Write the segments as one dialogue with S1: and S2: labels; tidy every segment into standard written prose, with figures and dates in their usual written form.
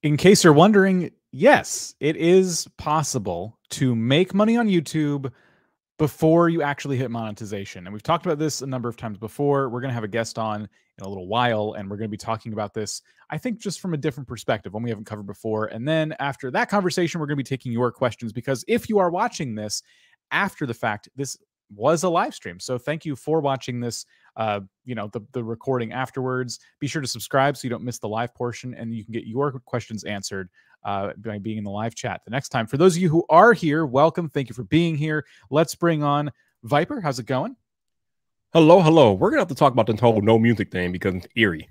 S1: In case you're wondering, yes, it is possible to make money on YouTube before you actually hit monetization. And we've talked about this a number of times before. We're going to have a guest on in a little while, and we're going to be talking about this, I think, just from a different perspective, one we haven't covered before. And then after that conversation, we're going to be taking your questions, because if you are watching this after the fact, this was a live stream. So thank you for watching this, the recording afterwards. Be sure to subscribe so you don't miss the live portion, and you can get your questions answered by being in the live chat the next time. For those of you who are here, welcome. Thank you for being here. Let's bring on Viper. How's it going?
S2: Hello. We're gonna have to talk about this whole no music thing because it's eerie.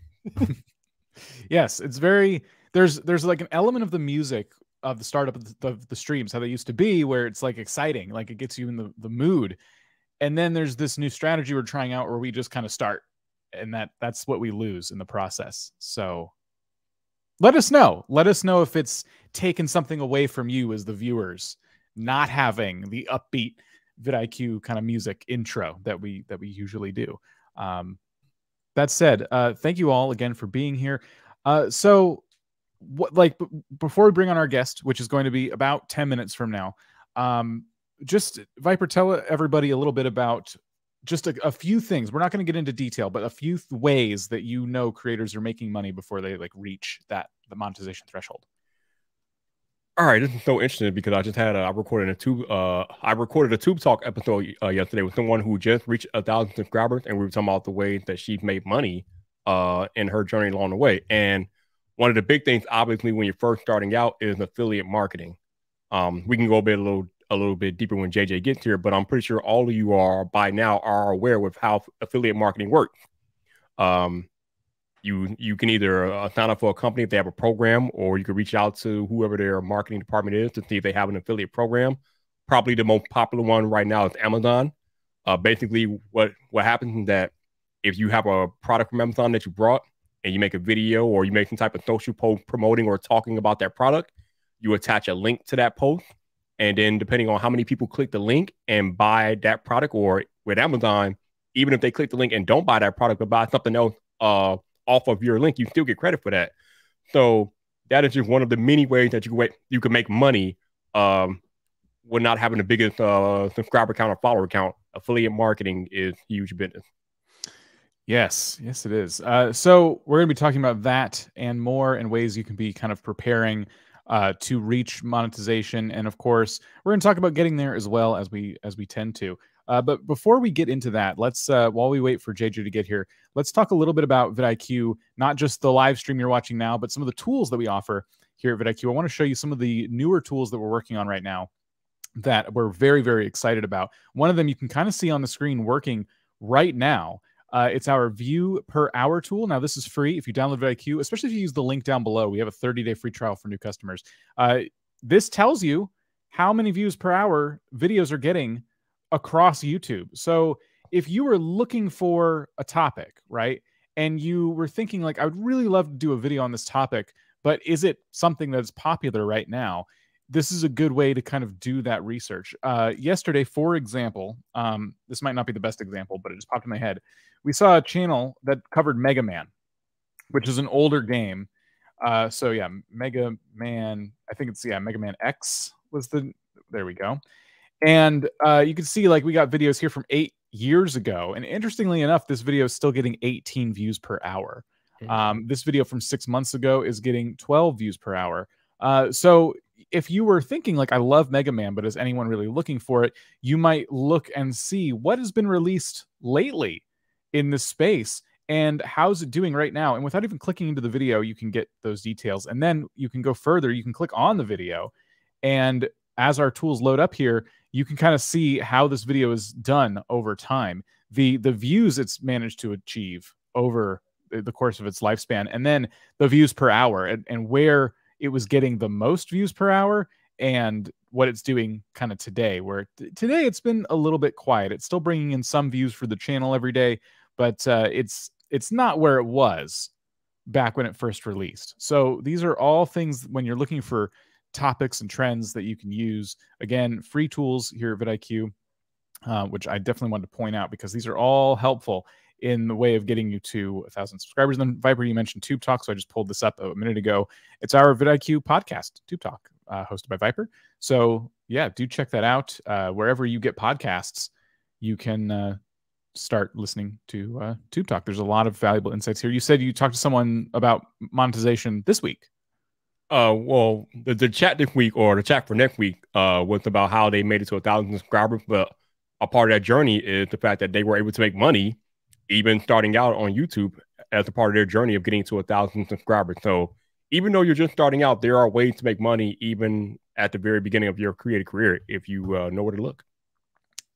S1: Yes, it's very. There's like an element of the music of the startup of the streams, how they used to be, where it's like exciting, like it gets you in the mood. And then there's this new strategy we're trying out where we just kind of start, and that's what we lose in the process. So let us know. Let us know if it's taken something away from you as the viewers, not having the upbeat vidIQ kind of music intro that we usually do. That said, thank you all again for being here. So before we bring on our guest, which is going to be about 10 minutes from now, just Viper, tell everybody a little bit about just a few things. We're not going to get into detail, but a few ways that creators are making money before they reach the monetization threshold.
S2: All right, this is so interesting because I just had I recorded a Tube Talk episode yesterday with someone who just reached 1,000 subscribers, and we were talking about the ways that she's made money in her journey along the way. And one of the big things, obviously, when you're first starting out, is affiliate marketing. We can go a little bit deeper when JJ gets here, but I'm pretty sure all of you are by now are aware with how affiliate marketing works. You can either sign up for a company if they have a program, or you can reach out to whoever their marketing department is to see if they have an affiliate program. Probably the most popular one right now is Amazon. Basically, what happens is that if you have a product from Amazon that you brought and you make a video or you make some type of social post promoting or talking about that product, you attach a link to that post. And then depending on how many people click the link and buy that product, or with Amazon, even if they click the link and don't buy that product but buy something else off of your link, you still get credit for that. So that is just one of the many ways that you can make money with not having the biggest subscriber count or follower count. Affiliate marketing is huge business.
S1: Yes, it is. So we're going to be talking about that and more, and ways you can be kind of preparing to reach monetization. And of course, we're going to talk about getting there as well, as we tend to. But before we get into that, let's while we wait for JJ to get here, let's talk a little bit about vidIQ, not just the live stream you're watching now, but some of the tools that we offer here at vidIQ. I want to show you some of the newer tools that we're working on right now that we're very, very excited about. One of them you can kind of see on the screen working right now. It's our view per hour tool. Now, this is free if you download vidIQ, especially if you use the link down below. We have a 30-day free trial for new customers. This tells you how many views per hour videos are getting across YouTube. So if you were looking for a topic, right, and you were thinking I would really love to do a video on this topic, but is it something that's popular right now? This is a good way to kind of do that research. Yesterday, for example, this might not be the best example, but it just popped in my head. We saw a channel that covered Mega Man, which is an older game. So yeah, Mega Man, I think it's, Mega Man X was there we go. And you can see we got videos here from 8 years ago. And interestingly enough, this video is still getting 18 views per hour. This video from 6 months ago is getting 12 views per hour. So if you were thinking I love Mega Man, but is anyone really looking for it? You might look and see what has been released lately in this space and how's it doing right now. And without even clicking into the video, you can get those details. And then you can go further. You can click on the video, and as our tools load up here, you can kind of see how this video is done over time, the views it's managed to achieve over the course of its lifespan, and then the views per hour, and where it was getting the most views per hour, and what it's doing kind of today, where today it's been a little bit quiet. It's still bringing in some views for the channel every day, but it's not where it was back when it first released. So these are all things when you're looking for topics and trends that you can use. Again, free tools here at vidIQ, which I definitely wanted to point out because these are all helpful in the way of getting you to 1,000 subscribers. And then Viper, you mentioned Tube Talk, so I just pulled this up a minute ago. It's our vidIQ podcast, Tube Talk, hosted by Viper. So yeah, do check that out. Wherever you get podcasts, you can start listening to Tube Talk. There's a lot of valuable insights here. You said you talked to someone about monetization this week.
S2: Well, the chat this week, or the chat for next week, was about how they made it to 1,000 subscribers. But a part of that journey is the fact that they were able to make money, even starting out on YouTube, as a part of their journey of getting to 1,000 subscribers. So even though you're just starting out, there are ways to make money even at the very beginning of your creative career if you know where to look.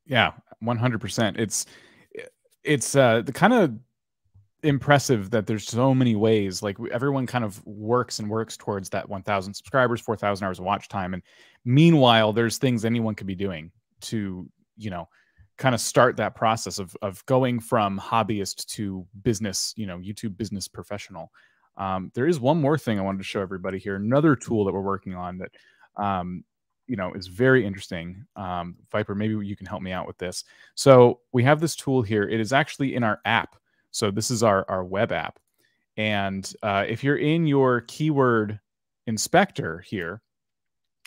S1: Yeah, 100%. It's the kind of impressive that there's so many ways. Like everyone kind of works towards that 1,000 subscribers, 4,000 hours of watch time, and meanwhile there's things anyone could be doing to, you know, kind of start that process of going from hobbyist to business, you know, YouTube business professional. There is one more thing I wanted to show everybody here, another tool that we're working on that you know, is very interesting. Viper, maybe you can help me out with this. So we have this tool here. It is actually in our app. So this is our web app. And if you're in your keyword inspector here,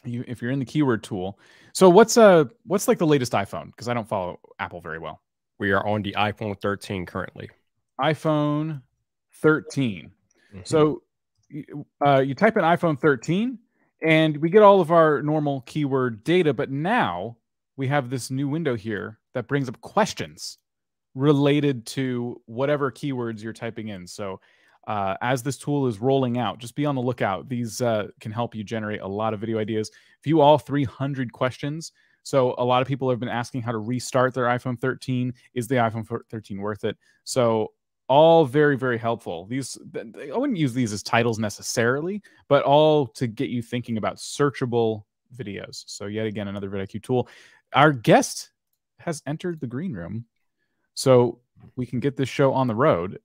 S1: if you're in the keyword tool, so what's like the latest iPhone? Because I don't follow Apple very well.
S2: We are on the iPhone 13 currently.
S1: iPhone 13. Mm-hmm. So you type in iPhone 13, and we get all of our normal keyword data, but now we have this new window here that brings up questions related to whatever keywords you're typing in. So as this tool is rolling out, just be on the lookout. These can help you generate a lot of video ideas. View all 300 questions. So a lot of people have been asking how to restart their iPhone 13. Is the iPhone 13 worth it? So all very, very helpful. I wouldn't use these as titles necessarily, but all to get you thinking about searchable videos. So yet again, another vidIQ tool. Our guest has entered the green room, so we can get this show on the road.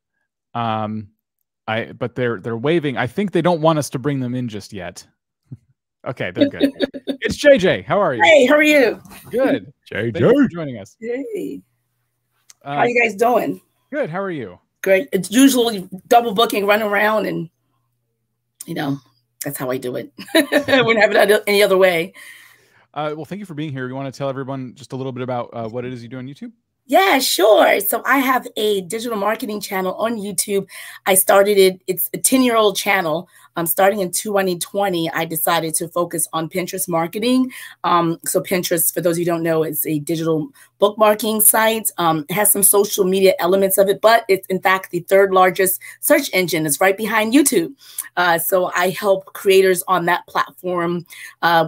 S1: But they're waving. I think they don't want us to bring them in just yet. Okay, they're good. It's JJ. How are you?
S3: Hey, how are you?
S1: Good.
S2: JJ,
S1: thank you for joining us.
S3: Hey. How are you guys doing?
S1: Good. How are you?
S3: Great. It's usually double booking, running around, and you know, that's how I do it. I wouldn't have it any other way.
S1: Well, thank you for being here. You want to tell everyone just a little bit about what it is you do on YouTube?
S3: Yeah, sure. So I have a digital marketing channel on YouTube. I started it. It's a 10-year-old channel. Starting in 2020, I decided to focus on Pinterest marketing. So Pinterest, for those of you who don't know, is a digital bookmarking site. It has some social media elements of it, but it's in fact the third largest search engine. It's right behind YouTube. So I help creators on that platform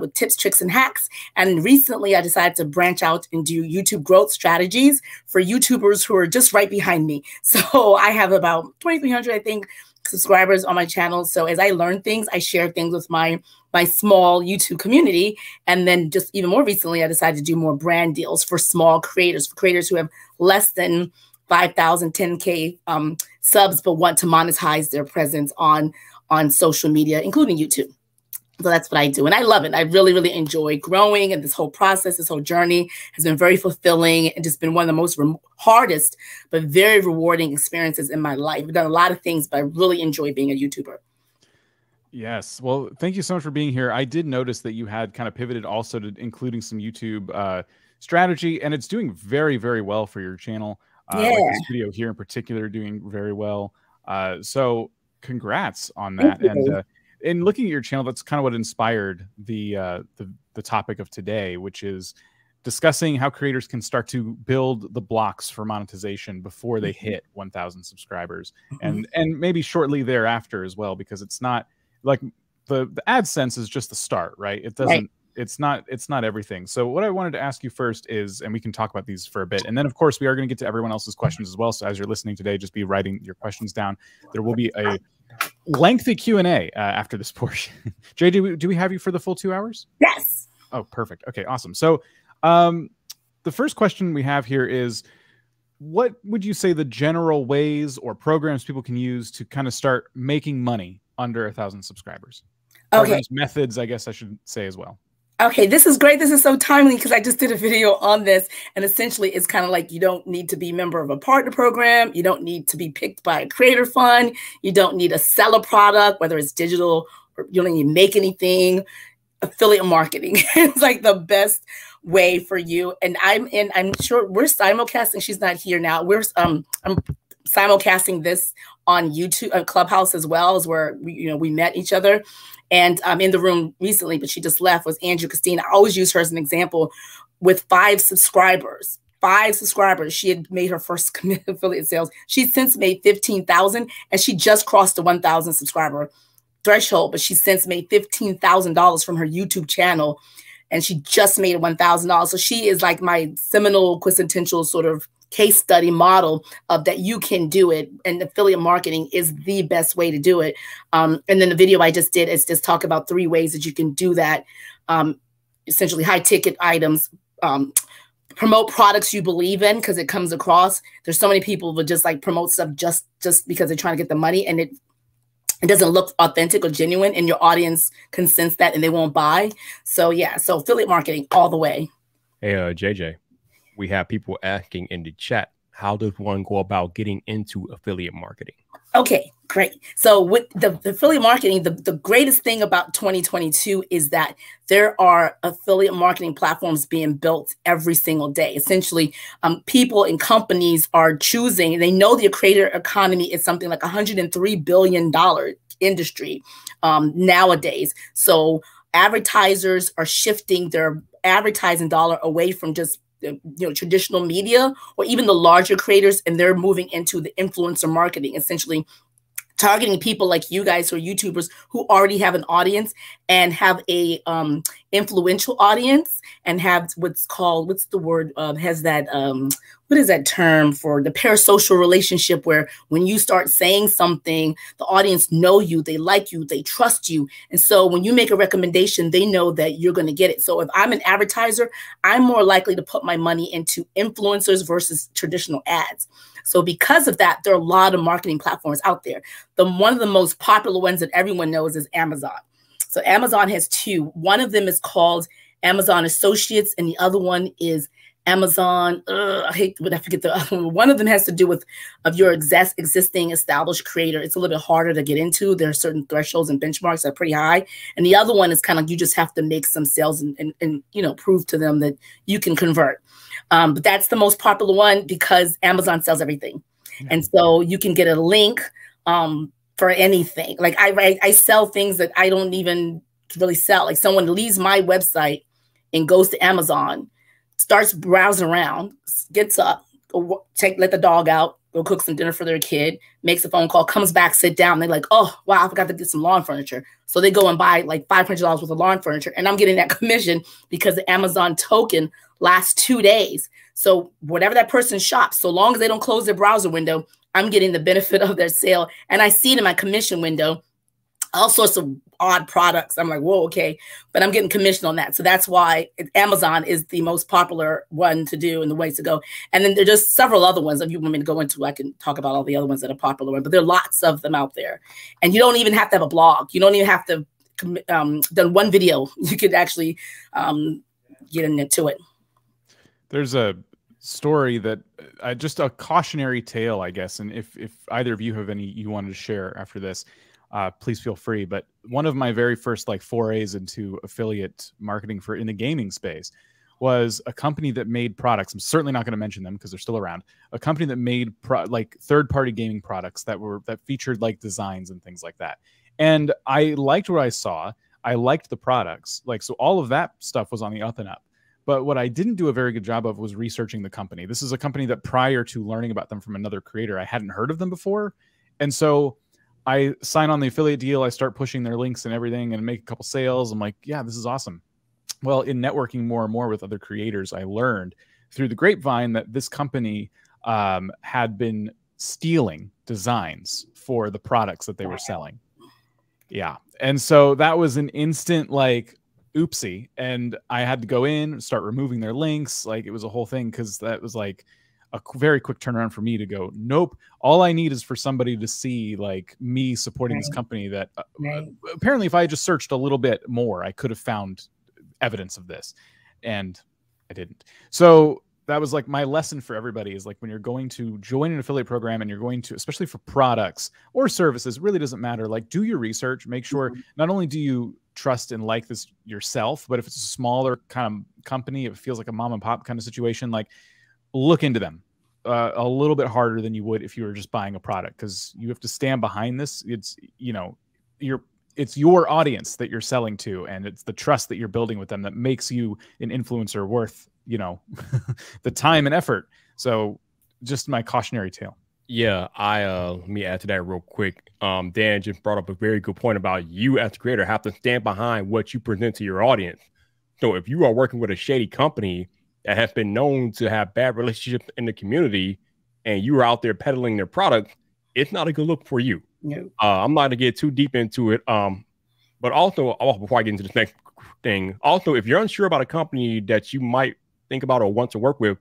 S3: with tips, tricks, and hacks. And recently I decided to branch out and do YouTube growth strategies for YouTubers who are just right behind me. So I have about 2,300, I think, subscribers on my channel. So as I learn things, I share things with my small YouTube community. And then just even more recently, I decided to do more brand deals for small creators, for creators who have less than 5,000, 10K subs, but want to monetize their presence on social media, including YouTube. So that's what I do. And I love it. I really, really enjoy growing. And this whole process, this whole journey has been very fulfilling and just been one of the most hardest, but very rewarding experiences in my life. I've done a lot of things, but I really enjoy being a YouTuber.
S1: Yes. Well, thank you so much for being here. I did notice that you had kind of pivoted also to including some YouTube strategy, and it's doing very, very well for your channel. Like this video here in particular doing very well. So congrats on that. And in looking at your channel, that's kind of what inspired the topic of today, which is discussing how creators can start to build the blocks for monetization before they hit 1,000 subscribers, and maybe shortly thereafter as well, because it's not like the AdSense is just the start, right? It doesn't. Right. It's not everything. So what I wanted to ask you first is, and we can talk about these for a bit, and then of course we are going to get to everyone else's questions as well. So as you're listening today, just be writing your questions down. There will be a lengthy Q&A after this portion. JJ, do we have you for the full 2 hours?
S3: Yes.
S1: Oh, perfect. Okay, awesome. So the first question we have here is, what would you say the general ways or programs people can use to kind of start making money under 1,000 subscribers?
S3: Okay.
S1: Programs, methods, I guess I should say as well.
S3: Okay, this is great. This is so timely because I just did a video on this. And essentially, it's kind of like you don't need to be a member of a partner program. You don't need to be picked by a creator fund. You don't need to sell a product, whether it's digital or you don't need to make anything. Affiliate marketing is like the best way for you. And I'm sure we're simulcasting. She's not here now. I'm simulcasting this on YouTube, on Clubhouse as well, as where we met each other. And I'm in the room recently, but she just left, was Andrew Christine. I always use her as an example with 5 subscribers. 5 subscribers. She had made her first affiliate sales. She's since made 15,000 and she just crossed the 1,000 subscriber threshold, but she's since made $15,000 from her YouTube channel and she just made $1,000. So she is like my seminal quintessential sort of case study model of that you can do it, and affiliate marketing is the best way to do it. And then the video I just did is just talk about 3 ways that you can do that. Essentially high ticket items, promote products you believe in, because it comes across. There's so many people who just like promote stuff just because they're trying to get the money, and it doesn't look authentic or genuine, and your audience can sense that and they won't buy. So yeah, so affiliate marketing all the way.
S2: Hey, JJ. We have people asking in the chat, how does one go about getting into affiliate marketing?
S3: Okay, great. So with the affiliate marketing, the greatest thing about 2022 is that there are affiliate marketing platforms being built every single day. Essentially, people and companies are choosing, they know the creator economy is something like $103 billion industry nowadays. So advertisers are shifting their advertising dollar away from just traditional media or even the larger creators, and they're moving into the influencer marketing, essentially targeting people like you guys who are YouTubers who already have an audience and have a influential audience and have what's called, has that, what is that term for the parasocial relationship, where when you start saying something, the audience know you, they like you, they trust you. And so when you make a recommendation, they know that you're going to get it. So if I'm an advertiser, I'm more likely to put my money into influencers versus traditional ads. So because of that, there are a lot of marketing platforms out there. One of the most popular ones that everyone knows is Amazon. So Amazon has 2. One of them is called Amazon Associates, and the other one is Amazon. I forget the other one. One of them has to do with your existing established creator. It's a little bit harder to get into. There are certain thresholds and benchmarks that are pretty high. And the other one is kind of, you just have to make some sales and prove to them that you can convert. But that's the most popular one because Amazon sells everything. Yeah. And so you can get a link for anything. Like I sell things that I don't even really sell. Like someone leaves my website and goes to Amazon, starts browsing around, gets up, let the dog out, go cook some dinner for their kid, makes a phone call, comes back, sit down. They're like, oh, wow, I forgot to get some lawn furniture. So they go and buy like $500 worth of lawn furniture. And I'm getting that commission because the Amazon token lasts 2 days. So whatever that person shops, so long as they don't close their browser window, I'm getting the benefit of their sale. And I see it in my commission window, all sorts of odd products. I'm like, whoa, okay. But I'm getting commission on that. So that's why Amazon is the most popular one to do and the ways to go. And then there's just several other ones. If you want me to go into, I can talk about all the other ones that are popular, but there are lots of them out there. And you don't even have to have a blog. You don't even have to done one video. You could actually get into it.
S1: There's a story that just a cautionary tale, I guess. And if either of you have any you wanted to share after this, please feel free. But one of my very first forays into affiliate marketing in the gaming space was a company that made products. I'm certainly not going to mention them because they're still around. A company that made third-party gaming products that featured designs and things like that. And I liked what I saw. I liked the products. So all of that stuff was on the up and up. But what I didn't do a very good job of was researching the company. This is a company that prior to learning about them from another creator, I hadn't heard of them before. And so I sign on the affiliate deal. I start pushing their links and everything and make a couple sales. I'm like, yeah, this is awesome. Well, in networking more and more with other creators, I learned through the grapevine that this company had been stealing designs for the products that they were selling. Yeah. And so that was an instant oopsie. And I had to go in and start removing their links. It was a whole thing because that was a very quick turnaround for me to go, nope, all I need is for somebody to see me supporting this company that apparently if I just searched a little bit more, I could have found evidence of this. And I didn't. So that was like my lesson for everybody is like when you're going to join an affiliate program and you're going to, especially for products or services, really doesn't matter. Like do your research, make sure not only do you trust and like this yourself, but if it's a smaller kind of company, it feels like a mom and pop kind of situation, like look into them a little bit harder than you would if you were just buying a product, because you have to stand behind this. It's, you know, it's your audience that you're selling to, and it's the trust that you're building with them that makes you an influencer worth, you know, the time and effort. So just my cautionary tale.
S2: Yeah, let me add to that real quick. Dan just brought up a very good point about you as a creator have to stand behind what you present to your audience. So if you are working with a shady company that has been known to have bad relationships in the community and you are out there peddling their product, it's not a good look for you. No. I'm not going to get too deep into it. But also, before I get into this next thing, also, if you're unsure about a company that you might think about or want to work with,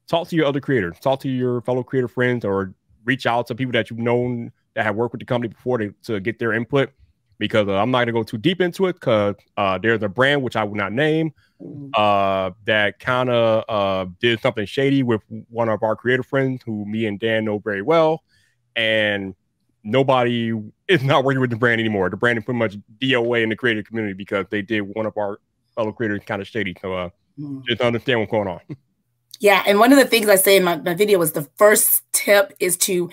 S2: talk to your other creators, talk to your fellow creator friends, or reach out to people that you've known that have worked with the company before to get their input. Because I'm not going to go too deep into it, because there's a brand, which I will not name, that kind of did something shady with one of our creator friends who me and Dan know very well. And nobody is not working with the brand anymore. The brand is pretty much DOA in the creator community because they did one of our fellow creators kind of shady. So just understand what's going on.
S3: Yeah. And one of the things I say in my video is the first tip is to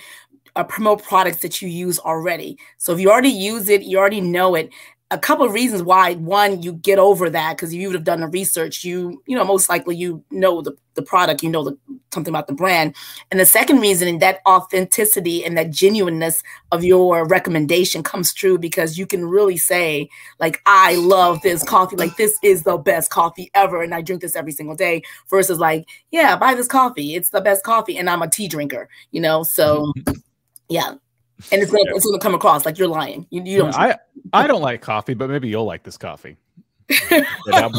S3: promote products that you use already. So if you already use it, you already know it. A couple of reasons why. One, you get over that because you would have done the research. You know, most likely you know the product, you know something about the brand. And the second reason, and that authenticity and that genuineness of your recommendation comes true because you can really say, like, I love this coffee. Like, this is the best coffee ever. And I drink this every single day versus like, yeah, buy this coffee. It's the best coffee. And I'm a tea drinker, you know? So yeah. And it's gonna come across like you're lying. You don't.
S1: I don't like coffee, but maybe you'll like this coffee.
S2: Right. That'll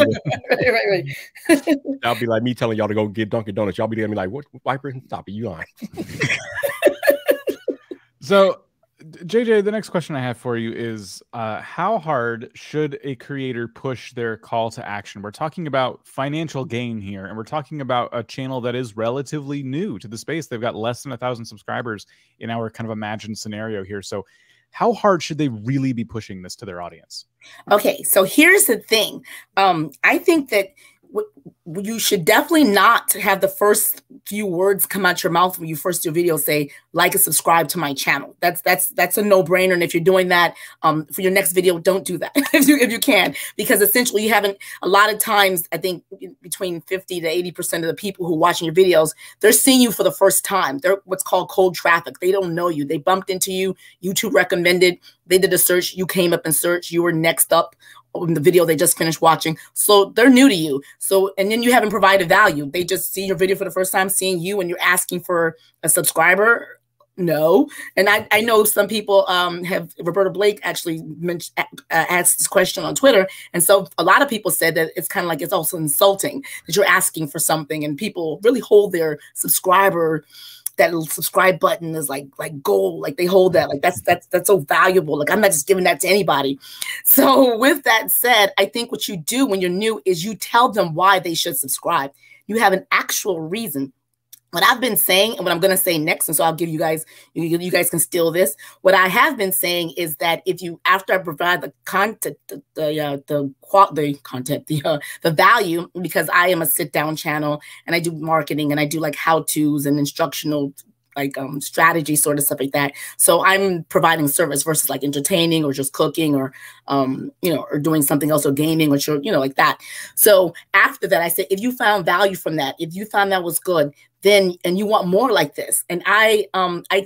S2: be like me telling y'all to go get Dunkin' Donuts. Y'all be there, be like, "What? Viper? Stop it! You lying."
S1: So, JJ, the next question I have for you is, how hard should a creator push their call to action? We're talking about financial gain here, and we're talking about a channel that is relatively new to the space. They've got less than 1,000 subscribers in our kind of imagined scenario here. So how hard should they really be pushing this to their audience?
S3: Okay, so here's the thing. I think that you should definitely not have the first few words come out your mouth when you first do a video say like and subscribe to my channel. That's a no-brainer. And if you're doing that for your next video, don't do that if you can, because essentially you haven't. A lot of times, I think between 50 to 80% of the people who are watching your videos, they're seeing you for the first time. They're what's called cold traffic. They don't know you. They bumped into you. YouTube recommended. They did a search. You came up in search. You were next up in the video they just finished watching. So they're new to you. So, and then you haven't provided value. They just see your video for the first time, seeing you, and you're asking for a subscriber. No. And I know some people have, Roberta Blake actually asked this question on Twitter. And so a lot of people said that it's kind of like, it's also insulting that you're asking for something, and people really hold their subscriber, that little subscribe button is like gold. Like they hold that, like that's so valuable. Like I'm not just giving that to anybody. So with that said, I think what you do when you're new is you tell them why they should subscribe. You have an actual reason. What I've been saying and what I'm going to say next, and so I'll give you guys, you guys can steal this. What I have been saying is that if you, after I provide the content, the value, because I am a sit down channel and I do marketing and I do like how-tos and instructional like strategy sort of stuff like that. So I'm providing service versus like entertaining or just cooking or, you know, or doing something else or gaming or, you know, like that. So after that, I said, if you found value from that, if you found that was good, then, and you want more like this. And I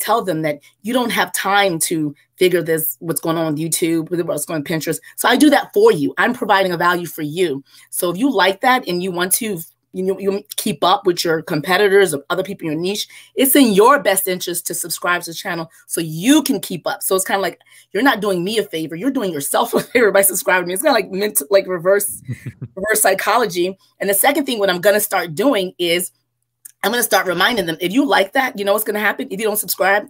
S3: tell them that you don't have time to figure this, what's going on with YouTube, what's going on Pinterest. So I do that for you. I'm providing a value for you. So if you like that and you want to, you keep up with your competitors or other people in your niche, it's in your best interest to subscribe to the channel so you can keep up. So it's kind of like you're not doing me a favor, you're doing yourself a favor by subscribing to me. It's kind of like mental, like reverse psychology. And the second thing, what I'm going to start doing is I'm going to start reminding them, if you like that, you know what's going to happen? If you don't subscribe,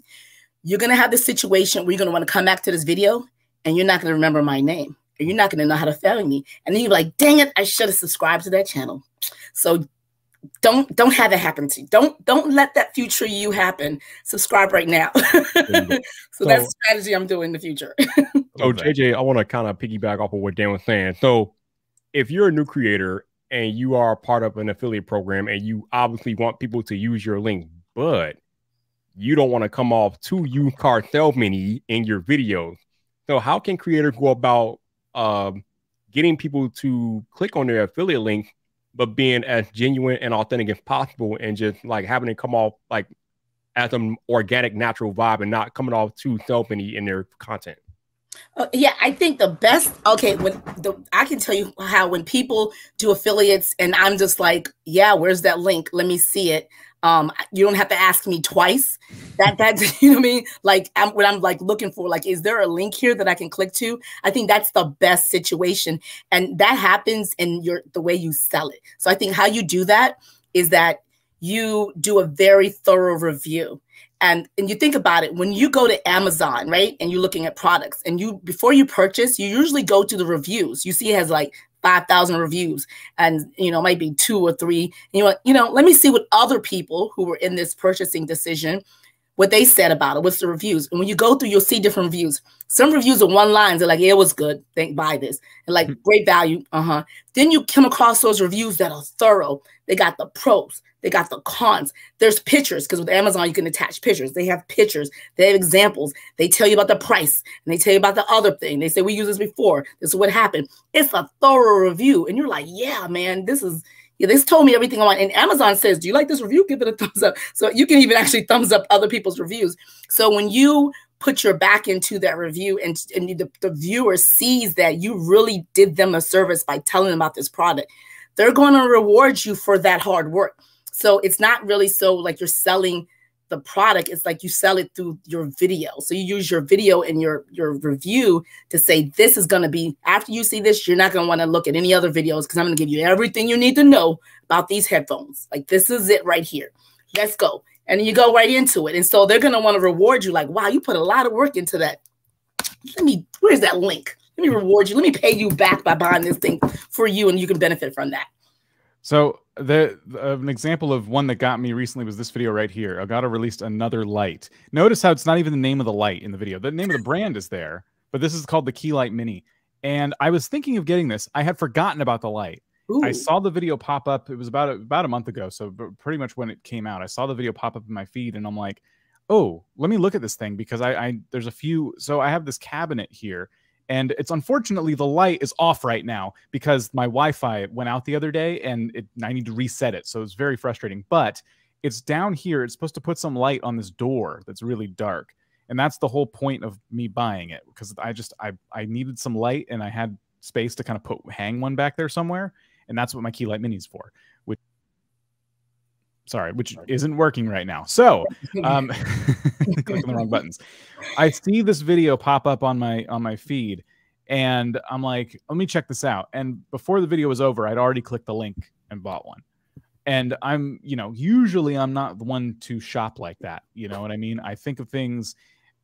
S3: you're going to have this situation where you're going to want to come back to this video and you're not going to remember my name. and you're not going to know how to fail me. And then you're like, dang it, I should have subscribed to that channel. So don't have that happen to you. Don't let that future you happen. Subscribe right now. So that's the strategy I'm doing in the future.
S2: So JJ, I want to kind of piggyback off of what Dan was saying. So if you're a new creator and you are part of an affiliate program and you obviously want people to use your link, but you don't want to come off too used car salesman-y in your videos. So how can creators go about getting people to click on their affiliate link, but being as genuine and authentic as possible, and just like having it come off like as an organic, natural vibe, and not coming off too salesman-y in their content?
S3: Yeah, I think the best, okay, I can tell you how when people do affiliates and I'm just like, yeah, where's that link? Let me see it. You don't have to ask me twice. That's you know what I mean? Like when I'm like looking for, like, is there a link here that I can click to? I think that's the best situation. And that happens in the way you sell it. So I think how you do that is that you do a very thorough review. And you think about it, when you go to Amazon, right, and you're looking at products, and before you purchase, you usually go to the reviews. You see it has like 5,000 reviews, and it might be 2 or 3. And let me see what other people who were in this purchasing decision, what they said about it. What's the reviews? And when you go through, you'll see different reviews. Some reviews are one lines. They're like, yeah, it was good. Buy this. And like, great value. Then you come across those reviews that are thorough. They got the pros. They got the cons. There's pictures, because with Amazon, you can attach pictures. They have pictures. They have examples. They tell you about the price, and they tell you about the other thing. They say, we used this before. This is what happened. It's a thorough review. And you're like, yeah, man, this told me everything I want. And Amazon says, do you like this review? Give it a thumbs up. So you can even actually thumbs up other people's reviews. So when you put your back into that review and the viewer sees that you really did them a service by telling them about this product, they're going to reward you for that hard work. So it's not really so like you're selling the product. It's like you sell it through your video. So you use your video and your review to say, this is going to be, after you see this, you're not going to want to look at any other videos, because I'm going to give you everything you need to know about these headphones. Like, this is it right here. Let's go. And then you go right into it. And so they're going to want to reward you like, wow, you put a lot of work into that. Where's that link? Let me reward you. Let me pay you back by buying this thing for you, and you can benefit from that.
S1: So an example of one that got me recently was this video right here. Elgato released another light. Notice how it's not even the name of the light in the video. The name of the brand is there, but this is called the Key Light Mini. And I was thinking of getting this. I had forgotten about the light. Ooh. I saw the video pop up. It was about a month ago, so pretty much when it came out. I saw the video pop up in my feed, and I'm like, oh, let me look at this thing, because there's a few. So I have this cabinet here. And it's unfortunately the light is off right now because my Wi-Fi went out the other day, and I need to reset it. So it's very frustrating, but it's down here. It's supposed to put some light on this door that's really dark. And that's the whole point of me buying it, because I needed some light, and I had space to kind of hang one back there somewhere. And that's what my Key Light Mini is for, which isn't working right now. So clicking the wrong buttons. I see this video pop up on my feed, and I'm like, let me check this out. And before the video was over, I'd already clicked the link and bought one. And I'm, usually I'm not the one to shop like that. You know what I mean? I think of things,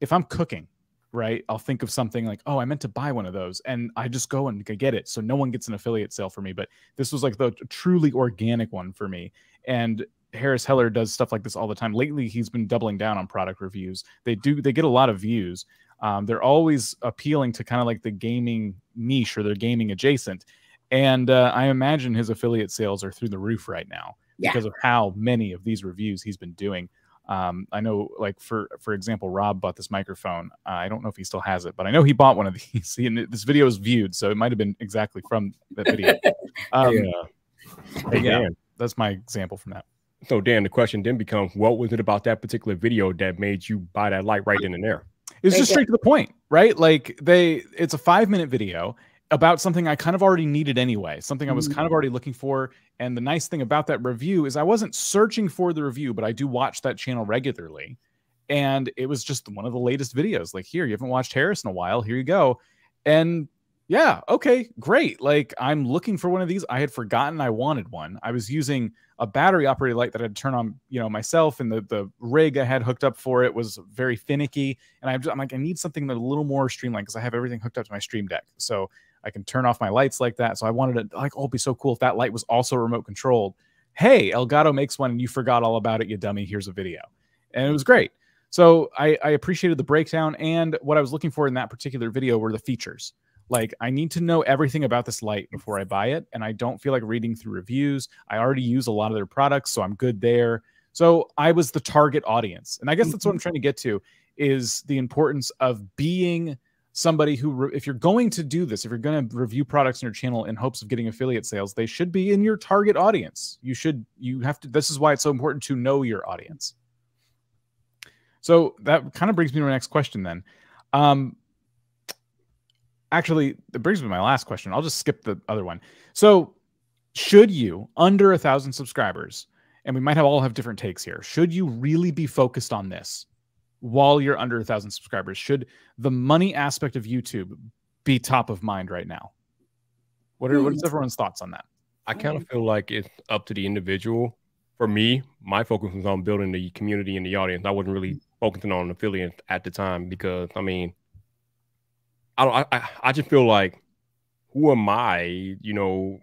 S1: if I'm cooking, right, I'll think of something like, oh, I meant to buy one of those, and I just go and get it. So no one gets an affiliate sale for me. But this was like the truly organic one for me. And Harris Heller does stuff like this all the time. Lately, he's been doubling down on product reviews. They get a lot of views. They're always appealing to kind of like the gaming niche, or they're gaming adjacent. And I imagine his affiliate sales are through the roof right now because of how many of these reviews he's been doing. I know, like, for example, Rob bought this microphone. I don't know if he still has it, but I know he bought one of these. This video is viewed, so it might have been exactly from that video. Yeah, that's my example from that.
S2: So, Dan, the question then becomes, what was it about that particular video that made you buy that light right then and there?
S1: It's just straight to the point, right? Like, it's a 5-minute video about something I kind of already needed anyway, something I was kind of already looking for. And the nice thing about that review is I wasn't searching for the review, but I do watch that channel regularly. And it was just one of the latest videos. Like, here, you haven't watched Harris in a while. Here you go. And yeah, okay, great. Like, I'm looking for one of these. I had forgotten I wanted one. I was using a battery operated light that I'd turn on, myself, and the rig I had hooked up for it was very finicky. And I'm like, I need something that's a little more streamlined, because I have everything hooked up to my Stream Deck. So I can turn off my lights like that. So I wanted to like, oh, it'd be so cool if that light was also remote controlled. Hey, Elgato makes one and you forgot all about it, you dummy. Here's a video. And it was great. So I appreciated the breakdown, and what I was looking for in that particular video were the features. Like, I need to know everything about this light before I buy it, and I don't feel like reading through reviews. I already use a lot of their products, so I'm good there. So I was the target audience. And I guess that's what I'm trying to get to, is the importance of being somebody who, if you're going to do this, if you're going to review products on your channel in hopes of getting affiliate sales, they should be in your target audience. You have to, this is why it's so important to know your audience. So that kind of brings me to my next question then. Actually, it brings me to my last question. I'll just skip the other one. So should you, under 1,000 subscribers, and we might all have different takes here, should you really be focused on this while you're under 1,000 subscribers? Should the money aspect of YouTube be top of mind right now? What is everyone's thoughts on that?
S2: I kind of feel like it's up to the individual. For me, my focus was on building the community and the audience. I wasn't really focusing on affiliates at the time because, I mean, I just feel like, who am I, you know,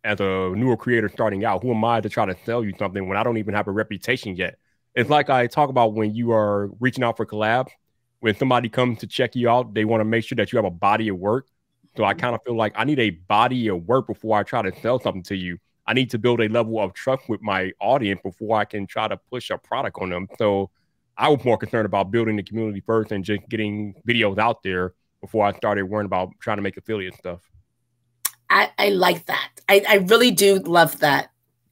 S2: as a newer creator starting out, who am I to try to sell you something when I don't even have a reputation yet? It's like I talk about when you are reaching out for collab. When somebody comes to check you out, they want to make sure that you have a body of work. So I kind of feel like I need a body of work before I try to sell something to you. I need to build a level of trust with my audience before I can try to push a product on them. So I was more concerned about building the community first and just getting videos out there before I started worrying about trying to make affiliate stuff.
S3: I like that. I really do love that,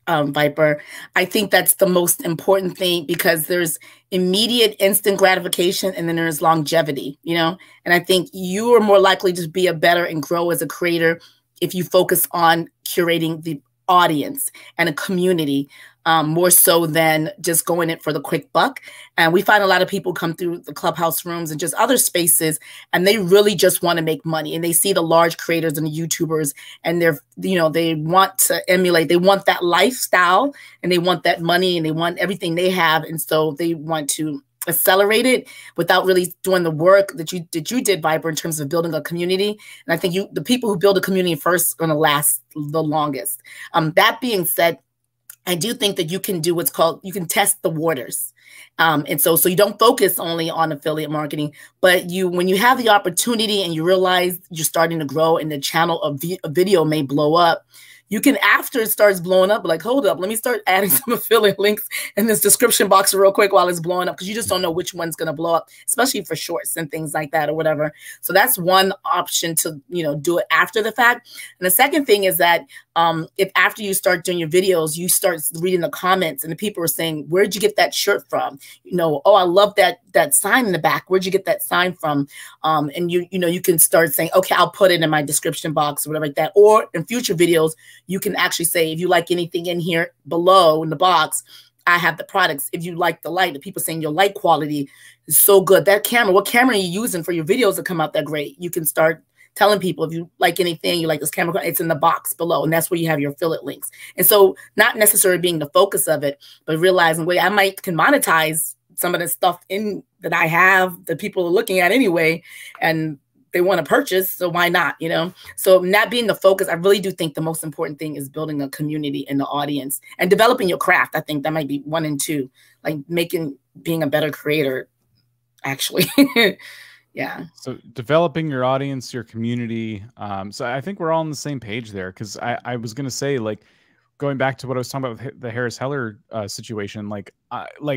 S3: Viper. I think that's the most important thing, because there's immediate instant gratification and then there's longevity, you know? And I think you are more likely to be a better and grow as a creator if you focus on curating the audience and a community, more so than just going it for the quick buck. And we find a lot of people come through the Clubhouse rooms and just other spaces, and they really just want to make money. And they see the large creators and the YouTubers, and they're, you know, they want to emulate, they want that lifestyle, and they want that money, and they want everything they have. And so they want to accelerate it without really doing the work that you did, Viper, in terms of building a community. And I think the people who build a community first are going to last the longest. That being said, I do think that you can do what's called, you can test the waters. And so you don't focus only on affiliate marketing, but when you have the opportunity and you realize you're starting to grow and the channel of a video may blow up, you can, after it starts blowing up, like, hold up, let me start adding some affiliate links in this description box real quick while it's blowing up, because you just don't know which one's going to blow up, especially for shorts and things like that or whatever. So that's one option to, you know, do it after the fact. And the second thing is that if after you start doing your videos, you start reading the comments and the people are saying, where'd you get that shirt from? You know, oh, I love that sign in the back. Where'd you get that sign from? And you know, you can start saying, okay, I'll put it in my description box or whatever like that. Or in future videos, you can actually say, if you like anything in here below in the box, I have the products. If you like the light, the people saying your light quality is so good. That camera, what camera are you using for your videos to come out that great? You can start telling people, if you like anything, you like this camera, it's in the box below. And that's where you have your affiliate links. And so not necessarily being the focus of it, but realizing, wait, I can monetize some of the stuff that I have that people are looking at anyway, and they want to purchase, so why not, you know? So not being the focus, I really do think the most important thing is building a community in the audience and developing your craft. I think that might be 1 and 2, like being a better creator, actually. Yeah. So
S1: developing your audience, your community. So I think we're all on the same page there, because I was going to say, like, going back to what I was talking about with the Harris Heller situation, like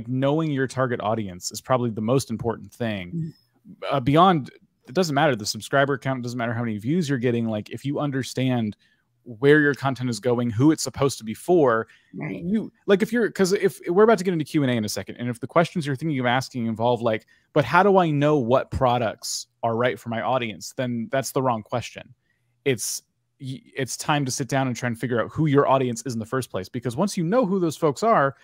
S1: knowing your target audience is probably the most important thing. Beyond, it doesn't matter the subscriber count, it doesn't matter how many views you're getting. Like, if you understand where your content is going, who it's supposed to be for,
S3: right.
S1: Because if we're about to get into Q&A in a second, and if the questions you're thinking of asking involve like, but how do I know what products are right for my audience? Then that's the wrong question. It's time to sit down and try and figure out who your audience is in the first place. Because once you know who those folks are,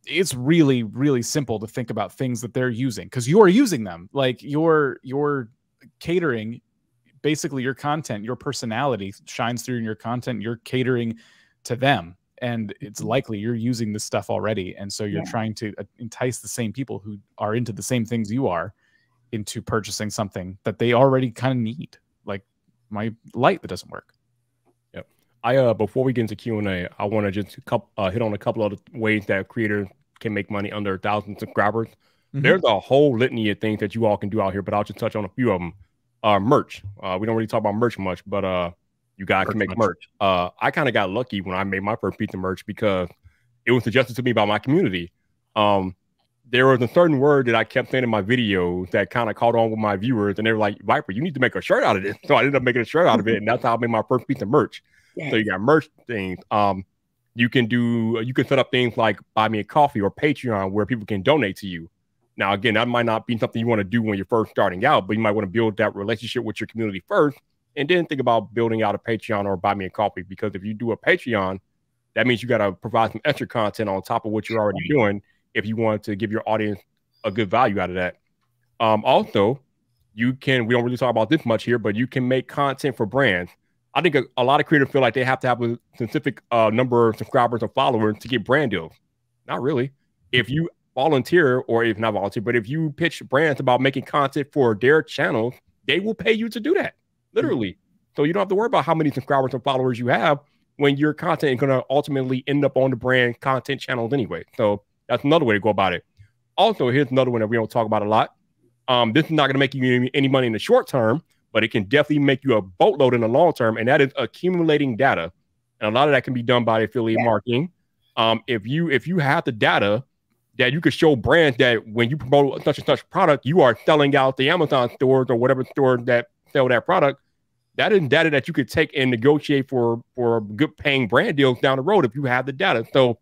S1: it's really, really simple to think about things that they're using, because you are using them. Like your catering, basically your content, your personality shines through in your content. You're catering to them, and it's likely you're using this stuff already. And so you're trying to entice the same people who are into the same things you are into purchasing something that they already kind of need. Like, my light that doesn't work.
S2: Yep. I before we get into Q&A, I want to just hit on a couple of ways that creators can make money under 1,000 subscribers. There's a whole litany of things that you all can do out here, but I'll just touch on a few of them. Merch. We don't really talk about merch much, but you guys can make merch. I kind of got lucky when I made my first piece of merch because it was suggested to me by my community. There was a certain word that I kept saying in my videos that kind of caught on with my viewers, and they were like, Viper, you need to make a shirt out of this. So I ended up making a shirt out of it, and that's how I made my first piece of merch. So you got merch things. You can set up things like buy me a coffee or Patreon where people can donate to you. Now, again, that might not be something you want to do when you're first starting out, but you might want to build that relationship with your community first, and then think about building out a Patreon or buy me a coffee. Because if you do a Patreon, that means you got to provide some extra content on top of what you're already doing if you want to give your audience a good value out of that. Also, we don't really talk about this much here, but you can make content for brands. I think a lot of creators feel like they have to have a specific number of subscribers or followers to get brand deals. Not really. If you volunteer, or if not volunteer, but if you pitch brands about making content for their channels, they will pay you to do that, literally. So you don't have to worry about how many subscribers or followers you have when your content is going to ultimately end up on the brand content channels anyway. So that's another way to go about it. Also, here's another one that we don't talk about a lot. This is not going to make you any money in the short term, but it can definitely make you a boatload in the long term, and that is accumulating data. And a lot of that can be done by affiliate marketing. If you have the data that you could show brands that when you promote such and such product, you are selling out the Amazon stores or whatever store that sell that product. That is data that you could take and negotiate for good paying brand deals down the road if you have the data. So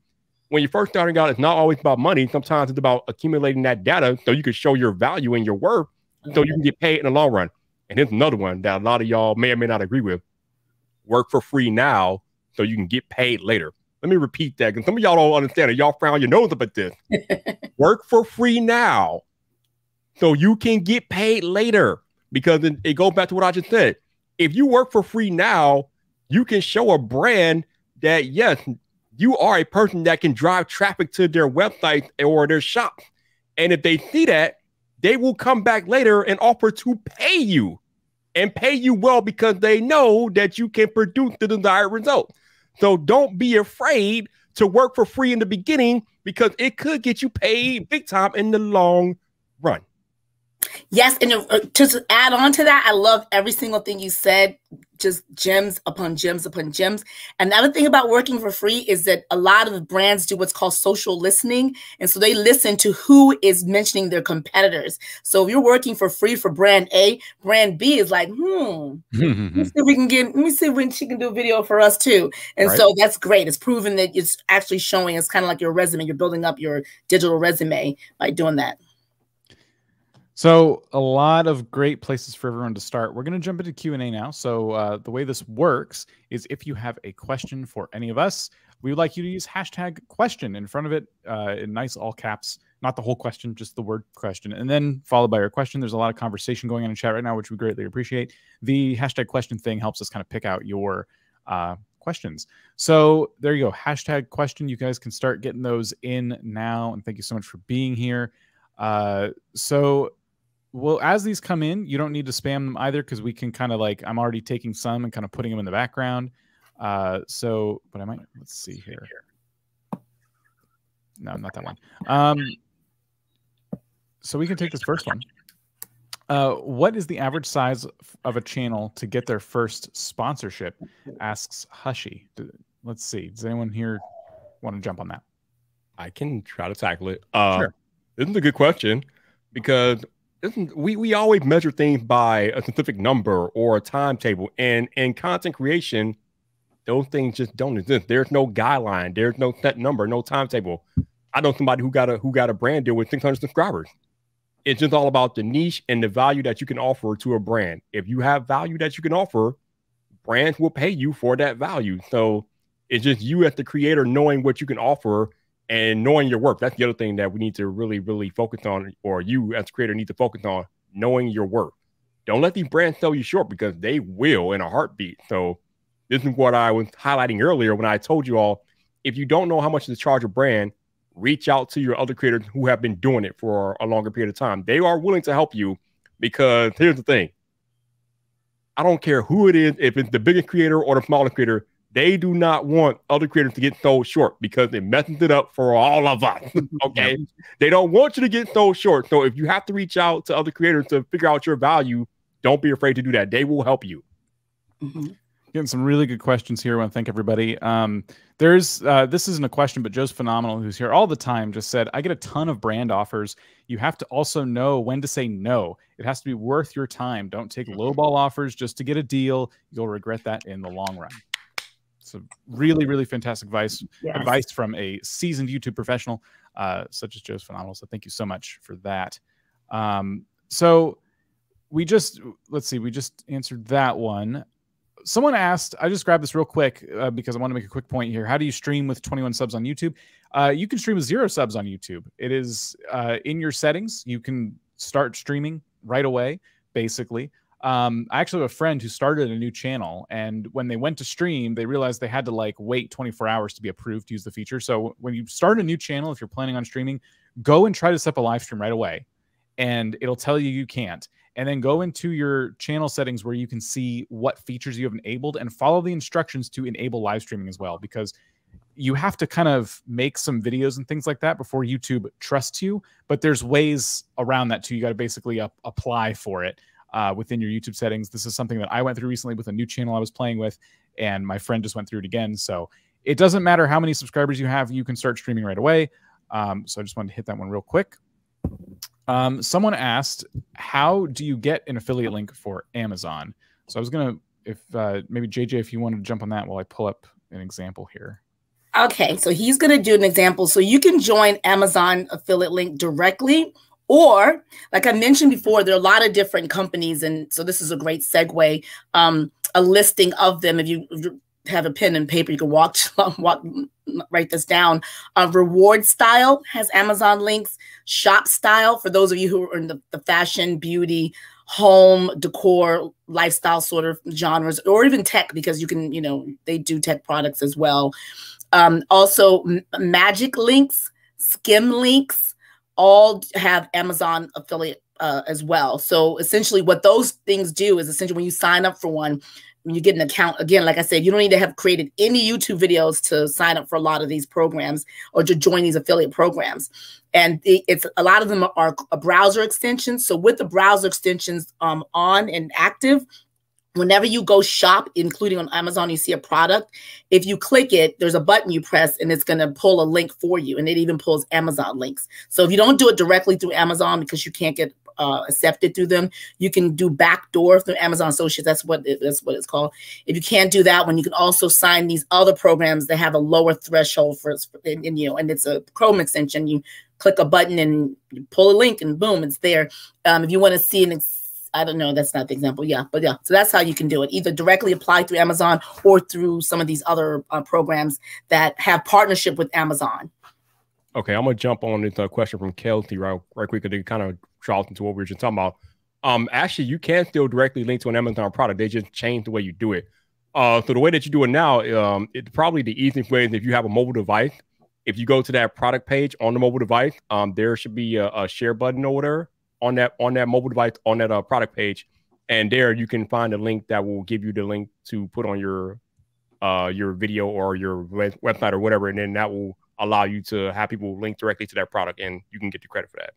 S2: when you're first starting out, it's not always about money. Sometimes it's about accumulating that data so you can show your value and your worth so you can get paid in the long run. And here's another one that a lot of y'all may or may not agree with. Work for free now so you can get paid later. Let me repeat that because some of y'all don't understand it. Y'all frown your nose up at this. Work for free now so you can get paid later, because it goes back to what I just said. If you work for free now, you can show a brand that, yes, you are a person that can drive traffic to their website or their shop. And if they see that, they will come back later and offer to pay you, and pay you well, because they know that you can produce the desired result. So don't be afraid to work for free in the beginning, because it could get you paid big time in the long run.
S3: Yes, and to add on to that, I love every single thing you said, just gems upon gems upon gems. Another thing about working for free is that a lot of brands do what's called social listening. And so they listen to who is mentioning their competitors. So if you're working for free for brand A, brand B is like, let's see if we can let me see when she can do a video for us too. And so that's great. It's proven that it's actually showing. It's kind of like your resume. You're building up your digital resume by doing that.
S1: So a lot of great places for everyone to start. We're going to jump into Q&A now. So the way this works is if you have a question for any of us, we would like you to use #question in front of it in nice all caps, not the whole question, just the word question, and then followed by your question. There's a lot of conversation going on in chat right now, which we greatly appreciate. The #question thing helps us kind of pick out your questions. So there you go. #question. You guys can start getting those in now. And thank you so much for being here. Well, as these come in, you don't need to spam them either, because we can kind of like, I'm already taking some and kind of putting them in the background. But I might, let's see here. No, not that one. So we can take this first one. What is the average size of a channel to get their first sponsorship? Asks Hushy. Let's see. Does anyone here want to jump on that?
S2: I can try to tackle it.
S1: Sure.
S2: This is a good question, because we always measure things by a specific number or a timetable, and in content creation, those things just don't exist. There's no guideline. There's no set number, no timetable. I know somebody who got a brand deal with 600 subscribers. It's just all about the niche and the value that you can offer to a brand. If you have value that you can offer, brands will pay you for that value. So it's just you as the creator knowing what you can offer and knowing your worth. That's the other thing that we need to really, really focus on, or you as a creator need to focus on, knowing your worth. Don't let these brands sell you short, because they will in a heartbeat. So this is what I was highlighting earlier when I told you all, if you don't know how much to charge a brand, reach out to your other creators who have been doing it for a longer period of time. They are willing to help you, because here's the thing. I don't care who it is, if it's the biggest creator or the smaller creator, they do not want other creators to get sold short because it messes it up for all of us. Okay. Yep. They don't want you to get sold short. So if you have to reach out to other creators to figure out your value, don't be afraid to do that. They will help you.
S1: Getting some really good questions here. I want to thank everybody. This isn't a question, but Joe's Phenomenal, who's here all the time, just said, I get a ton of brand offers. You have to also know when to say no. It has to be worth your time. Don't take lowball offers just to get a deal. You'll regret that in the long run. So really, really fantastic advice from a seasoned YouTube professional, such as Joe's Phenomenal. So thank you so much for that. So we just answered that one. Someone asked, I just grabbed this real quick because I want to make a quick point here. How do you stream with 21 subs on YouTube? You can stream with 0 subs on YouTube. It is in your settings. You can start streaming right away, basically. I actually have a friend who started a new channel, and when they went to stream, they realized they had to like wait 24 hours to be approved to use the feature. So when you start a new channel, if you're planning on streaming, go and try to set up a live stream right away, and it'll tell you can't. And then go into your channel settings where you can see what features you have enabled and follow the instructions to enable live streaming as well, because you have to kind of make some videos and things like that before YouTube trusts you. But there's ways around that too. You got to basically apply for it within your YouTube settings. This is something that I went through recently with a new channel I was playing with, and my friend just went through it again. So it doesn't matter how many subscribers you have, you can start streaming right away. So I just wanted to hit that one real quick. Someone asked, how do you get an affiliate link for Amazon? So I was going to, maybe JJ, if you wanted to jump on that while I pull up an example here.
S3: Okay, so he's going to do an example. So you can join Amazon affiliate link directly, or like I mentioned before, there are a lot of different companies. And so this is a great segue, a listing of them. If you have a pen and paper, you can write this down. Reward Style has Amazon links. Shop Style, for those of you who are in the fashion, beauty, home, decor, lifestyle sort of genres, or even tech, because you can, they do tech products as well. Also, Magic Links, Skim Links, all have Amazon affiliate as well. So essentially what those things do is essentially when you sign up for one, when you get an account, again, like I said, you don't need to have created any YouTube videos to sign up for a lot of these programs or to join these affiliate programs. And it's a lot of them are a browser extensions. So with the browser extensions on and active, whenever you go shop, including on Amazon, you see a product, if you click it, there's a button you press and it's going to pull a link for you. And it even pulls Amazon links. So if you don't do it directly through Amazon because you can't get accepted through them, you can do backdoor through Amazon Associates. That's what it's called. If you can't do that one, you can also sign these other programs that have a lower threshold for and it's a Chrome extension. You click a button and you pull a link and boom, it's there. If you want to see I don't know, that's not the example. Yeah, but yeah, so that's how you can do it. Either directly apply through Amazon or through some of these other programs that have partnership with Amazon.
S2: Okay, I'm gonna jump on this question from Kelsey right quick because they kind of draws into what we were just talking about. Actually, you can still directly link to an Amazon product. They just changed the way you do it. So the way that you do it now, it's probably the easiest way is if you have a mobile device. If you go to that product page on the mobile device, there should be a share button or whatever on that mobile device on that product page, and there you can find a link that will give you the link to put on your video or your website or whatever, and then that will allow you to have people link directly to that product, and you can get the credit for that.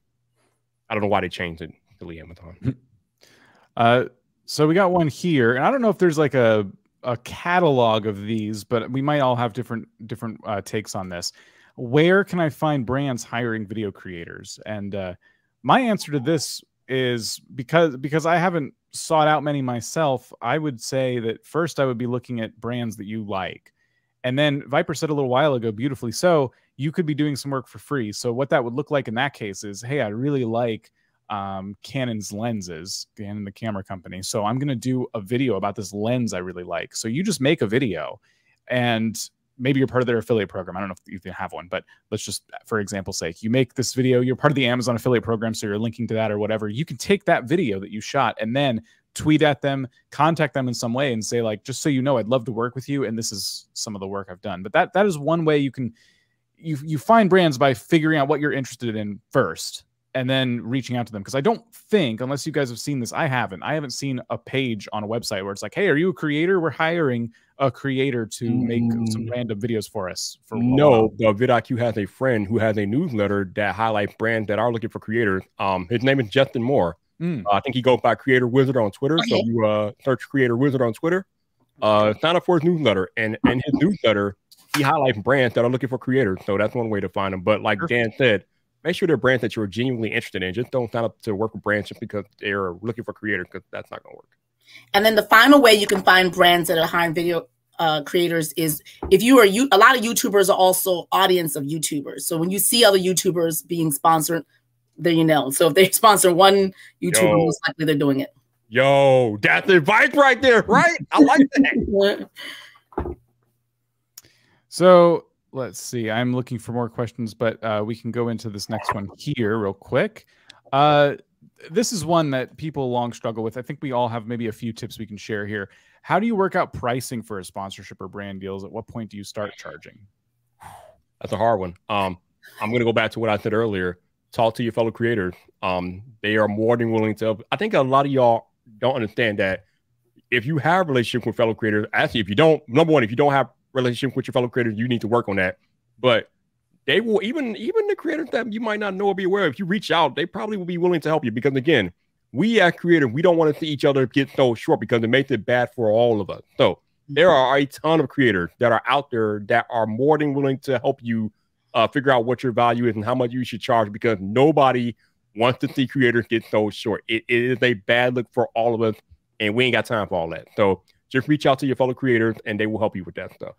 S2: I don't know why they changed it to Amazon.
S1: So we got one here, and I don't know if there's like a catalog of these, but we might all have different takes on this. Where can I find brands hiring video creators? And my answer to this is because I haven't sought out many myself, I would say that first I would be looking at brands that you like. And then Viper said a little while ago, beautifully so, you could be doing some work for free. So what that would look like in that case is, hey, I really like Canon's lenses, Canon, the camera company. So I'm going to do a video about this lens I really like. So you just make a video, and maybe you're part of their affiliate program. I don't know if you have one, but let's just, for example's sake, you make this video, you're part of the Amazon affiliate program, so you're linking to that or whatever. You can take that video that you shot and then tweet at them, contact them in some way and say, like, just so you know, I'd love to work with you, and this is some of the work I've done. But that is one way you can you find brands by figuring out what you're interested in first, and then reaching out to them. Because I don't think, unless you guys have seen this, I haven't seen a page on a website where it's like, hey, are you a creator? We're hiring a creator to make some random videos for us.
S2: No, but vidIQ has a friend who has a newsletter that highlights brands that are looking for creators. His name is Justin Moore. I think he goes by Creator Wizard on Twitter. Okay. So you search Creator Wizard on Twitter. Sign up for his newsletter, and in his newsletter, he highlights brands that are looking for creators. So that's one way to find them. But like Dan said, make sure they're brands that you're genuinely interested in. Just don't sign up to work with brands just because they're looking for creators, because that's not going to work.
S3: And then the final way you can find brands that are hiring video creators is if you are a lot of YouTubers are also audience of YouTubers. So when you see other YouTubers being sponsored, there you know. So if they sponsor one YouTuber, most likely they're doing it.
S2: Yo, that's advice right there, right? I like that.
S1: So let's see. I'm looking for more questions, but we can go into this next one here real quick. This is one that people long struggle with. I think we all have maybe a few tips we can share here. How do you work out pricing for a sponsorship or brand deals? At what point do you start charging?
S2: That's a hard one. I'm going to go back to what I said earlier. Talk to your fellow creators. They are more than willing to help. I think a lot of y'all don't understand that if you have a relationship with fellow creators, actually, if you don't, number one, if you don't have a relationship with your fellow creators, you need to work on that. But they will, even the creators that you might not know or be aware of, if you reach out, they probably will be willing to help you. Because again, we as creators, we don't want to see each other get so short because it makes it bad for all of us. So there are a ton of creators that are out there that are more than willing to help you figure out what your value is and how much you should charge, because nobody wants to see creators get so short. It is a bad look for all of us, and we ain't got time for all that. So just reach out to your fellow creators, and they will help you with that stuff.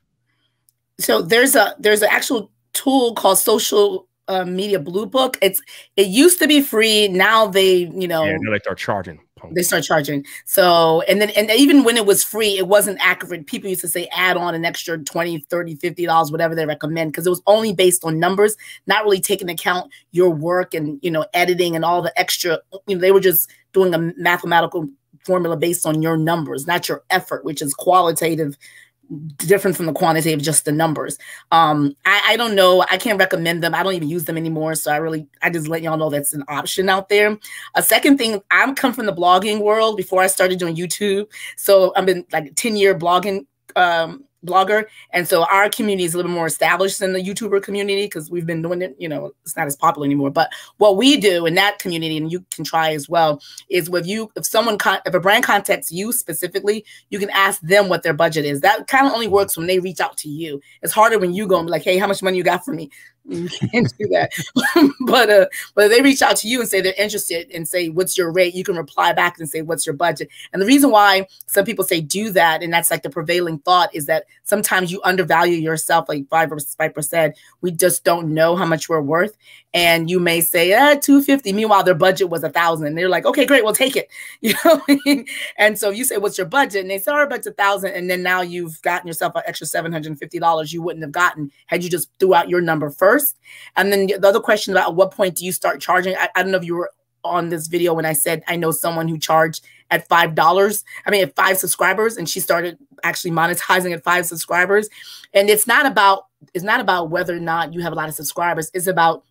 S3: So there's an actual tool called Social Media Blue Book. It used to be free. Now they, now
S2: they start charging.
S3: They start charging. So, and even when it was free, it wasn't accurate. People used to say add on an extra $20, $30, $50, whatever they recommend, because it was only based on numbers, not really taking into account your work and, editing and all the extra, they were just doing a mathematical formula based on your numbers, not your effort, which is qualitative, different from the quantitative, just the numbers. I don't know. I can't recommend them. I don't even use them anymore. So I just let y'all know that's an option out there. A second thing, I'm come from the blogging world before I started doing YouTube. So I've been like a 10-year blogging blogger. And so our community is a little more established than the YouTuber community because we've been doing it, it's not as popular anymore. But what we do in that community, and you can try as well, is if a brand contacts you specifically, you can ask them what their budget is. That kind of only works when they reach out to you. It's harder when you go and be like, hey, how much money you got for me? You can't do that. but if they reach out to you and say they're interested and say, what's your rate? You can reply back and say, what's your budget? And the reason why some people say do that, and that's like the prevailing thought, is that sometimes you undervalue yourself like 5%. We just don't know how much we're worth. And you may say, $250. Meanwhile, their budget was $1,000. And they're like, okay, great, we'll take it. And so if you say, what's your budget? And they say, our budget's $1,000. And then now you've gotten yourself an extra $750 you wouldn't have gotten had you just threw out your number first. And then the other question about at what point do you start charging? I don't know if you were on this video when I said I know someone who charged at $5. At 5 subscribers, and she started actually monetizing at 5 subscribers. And it's not about whether or not you have a lot of subscribers. It's about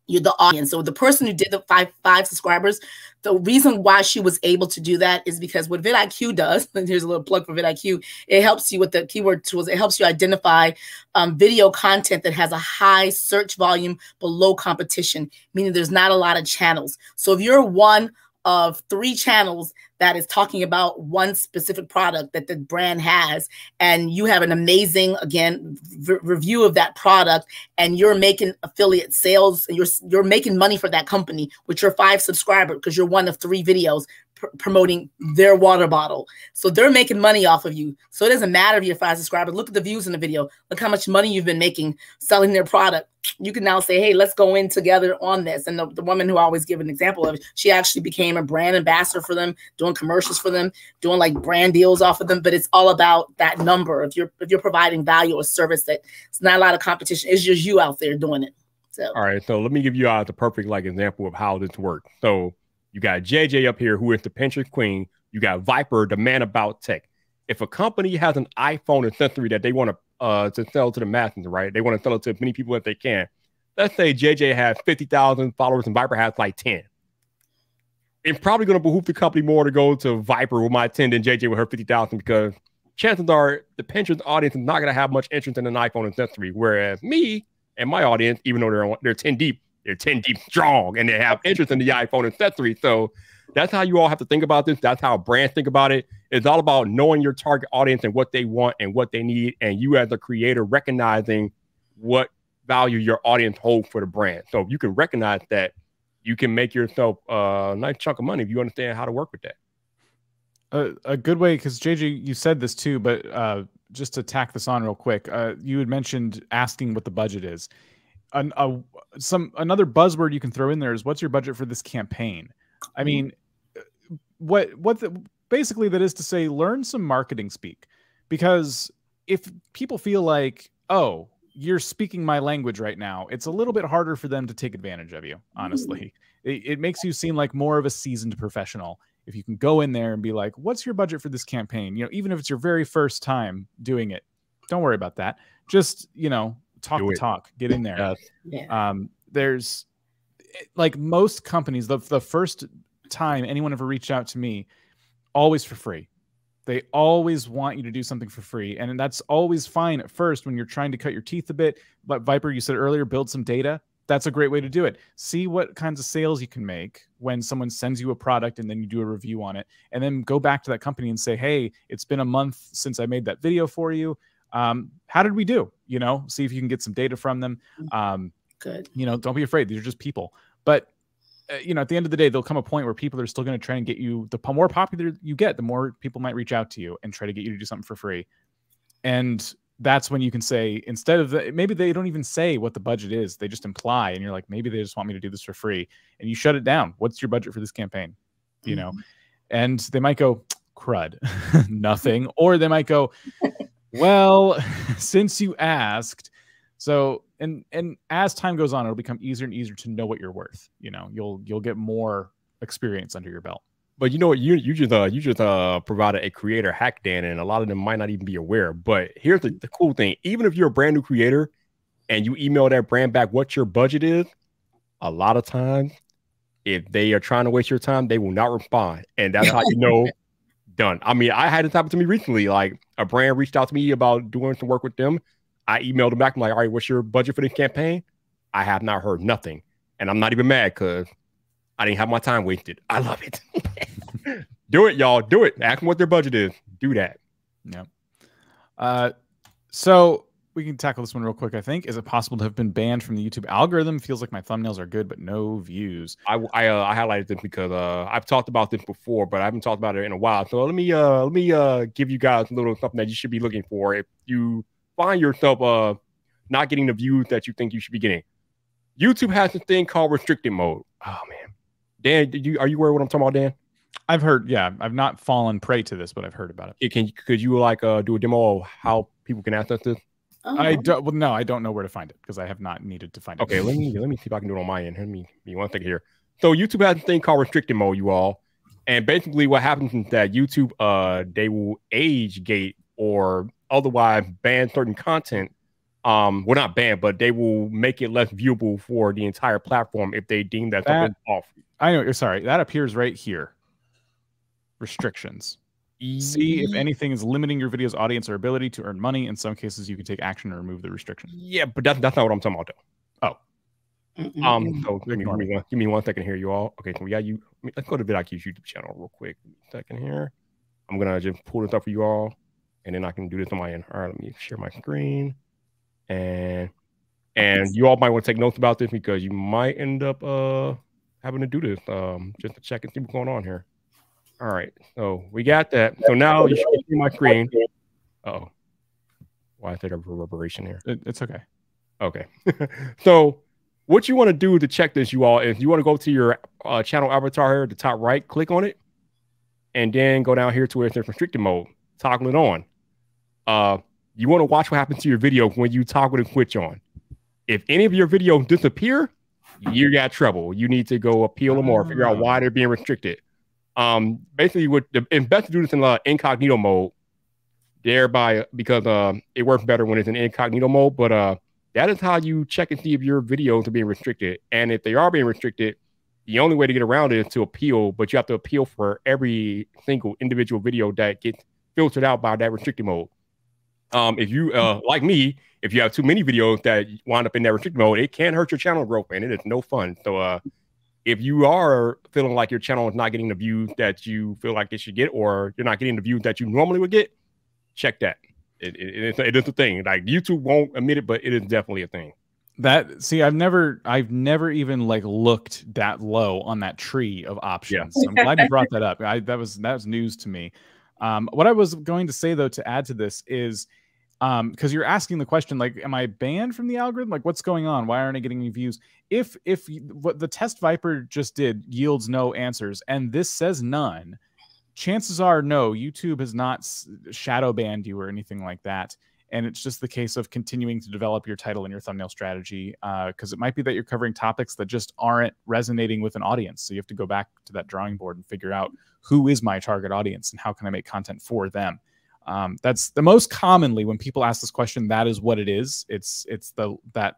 S3: the audience. So the person who did the five subscribers, the reason why she was able to do that is because what vidIQ does, and here's a little plug for vidIQ, it helps you with the keyword tools. It helps you identify video content that has a high search volume but low competition, meaning there's not a lot of channels. So if you're one of 3 channels that is talking about one specific product that the brand has, and you have an amazing, again, review of that product, and you're making affiliate sales, and you're making money for that company with your 5 subscribers because you're one of 3 videos promoting their water bottle. So they're making money off of you. So it doesn't matter if you're 5 subscribers. Look at the views in the video. Look how much money you've been making selling their product. You can now say, hey, let's go in together on this. And the woman who I always give an example of, she actually became a brand ambassador for them, doing commercials for them, doing like brand deals off of them. But it's all about that number. If you're providing value or service that it's not a lot of competition, it's just you out there doing it. So
S2: all right. So let me give you the perfect example of how this works. So you got JJ up here, who is the Pinterest queen. You got Viper, the man about tech. If a company has an iPhone accessory that they want to sell to the masses, right? They want to sell it to as many people as they can. let's say JJ has 50,000 followers and Viper has like 10. It's probably going to behoove the company more to go to Viper with my 10 than JJ with her 50,000 because chances are the Pinterest audience is not going to have much interest in an iPhone accessory. Whereas me and my audience, even though they're 10 deep, they're 10 deep strong and they have interest in the iPhone accessory. So that's how you all have to think about this. That's how brands think about it. It's all about knowing your target audience and what they want and what they need. And you as a creator recognizing what value your audience holds for the brand. So if you can recognize that, you can make yourself a nice chunk of money if you understand how to work with that.
S1: A good way, because JJ, you said this too, but just to tack this on real quick, you had mentioned asking what the budget is. Another buzzword you can throw in there is, what's your budget for this campaign? I mean, basically that is to say, learn some marketing speak, because if people feel like, oh, you're speaking my language right now, it's a little bit harder for them to take advantage of you. Honestly, it makes you seem like more of a seasoned professional if you can go in there and be like, what's your budget for this campaign? You know, even if it's your very first time doing it, don't worry about that. Just, you know, talk the talk, get in there. There's like most companies, the first time anyone ever reached out to me, always for free. They always want you to do something for free. And that's always fine at first when you're trying to cut your teeth a bit. But Viper, you said earlier, build some data. That's a great way to do it. See what kinds of sales you can make when someone sends you a product and then you do a review on it. And then go back to that company and say, hey, it's been a month since I made that video for you. How did we do? You know, see if you can get some data from them.
S3: Good.
S1: You know, don't be afraid. These are just people. But you know, at the end of the day, there'll come a point where people are still going to try and get you. The more popular you get, the more people might reach out to you and try to get you to do something for free. And that's when you can say, instead of maybe they don't even say what the budget is, they just imply, and you're like, maybe they just want me to do this for free, and you shut it down. What's your budget for this campaign? You know, and they might go, crud, nothing, or they might go, well, since you asked. So, and as time goes on, it'll become easier and easier to know what you're worth. You know, you'll get more experience under your belt.
S2: But you know what, you just provided a creator hack, Dan, and a lot of them might not even be aware. But here's the cool thing: even if you're a brand new creator and you email that brand back what your budget is, a lot of times, if they are trying to waste your time, they will not respond, and that's how you know. Done. I mean, I had this happen to me recently. Like, a brand reached out to me about doing some work with them. I emailed them back. I'm like, all right, what's your budget for this campaign? I have not heard nothing. And I'm not even mad because I didn't have my time wasted. I love it. Do it, y'all. Do it. Ask them what their budget is. Do that.
S1: Yeah. So we can tackle this one real quick, I think. Is it possible to have been banned from the YouTube algorithm? Feels like my thumbnails are good, but no views.
S2: I highlighted this because I've talked about this before, but I haven't talked about it in a while. So let me give you guys a little something that you should be looking for if you find yourself not getting the views that you think you should be getting. YouTube has this thing called restricted mode. Oh man, Dan, are you aware of what I'm talking about, Dan?
S1: I've heard, yeah. I've not fallen prey to this, but I've heard about it.
S2: Could you like do a demo of how people can access this?
S1: I don't. Well, no, I don't know where to find it because I have not needed to find it.
S2: Okay, let me see if I can do it on my end. Let me one second here. So YouTube has a thing called restricted mode, you all, and basically what happens is that YouTube they will age gate or otherwise ban certain content. Well, not ban, but they will make it less viewable for the entire platform if they deem that something's off.
S1: I know. You're sorry. That appears right here. Restrictions. See if anything is limiting your video's audience or ability to earn money. In some cases, you can take action to remove the restriction.
S2: Yeah, but that's not what I'm talking about, though.
S1: Oh.
S2: So give me 1 second here, you all. Okay, so we got you. Let's go to vid IQ's YouTube channel real quick. 1 second here. I'm gonna just pull this up for you all, and then I can do this on my end. All right, let me share my screen, and you all might want to take notes about this because you might end up having to do this just to check and see what's going on here. All right, so we got that. So now you should see my screen. Uh-oh. Why is there a reverberation here?
S1: It's okay.
S2: Okay. So what you want to do to check this, you all, is you want to go to your channel avatar here at the top right, click on it, and then go down here to where it says restricted mode. Toggle it on. You want to watch what happens to your video when you toggle the switch on. If any of your videos disappear, you got trouble. You need to go appeal them or figure out why they're being restricted. Basically, it's best to do this in incognito mode, thereby because it works better when it's in incognito mode. But That is how you check and see if your videos are being restricted. And if they are being restricted, the only way to get around it is to appeal, but you have to appeal for every single individual video that gets filtered out by that restricted mode. If you, like me, if you have too many videos that wind up in that restricted mode, it can hurt your channel growth, and it is no fun. So if you are feeling like your channel is not getting the views that you feel like it should get, or you're not getting the views that you normally would get, check that. It is a thing. Like, YouTube won't admit it, but it is definitely a thing.
S1: I've never even like looked that low on that tree of options. Yeah. I'm glad you brought that up. That was news to me. What I was going to say though, to add to this is, because you're asking the question, like, am I banned from the algorithm? Like, what's going on? Why aren't I getting any views? If what the test Viper just did yields no answers, and this says none, chances are no, YouTube has not shadow banned you or anything like that. And it's just the case of continuing to develop your title and your thumbnail strategy, because it might be that you're covering topics that just aren't resonating with an audience. So you have to go back to that drawing board and figure out who is my target audience and how can I make content for them. That's the most commonly when people ask this question, that is what it is. It's that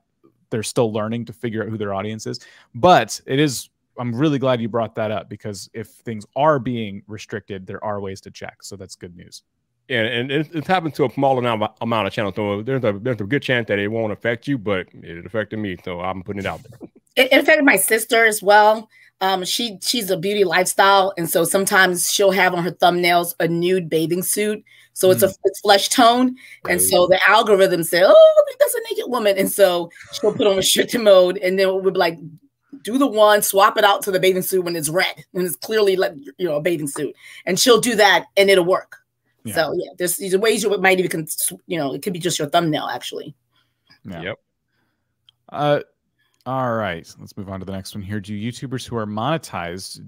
S1: they're still learning to figure out who their audience is. But it is, I'm really glad you brought that up, because if things are being restricted, there are ways to check. So that's good news.
S2: Yeah, and it's happened to a small amount of channels. So there's a good chance that it won't affect you, but it affected me. So I'm putting it out there.
S3: It affected my sister as well. She's a beauty lifestyle, and so sometimes she'll have on her thumbnails a nude bathing suit. So it's it's flesh tone, and so the algorithm said, "Oh, that's a naked woman," and so she'll put on restricted mode, and then we'll be like, do the one, swap it out to the bathing suit when it's red and it's clearly like, you know, a bathing suit, and she'll do that, and it'll work. Yeah. So yeah, there's these ways you might even, you know, it could be just your thumbnail actually.
S1: Yeah. Yep. All right, let's move on to the next one here. Do YouTubers who are monetized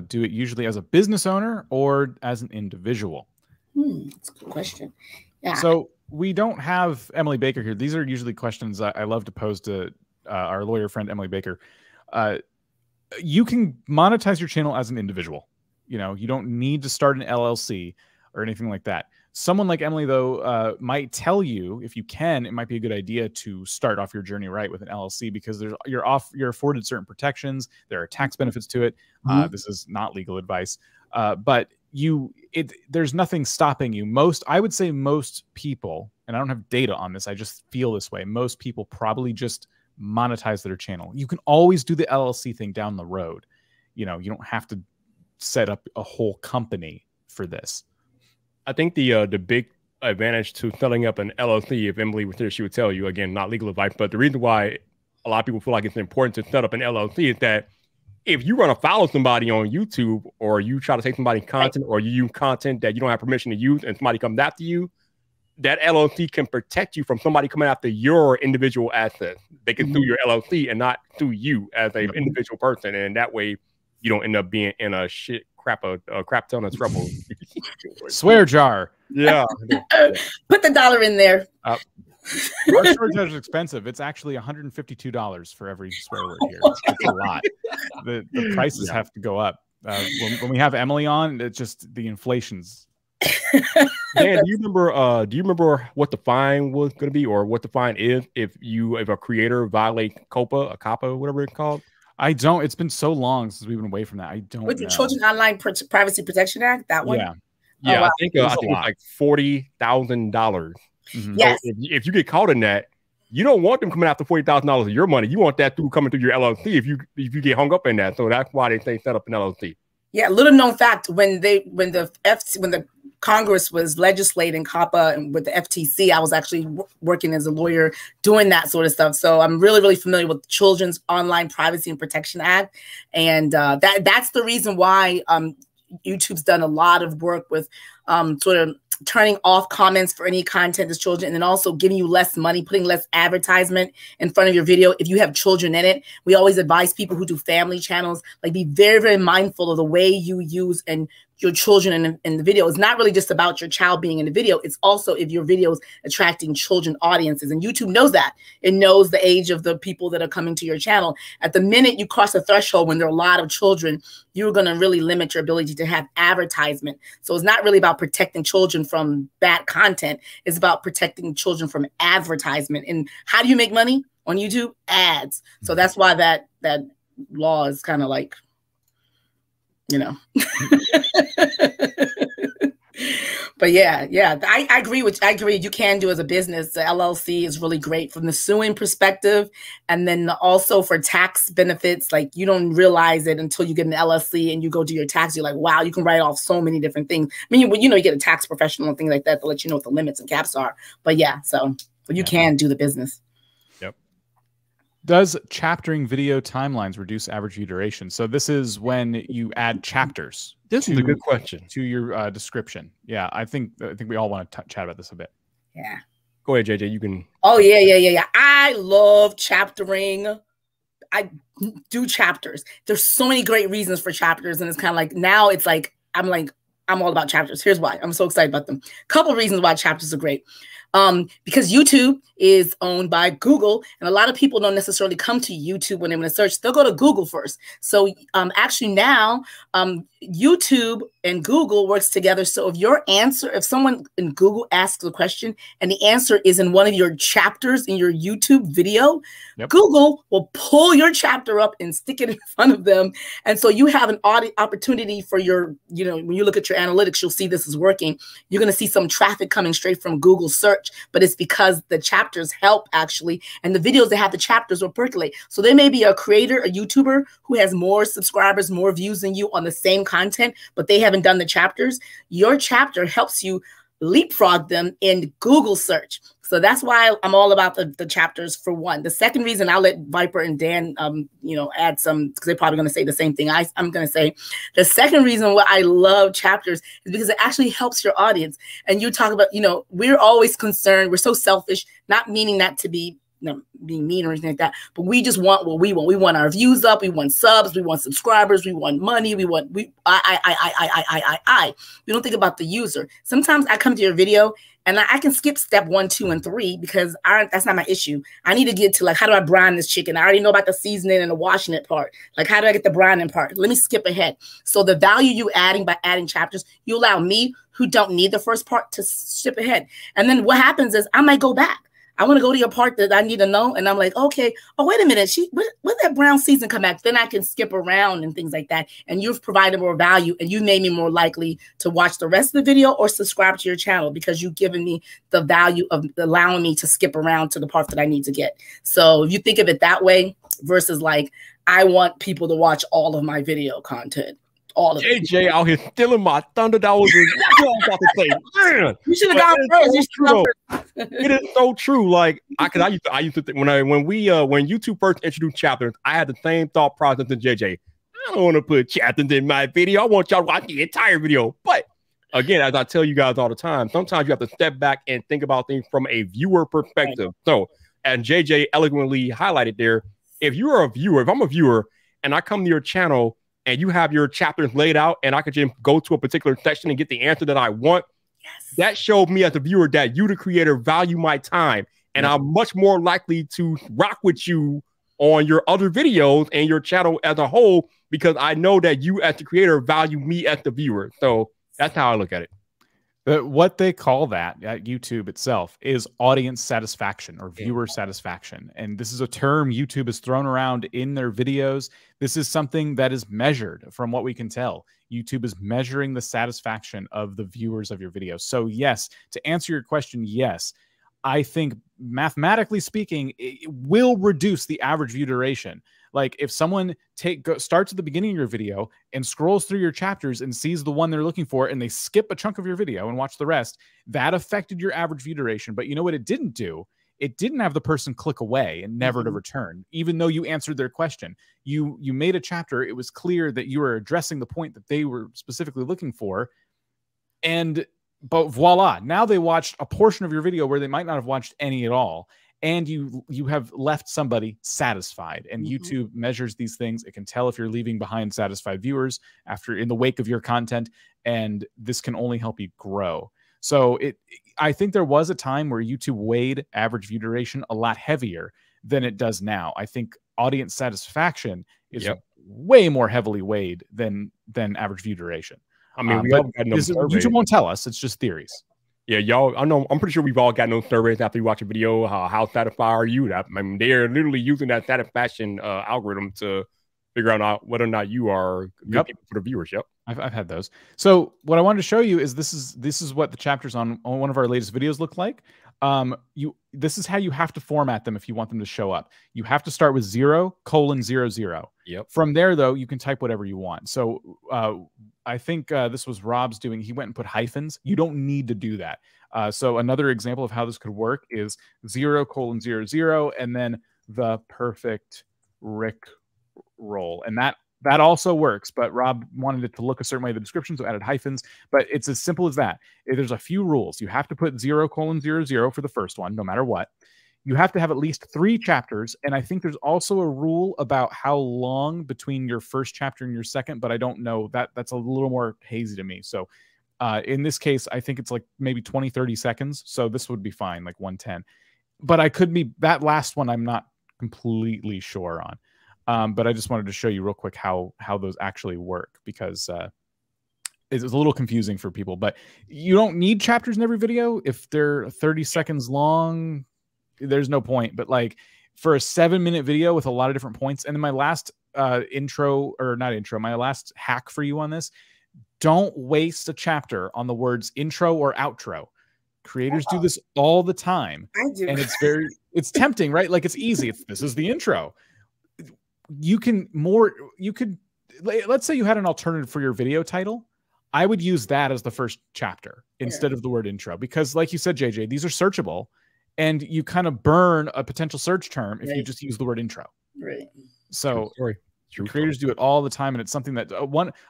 S1: do it usually as a business owner or as an individual?
S3: That's a good question. Yeah.
S1: So we don't have Emily Baker here. These are usually questions I love to pose to our lawyer friend, Emily Baker. You can monetize your channel as an individual. You know, you don't need to start an LLC or anything like that. Someone like Emily, though, might tell you, if you can, it might be a good idea to start off your journey right with an LLC, because you're afforded certain protections. There are tax benefits to it. This is not legal advice, but there's nothing stopping you. I would say most people, and I don't have data on this, I just feel this way, most people probably just monetize their channel. You can always do the LLC thing down the road. You know, you don't have to set up a whole company for this.
S2: I think the big advantage to setting up an LLC, if Emily was here, she would tell you, again, not legal advice, but the reason why a lot of people feel like it's important to set up an LLC is that if you run afoul of somebody on YouTube, or you try to take somebody's content, or you use content that you don't have permission to use, and somebody comes after you, that LLC can protect you from somebody coming after your individual assets. They can sue your LLC and not sue you as an individual person, and that way you don't end up being in a crap ton of trouble.
S1: Swear jar.
S2: Yeah.
S3: Put the dollar in there.
S1: Our swear jar is expensive. It's actually $152 for every swear word here. It's a lot. The prices have to go up. When we have Emily on, it's just the inflation's.
S2: Dan, do you remember what the fine was going to be, or what the fine is if a creator violates COPPA, whatever it's called?
S1: I don't. It's been so long since we've been away from that. I don't.
S3: With the Children Online Privacy Protection Act, that one.
S2: Yeah.
S3: Oh, wow.
S2: I think it's like $40,000.
S3: Yes.
S2: So if you get caught in that, you don't want them coming after $40,000 of your money. You want that coming through your LLC if you get hung up in that. So that's why they say set up an LLC.
S3: Yeah, little known fact, when the Congress was legislating COPPA and with the FTC, I was actually working as a lawyer doing that sort of stuff. So I'm really, really familiar with Children's Online Privacy and Protection Act. And that's the reason why YouTube's done a lot of work with sort of turning off comments for any content as children, and then also giving you less money, putting less advertisement in front of your video if you have children in it. We always advise people who do family channels, like, be very, very mindful of the way you use and your children in the video. It's not really just about your child being in the video. It's also if your video is attracting children audiences. And YouTube knows that. It knows the age of the people that are coming to your channel. At the minute you cross a threshold when there are a lot of children, you're going to really limit your ability to have advertisement. So it's not really about protecting children from bad content. It's about protecting children from advertisement. And how do you make money on YouTube? Ads. So that's why that law is kind of like, you know. But yeah, I agree. I agree. You can do as a business. The LLC is really great from the suing perspective, and then also for tax benefits. Like you don't realize it until you get an LLC and you go do your tax. You're like, wow, you can write off so many different things. I mean, you know, you get a tax professional and things like that to let you know what the limits and caps are. But yeah, so you can do the business.
S1: Does chaptering video timelines reduce average view duration? So this is when you add chapters.
S2: This is a good question
S1: to your description. Yeah, I think we all want to chat about this a bit.
S3: Yeah.
S2: Go ahead, JJ. You can.
S3: Oh yeah. I love chaptering. I do chapters. There's so many great reasons for chapters, and it's kind of like now it's like I'm all about chapters. Here's why. I'm so excited about them. Couple of reasons why chapters are great. Because YouTube is owned by Google, and a lot of people don't necessarily come to YouTube when they want to search. They'll go to Google first. So actually now YouTube and Google works together. So if someone in Google asks a question and the answer is in one of your chapters in your YouTube video, Google will pull your chapter up and stick it in front of them. And so you have an opportunity for your, you know, when you look at your analytics, you'll see this is working. You're going to see some traffic coming straight from Google search, but it's because the chapters help actually. And the videos that have the chapters will percolate. So there may be a creator, a YouTuber who has more subscribers, more views than you on the same content, but they haven't done the chapters. Your chapter helps you leapfrog them in Google search. So that's why I'm all about the chapters for one. The second reason, I'll let Viper and Dan, you know, add some, because they're probably going to say the same thing I'm going to say. The second reason why I love chapters is because it actually helps your audience. And you talk about, you know, we're always concerned. We're so selfish, not meaning that to be, you know, being mean or anything like that, but we just want what we want. We want our views up. We want subs. We want subscribers. We want money. We don't think about the user. Sometimes I come to your video and I can skip step 1, 2, and 3 because that's not my issue. I need to get to like, how do I brine this chicken? I already know about the seasoning and the washing it part. Like, how do I get the brining part? Let me skip ahead. So the value you adding by adding chapters, you allow me who don't need the first part to skip ahead. And then what happens is I might go back. I want to go to your part that I need to know. And I'm like, okay, oh, wait a minute. When that brown season come back, then I can skip around and things like that. And you've provided more value and you made me more likely to watch the rest of the video or subscribe to your channel because you've given me the value of allowing me to skip around to the part that I need to get. So if you think of it that way versus like, I want people to watch all of my video content. All of
S2: JJ out here stealing my thunder. That was what I was about to say. Man,
S3: you should have gone first.
S2: It is so true. Like I used to think when YouTube first introduced chapters, I had the same thought process as JJ. I don't want to put chapters in my video. I want y'all to watch the entire video. But again, as I tell you guys all the time, sometimes you have to step back and think about things from a viewer perspective. So, as JJ eloquently highlighted there, if you're a viewer, if I'm a viewer and I come to your channel and you have your chapters laid out and I could just go to a particular section and get the answer that I want, that showed me as a viewer that you, the creator, value my time. And I'm much more likely to rock with you on your other videos and your channel as a whole, because I know that you as the creator value me as the viewer. So that's how I look at it.
S1: What they call that at YouTube itself is audience satisfaction or viewer satisfaction. And this is a term YouTube has thrown around in their videos. This is something that is measured from what we can tell. YouTube is measuring the satisfaction of the viewers of your videos. So yes, to answer your question, yes, I think mathematically speaking, it will reduce the average view duration. Like if someone starts at the beginning of your video and scrolls through your chapters and sees the one they're looking for and they skip a chunk of your video and watch the rest, that affected your average view duration. But you know what it didn't do? It didn't have the person click away and never to return, even though you answered their question. You made a chapter. It was clear that you were addressing the point that they were specifically looking for. But voila, now they watched a portion of your video where they might not have watched any at all. and you have left somebody satisfied. And YouTube measures these things. It can tell if you're leaving behind satisfied viewers after in the wake of your content, and this can only help you grow. So I think there was a time where YouTube weighed average view duration a lot heavier than it does now. I think audience satisfaction is way more heavily weighed than average view duration.
S2: I mean,
S1: YouTube won't tell us. It's just theories.
S2: Yeah, y'all. I'm pretty sure we've all gotten those surveys after you watch a video. How satisfied are you? I mean, they're literally using that satisfaction algorithm to figure out whether or not you are good people for the viewers. Yep.
S1: I've had those. So what I wanted to show you is this is what the chapters on one of our latest videos look like. This is how you have to format them if you want them to show up. You have to start with 0:00.
S2: Yep.
S1: From there, though, you can type whatever you want. So I think this was Rob's doing. He went and put hyphens. You don't need to do that. So another example of how this could work is 0:00 and then the perfect Rick roll. And that also works, but Rob wanted it to look a certain way in the description, so added hyphens. But it's as simple as that. There's a few rules. You have to put 0:00 for the first one, no matter what. You have to have at least 3 chapters, and I think there's also a rule about how long between your first chapter and your second, but I don't know. That's a little more hazy to me. So in this case, I think it's like maybe 20, 30 seconds. So this would be fine, like 110. But I could be, that last one I'm not completely sure on. But I just wanted to show you real quick how those actually work, because it's a little confusing for people. But you don't need chapters in every video. If they're 30 seconds long, there's no point. But like for a 7-minute video with a lot of different points, and then my last my last hack for you on this, don't waste a chapter on the words intro or outro. Creators do this all the time.
S3: I do.
S1: And it's tempting, right? Like it's easy. This is the intro. Let's say you had an alternative for your video title. I would use that as the first chapter instead of the word intro, because like you said, JJ, these are searchable, and you kind of burn a potential search term if you just use the word intro.
S3: Right.
S1: So creators do it all the time, and it's something that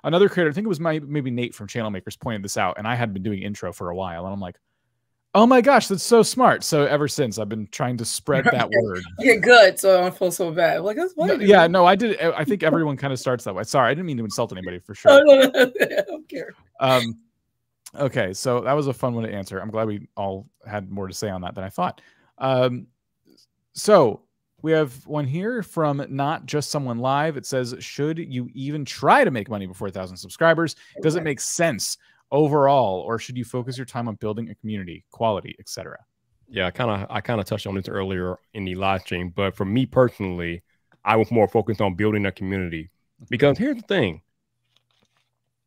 S1: another creator, I think it was maybe Nate from Channel Makers, pointed this out, and I had been doing intro for a while, and I'm like, oh my gosh, that's so smart. So ever since, I've been trying to spread that word.
S3: Okay, good. So I don't feel so bad. Like, that's funny.
S1: I did. I think everyone kind of starts that way. Sorry, I didn't mean to insult anybody, for sure.
S3: No, I don't care.
S1: Okay, so that was a fun one to answer. I'm glad we all had more to say on that than I thought. So we have one here from Not Just Someone Live. It says, should you even try to make money before 1,000 subscribers? Does it make sense overall, or should you focus your time on building a community, quality, etc.?
S2: Yeah, I kind of touched on this earlier in the live stream, but for me personally, I was more focused on building a community, because here's the thing: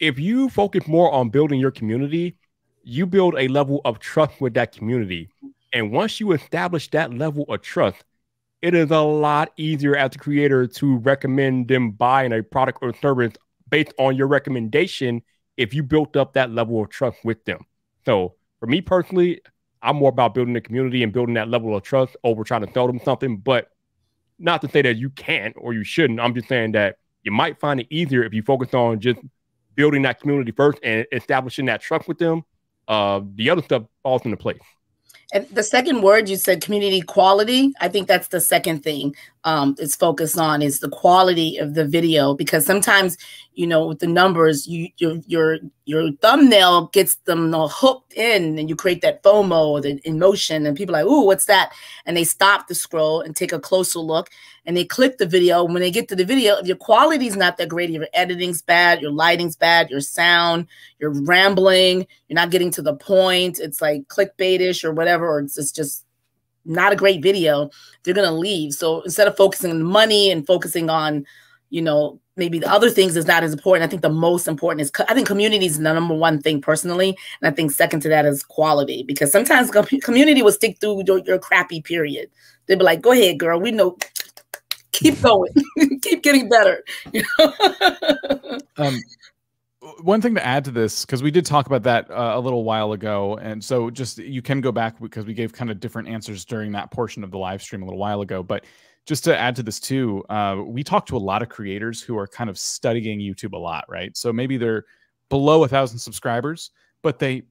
S2: if you focus more on building your community, you build a level of trust with that community, and once you establish that level of trust, it is a lot easier as a creator to recommend them buying a product or service based on your recommendation, if you built up that level of trust with them. So for me personally, I'm more about building a community and building that level of trust over trying to sell them something. But not to say that you can't or you shouldn't. I'm just saying that you might find it easier if you focus on just building that community first and establishing that trust with them. The other stuff falls into place.
S3: And the second word you said, community quality, I think that's the second thing it's focused on, is the quality of the video. Because sometimes, you know, with the numbers, your thumbnail gets them all hooked in, and you create that FOMO, the emotion, and people are like, ooh, what's that? And they stop the scroll and take a closer look, and they click the video. When they get to the video, if your quality is not that great, your editing's bad, your lighting's bad, your sound, you're rambling, you're not getting to the point, it's like clickbaitish or whatever, or it's just not a great video, they're going to leave. So instead of focusing on money and focusing on, you know, maybe the other things is not as important, I think the most important is, I think community is the number one thing personally. And I think second to that is quality, because sometimes community will stick through your crappy period. They'll be like, go ahead, girl, we know, keep going, keep getting better. You know?
S1: One thing to add to this, because we did talk about that a little while ago, and so just you can go back, because we gave kind of different answers during that portion of the live stream a little while ago. But just to add to this too, we talked to a lot of creators who are kind of studying YouTube a lot, right? So maybe they're below 1,000 subscribers, but they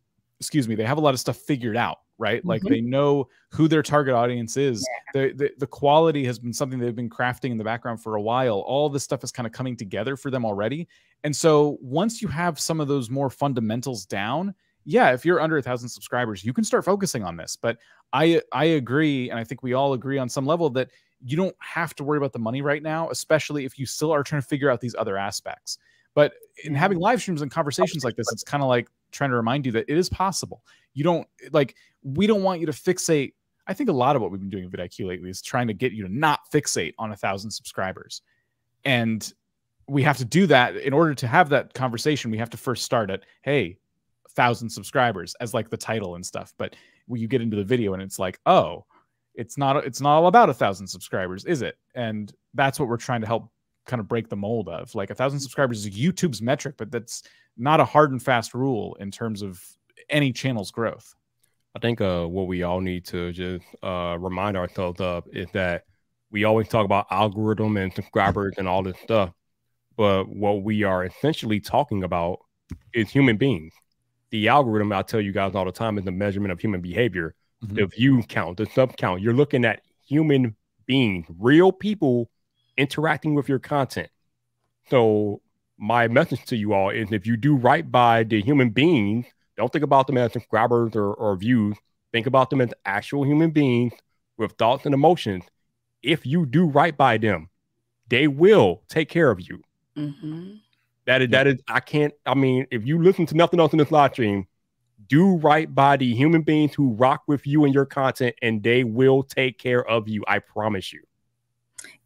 S1: have a lot of stuff figured out. right? Like they know who their target audience is. The quality has been something they've been crafting in the background for a while. All this stuff is kind of coming together for them already. And so once you have some of those more fundamentals down, yeah, if you're under 1,000 subscribers, you can start focusing on this. But I agree, and I think we all agree on some level that you don't have to worry about the money right now, especially if you still are trying to figure out these other aspects. But in having live streams and conversations like this, it's kind of like trying to remind you that it is possible. You don't like, we don't want you to fixate. I think a lot of what we've been doing in vidIQ lately is trying to get you to not fixate on 1,000 subscribers. And we have to do that in order to have that conversation. We have to first start at, hey, 1,000 subscribers as like the title and stuff. But when you get into the video and it's like, oh, it's not all about 1,000 subscribers, is it? And that's what we're trying to help kind of break the mold of. Like 1,000 subscribers is YouTube's metric, but that's not a hard and fast rule in terms of any channel's growth.
S2: I think what we all need to just remind ourselves of is that we always talk about algorithm and subscribers and all this stuff, but what we are essentially talking about is human beings. The algorithm, I'll tell you guys all the time, is the measurement of human behavior. The view count, the sub count. You're looking at human beings, real people interacting with your content. So my message to you all is, if you do right by the human beings, don't think about them as subscribers or views. Think about them as actual human beings with thoughts and emotions. If you do right by them, they will take care of you. That is, I mean, if you listen to nothing else in this live stream, do right by the human beings who rock with you and your content, and they will take care of you. I promise you.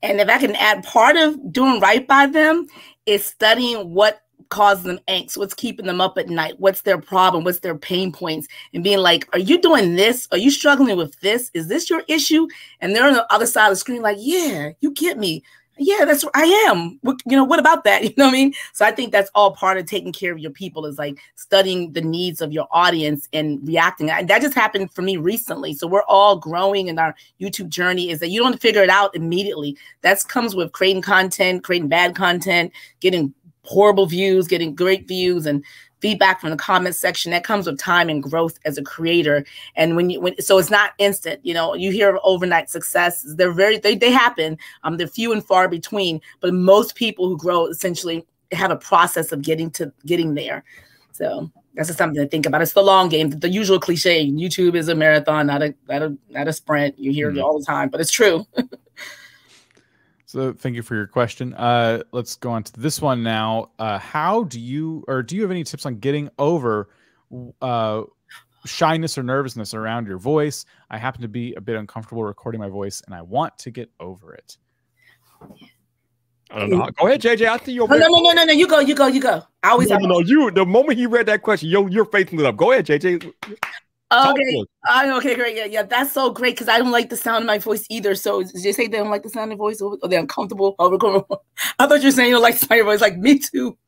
S3: And if I can add, part of doing right by them is studying what causes them angst, what's keeping them up at night, what's their problem, what's their pain points, and being like, are you doing this? Are you struggling with this? Is this your issue? And they're on the other side of the screen like, yeah, you get me. Yeah, that's what I am. What about that? You know what I mean? So I think that's all part of taking care of your people, is like studying the needs of your audience and reacting. That just happened for me recently. So we're all growing in our YouTube journey, is that you don't figure it out immediately. That comes with creating content, creating bad content, getting horrible views, getting great views, and feedback from the comment section. That comes with time and growth as a creator. And so it's not instant. You know, you hear of overnight success. They happen. They're few and far between. But most people who grow essentially have a process of getting there. So that's just something to think about. It's the long game. The usual cliche: YouTube is a marathon, not a sprint. You hear it all the time, but it's true.
S1: So thank you for your question. Let's go on to this one now. Do you have any tips on getting over shyness or nervousness around your voice? I happen to be a bit uncomfortable recording my voice, and I want to get over it.
S2: I don't know. Go ahead, JJ. I see you.
S3: No. You go. I always
S2: no. The moment he read that question, your face lit up. Go ahead, JJ.
S3: Okay. Okay, great. Yeah. That's so great, because I don't like the sound of my voice either. So did you say they don't like the sound of your voice, or they're uncomfortable? I thought you were saying you don't like the sound of your voice. Like, me too.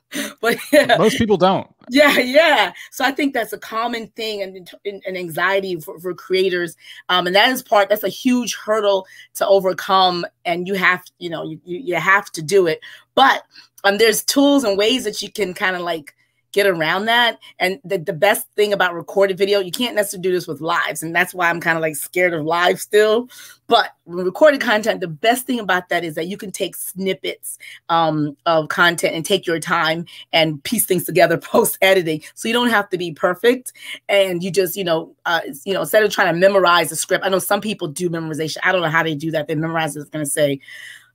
S3: But yeah,
S1: most people don't.
S3: Yeah. So I think that's a common thing and anxiety for creators. And that's a huge hurdle to overcome. And you have to do it. But there's tools and ways that you can kind of like get around that. And the best thing about recorded video, you can't necessarily do this with lives. And that's why I'm kind of like scared of live still. But with recorded content, the best thing about that is that you can take snippets of content and take your time and piece things together post editing. So you don't have to be perfect. And you just, instead of trying to memorize the script, I know some people do memorization. I don't know how they do that. They memorize it's going to say,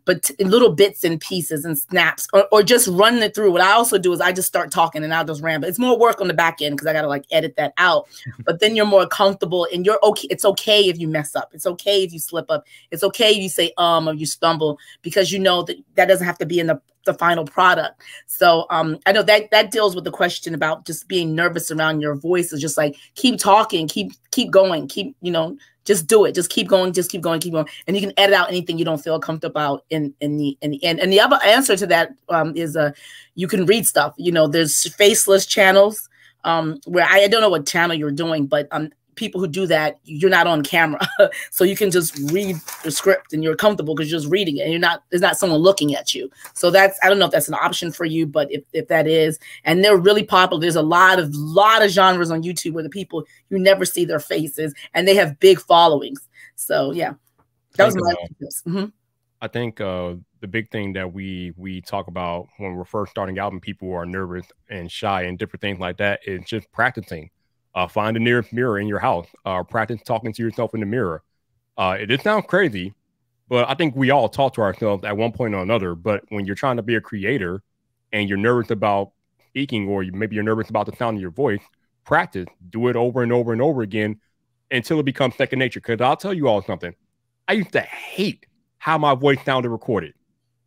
S3: but in little bits and pieces and snaps, or just running it through. What I also do is I just start talking and I'll just ramble. It's more work on the back end because I got to like edit that out. But then you're more comfortable and you're okay. It's okay if you mess up. It's okay if you slip up. It's okay if you say or you stumble, because you know that doesn't have to be in the final product. So I know that deals with the question about just being nervous around your voice. Is just like, keep talking, keep going, just do it. Just keep going, keep going. And you can edit out anything you don't feel comfortable about in the end. And the other answer to that is you can read stuff. There's faceless channels where I don't know what channel you're doing, but people who do that, you're not on camera. So you can just read the script and you're comfortable because you're just reading it and there's not someone looking at you. So I don't know if that's an option for you, but if that is, and they're really popular, there's a lot of genres on YouTube where the people, you never see their faces and they have big followings. So yeah, that was my tips.
S2: I think the big thing that we talk about when we're first starting out and people are nervous and shy and different things like that is just practicing. Find the nearest mirror in your house. Practice talking to yourself in the mirror. It sounds crazy, but I think we all talk to ourselves at one point or another. But when you're trying to be a creator and you're nervous about speaking, or maybe you're nervous about the sound of your voice, practice. Do it over and over and over again until it becomes second nature. Because I'll tell you all something. I used to hate how my voice sounded recorded.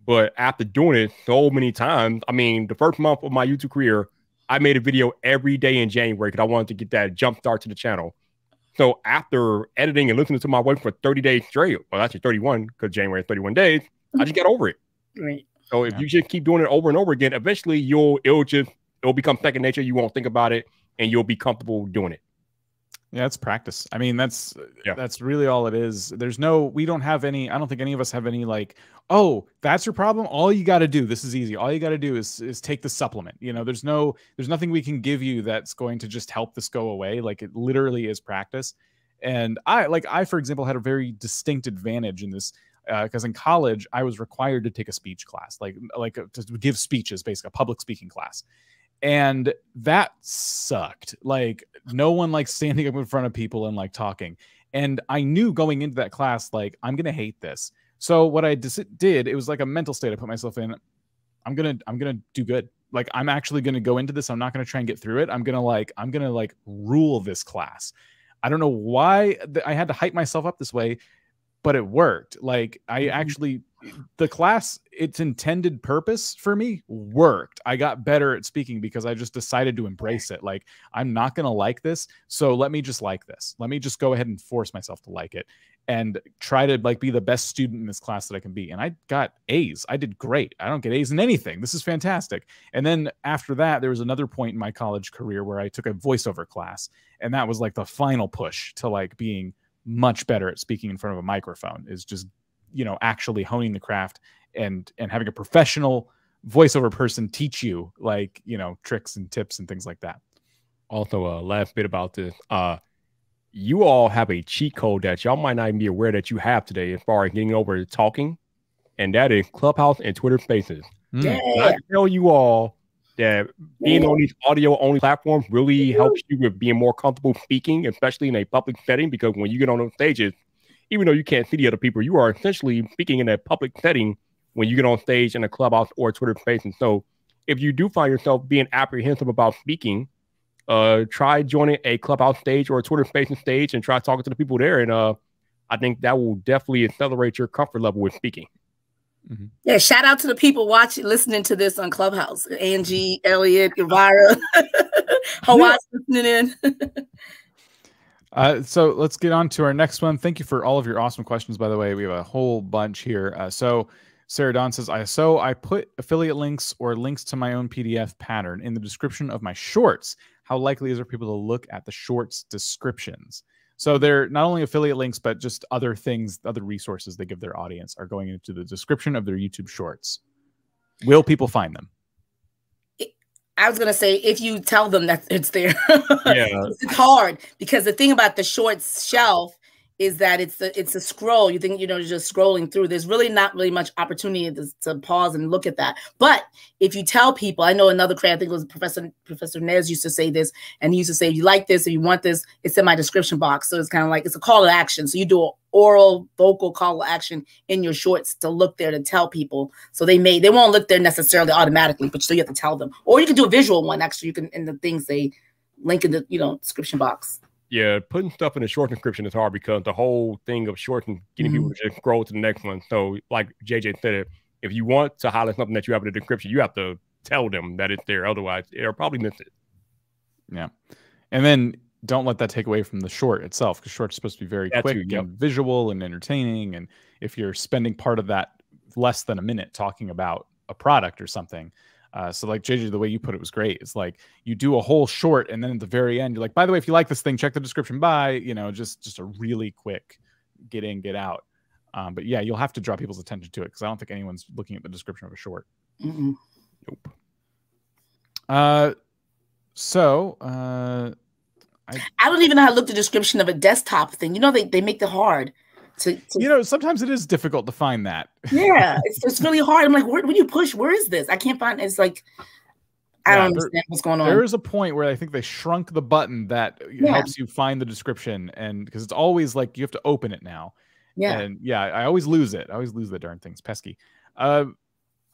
S2: But after doing it so many times, I mean, the first month of my YouTube career, I made a video every day in January because I wanted to get that jump start to the channel. So after editing and listening to my voice for 30 days straight, well, actually 31, because January is 31 days, I just got over it.
S3: Right.
S2: So if you just keep doing it over and over again, eventually it'll become second nature. You won't think about it and you'll be comfortable doing it.
S1: Yeah, it's practice. I mean, that's really all it is. We don't have any, I don't think any of us have any like, oh, that's your problem. All you got to do, this is easy. All you got to do is take the supplement. You know, there's nothing we can give you that's going to just help this go away. Like, it literally is practice. And I, for example, had a very distinct advantage in this because in college I was required to take a speech class, like to give speeches, basically a public speaking class. And that sucked. Like, no one likes standing up in front of people and like talking. And I knew going into that class, like, I'm going to hate this. So what I did, it was like a mental state I put myself in. I'm going to do good. Like, I'm actually going to go into this. I'm not going to try and get through it. I'm going to rule this class. I don't know why I had to hype myself up this way, but it worked. Like, I actually, the class, its intended purpose for me worked. I got better at speaking because I just decided to embrace it. Like, I'm not going to like this, so let me just like this. Let me just go ahead and force myself to like it and try to like be the best student in this class that I can be. And I got A's. I did great. I don't get A's in anything. This is fantastic. And then after that, there was another point in my college career where I took a voiceover class, and that was like the final push to like being much better at speaking in front of a microphone, is just, you know, actually honing the craft and having a professional voiceover person teach you, like, you know, tricks and tips and things like that.
S2: Also, last bit about this, you all have a cheat code that y'all might not even be aware that you have today as far as getting over to talking, and that is Clubhouse and Twitter Spaces.
S3: Yeah.
S2: I tell you all that being on these audio-only platforms really helps you with being more comfortable speaking, especially in a public setting, because when you get on those stages, even though you can't see the other people, you are essentially speaking in a public setting when you get on stage in a Clubhouse or Twitter Space. And so if you do find yourself being apprehensive about speaking, try joining a Clubhouse stage or a Twitter Spaces stage and try talking to the people there. And I think that will definitely accelerate your comfort level with speaking.
S3: Mm-hmm. Yeah, shout out to the people listening to this on Clubhouse. Angie, Elliot, Elvira, Hawaii listening
S1: in. So let's get on to our next one. Thank you for all of your awesome questions, by the way. We have a whole bunch here. So Sarah Dawn says, I put affiliate links or links to my own PDF pattern in the description of my shorts. How likely is it for people to look at the shorts descriptions? So they're not only affiliate links, but just other things, other resources they give their audience are going into the description of their YouTube shorts. Will people find them?
S3: I was going to say, if you tell them that it's there.
S2: Yeah.
S3: It's hard because the thing about the shorts shelf is that it's a scroll. You think, you're just scrolling through. There's really not really much opportunity to pause and look at that. But if you tell people, I know another creator, I think it was Professor Nez used to say this, and he used to say, if you like this, if you want this, it's in my description box. So it's kind of like, it's a call to action. So you do an oral, vocal call to action in your shorts to look there to tell people. So they won't look there necessarily automatically, but still you have to tell them. Or you can do a visual one, actually. You can, in the things they link in the, description box.
S2: Yeah, putting stuff in the short description is hard because the whole thing of shorts and getting people to just scroll to the next one. So like JJ said, if you want to highlight something that you have in the description, you have to tell them that it's there. Otherwise, they'll probably miss it.
S1: Yeah. And then don't let that take away from the short itself, because shorts are supposed to be very quick and visual and entertaining. And if you're spending part of that less than a minute talking about a product or something, So like JJ, the way you put it was great. It's like you do a whole short, and then at the very end, you're like, by the way, if you like this thing, check the description. Bye. You know, just a really quick get in, get out. But yeah, you'll have to draw people's attention to it because I don't think anyone's looking at the description of a short.
S3: Mm-mm.
S1: Nope. I
S3: don't even know how to look the description of a desktop thing. You know, they make it hard to
S1: you know, sometimes it is difficult to find that.
S3: Yeah, it's really hard. I'm like, when you push, where is this? I can't find it. It's like, I don't understand what's going on.
S1: There is a point where I think they shrunk the button that helps you find the description, and because it's always like you have to open it now.
S3: Yeah.
S1: And yeah, I always lose it. I always lose the darn things. Pesky.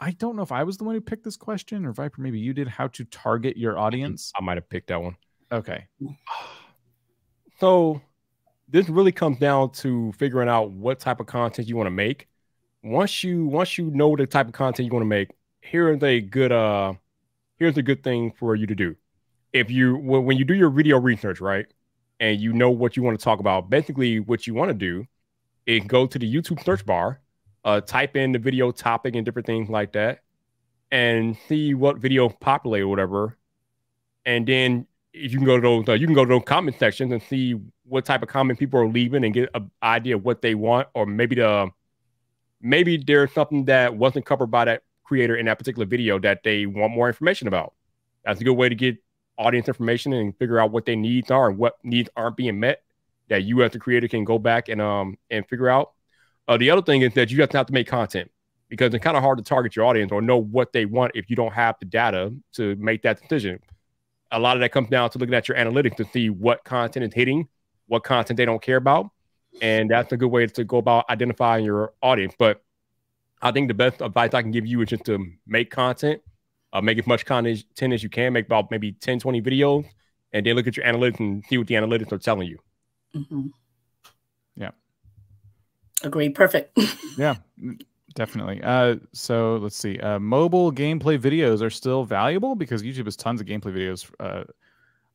S1: I don't know if I was the one who picked this question, or Viper, maybe you did. How to target your audience?
S2: I might have picked that one.
S1: Okay.
S2: So this really comes down to figuring out what type of content you want to make. Once you know the type of content you want to make, here's a good thing for you to do. When you do your video research, right, and you know what you want to talk about, basically what you want to do is go to the YouTube search bar, type in the video topic and different things like that, and see what video populate or whatever. And then if you can go to those comment sections and see what type of comment people are leaving and get an idea of what they want, or maybe there's something that wasn't covered by that creator in that particular video that they want more information about. That's a good way to get audience information and figure out what their needs are and what needs aren't being met that you as the creator can go back and figure out. The other thing is that you have to make content, because it's kind of hard to target your audience or know what they want if you don't have the data to make that decision. A lot of that comes down to looking at your analytics to see what content is hitting, what content they don't care about. And that's a good way to go about identifying your audience. But I think the best advice I can give you is just to make content, make as much content as you can, make about maybe 10, 20 videos, and then look at your analytics and see what the analytics are telling you.
S3: Mm-hmm.
S1: Yeah.
S3: Agreed. Perfect.
S1: Yeah, definitely. So let's see. Mobile gameplay videos are still valuable because YouTube has tons of gameplay videos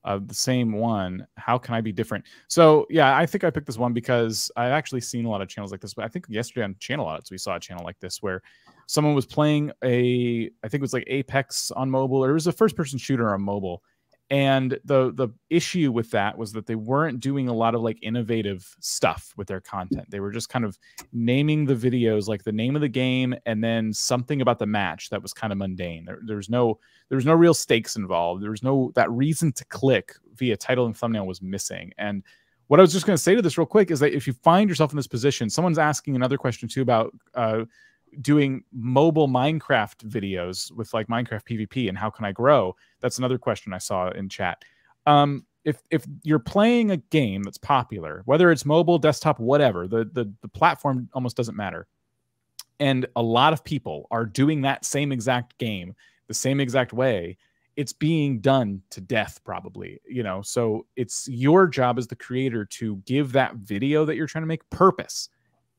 S1: of the same one. How can I be different? So yeah, I think I picked this one because I've actually seen a lot of channels like this. But I think yesterday on Channel Audits, we saw a channel like this where someone was playing I think it was like Apex on mobile, or it was a first-person shooter on mobile. And the issue with that was that they weren't doing a lot of like innovative stuff with their content. They were just kind of naming the videos like the name of the game and then something about the match that was kind of mundane. There was no real stakes involved. There was that reason to click via title and thumbnail was missing. And what I was just going to say to this real quick is that if you find yourself in this position, someone's asking another question too about doing mobile Minecraft videos with like Minecraft PvP and how can I grow? That's another question I saw in chat. If you're playing a game that's popular, whether it's mobile, desktop, whatever, the platform almost doesn't matter. And a lot of people are doing that same exact game the same exact way. It's being done to death probably, you know, so it's your job as the creator to give that video that you're trying to make purpose.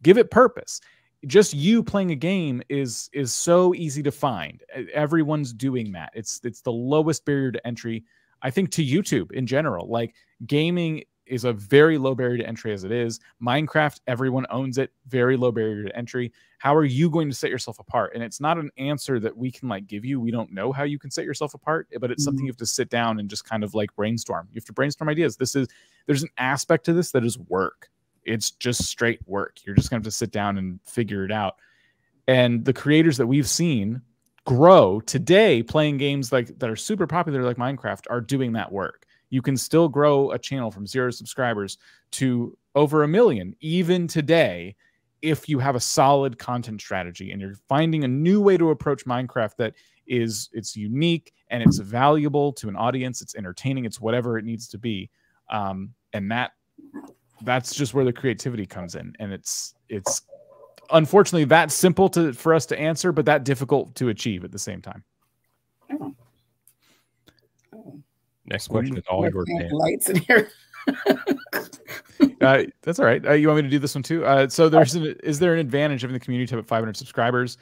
S1: Give it purpose. Just you playing a game is so easy to find. Everyone's doing that. It's the lowest barrier to entry, I think, to YouTube in general. Like gaming is a very low barrier to entry as it is. Minecraft, everyone owns it. Very low barrier to entry. How are you going to set yourself apart? And it's not an answer that we can like give you. We don't know how you can set yourself apart, but it's something you have to sit down and just kind of like brainstorm. You have to brainstorm ideas. There's an aspect to this that is work. It's just straight work. You're just going to have to sit down and figure it out. And the creators that we've seen grow today playing games like that are super popular like Minecraft are doing that work. You can still grow a channel from 0 subscribers to over 1 million even today if you have a solid content strategy and you're finding a new way to approach Minecraft that it's unique and it's valuable to an audience. It's entertaining. It's whatever it needs to be. And that's just where the creativity comes in. And it's unfortunately that simple for us to answer, but that difficult to achieve at the same time.
S2: Next question is all yours.
S3: Lights in here.
S1: That's all right. You want me to do this one too? So is there an advantage having the community tab at 500 subscribers?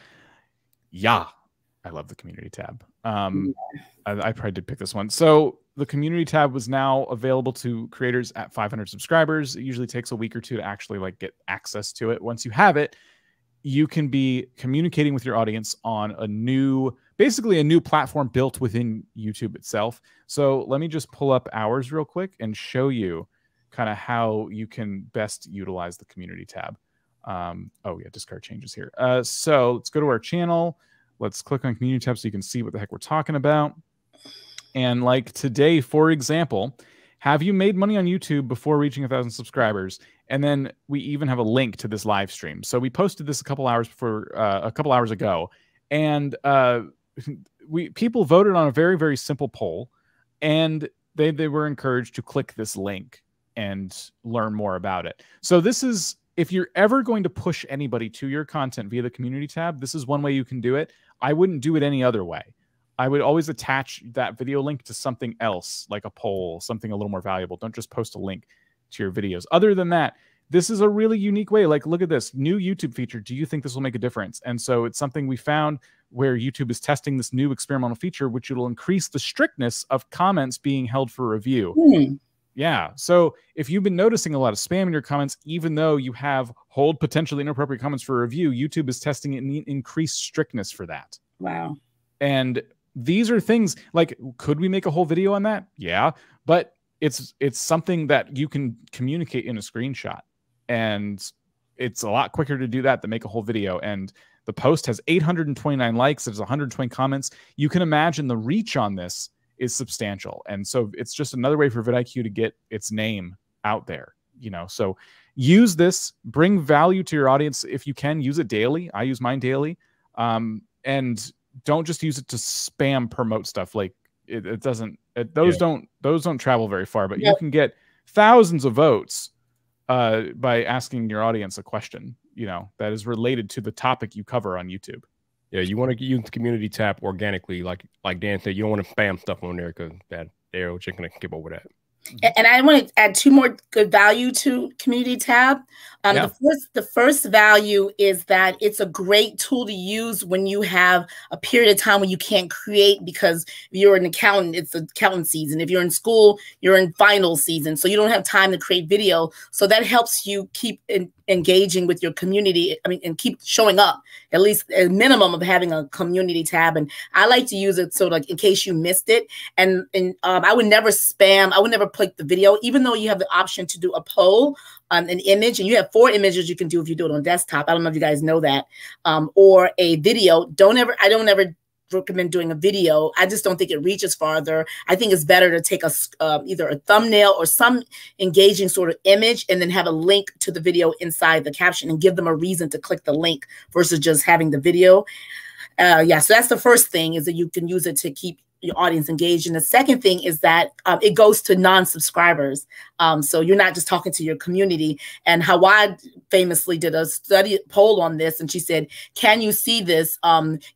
S1: Yeah, I love the community tab. I probably did pick this one. So the community tab was now available to creators at 500 subscribers. It usually takes a week or two to actually like get access to it. Once you have it, you can be communicating with your audience on a new basically a new platform built within YouTube itself. So let me just pull up ours real quick and show you kind of how you can best utilize the community tab. Oh yeah, discard changes here. So let's go to our channel. Let's click on community tab so you can see what the heck we're talking about. And like today, for example, have you made money on YouTube before reaching 1,000 subscribers? And then we even have a link to this live stream. So we posted this a couple hours ago, and people voted on a very, very simple poll, and they were encouraged to click this link and learn more about it. So this is, if you're ever going to push anybody to your content via the community tab, this is one way you can do it. I wouldn't do it any other way. I would always attach that video link to something else, like a poll, something a little more valuable. Don't just post a link to your videos. Other than that, this is a really unique way. Like, look at this new YouTube feature. Do you think this will make a difference? And so it's something we found where YouTube is testing this new experimental feature, which will increase the strictness of comments being held for review. Yeah. So if you've been noticing a lot of spam in your comments, even though you have hold potentially inappropriate comments for review, YouTube is testing increased strictness for that.
S3: Wow.
S1: And these are things like, could we make a whole video on that? Yeah. But it's something that you can communicate in a screenshot, and it's a lot quicker to do that than make a whole video. And the post has 829 likes. There's 120 comments. You can imagine the reach on this is substantial. And so it's just another way for vidIQ to get its name out there, you know. So use this, bring value to your audience. If you can, use it daily. I use mine daily. And don't just use it to spam promote stuff. Like those don't travel very far, but you can get thousands of votes by asking your audience a question, you know, that is related to the topic you cover on YouTube.
S2: Yeah, you want to use the community tab organically, like Dan said. You don't want to spam stuff on there because they're just going to skip over that.
S3: And I want to add two more good value to community tab. The first value is that it's a great tool to use when you have a period of time when you can't create because you're an accountant, it's accountant season. If you're in school, you're in final season. So you don't have time to create video. So that helps you keep engaging with your community. I mean, and keep showing up, at least a minimum of having a community tab. And I like to use it so like in case you missed it. And I would never spam. I would never click the video, even though you have the option to do a poll, an image, and you have 4 images you can do if you do it on desktop. I don't know if you guys know that, or a video. I don't ever recommend doing a video. I just don't think it reaches farther. I think it's better to take either a thumbnail or some engaging sort of image and then have a link to the video inside the caption and give them a reason to click the link versus just having the video. So that's the first thing, is that you can use it to keep your audience engaged. And the second thing is that it goes to non-subscribers. So you're not just talking to your community. And Hawad famously did a poll on this, and she said, can you see this?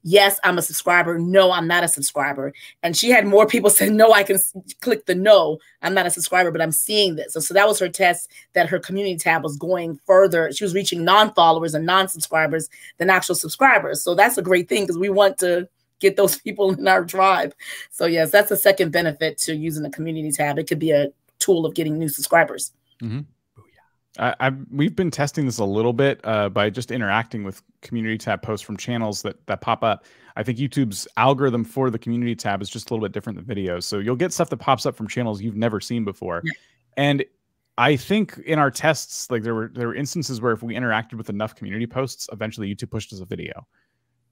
S3: Yes, I'm a subscriber. No, I'm not a subscriber. And she had more people say, no, I can click the no, I'm not a subscriber, but I'm seeing this. So that was her test, that her community tab was going further. She was reaching non-followers and non-subscribers than actual subscribers. So that's a great thing, because we want to get those people in our tribe. So yes, that's the second benefit to using the community tab. It could be a tool of getting new subscribers.
S1: Mm-hmm. We've been testing this a little bit by just interacting with community tab posts from channels that pop up. I think YouTube's algorithm for the community tab is just a little bit different than videos. So you'll get stuff that pops up from channels you've never seen before. Yeah. And I think in our tests, like there were instances where if we interacted with enough community posts, eventually YouTube pushed us a video.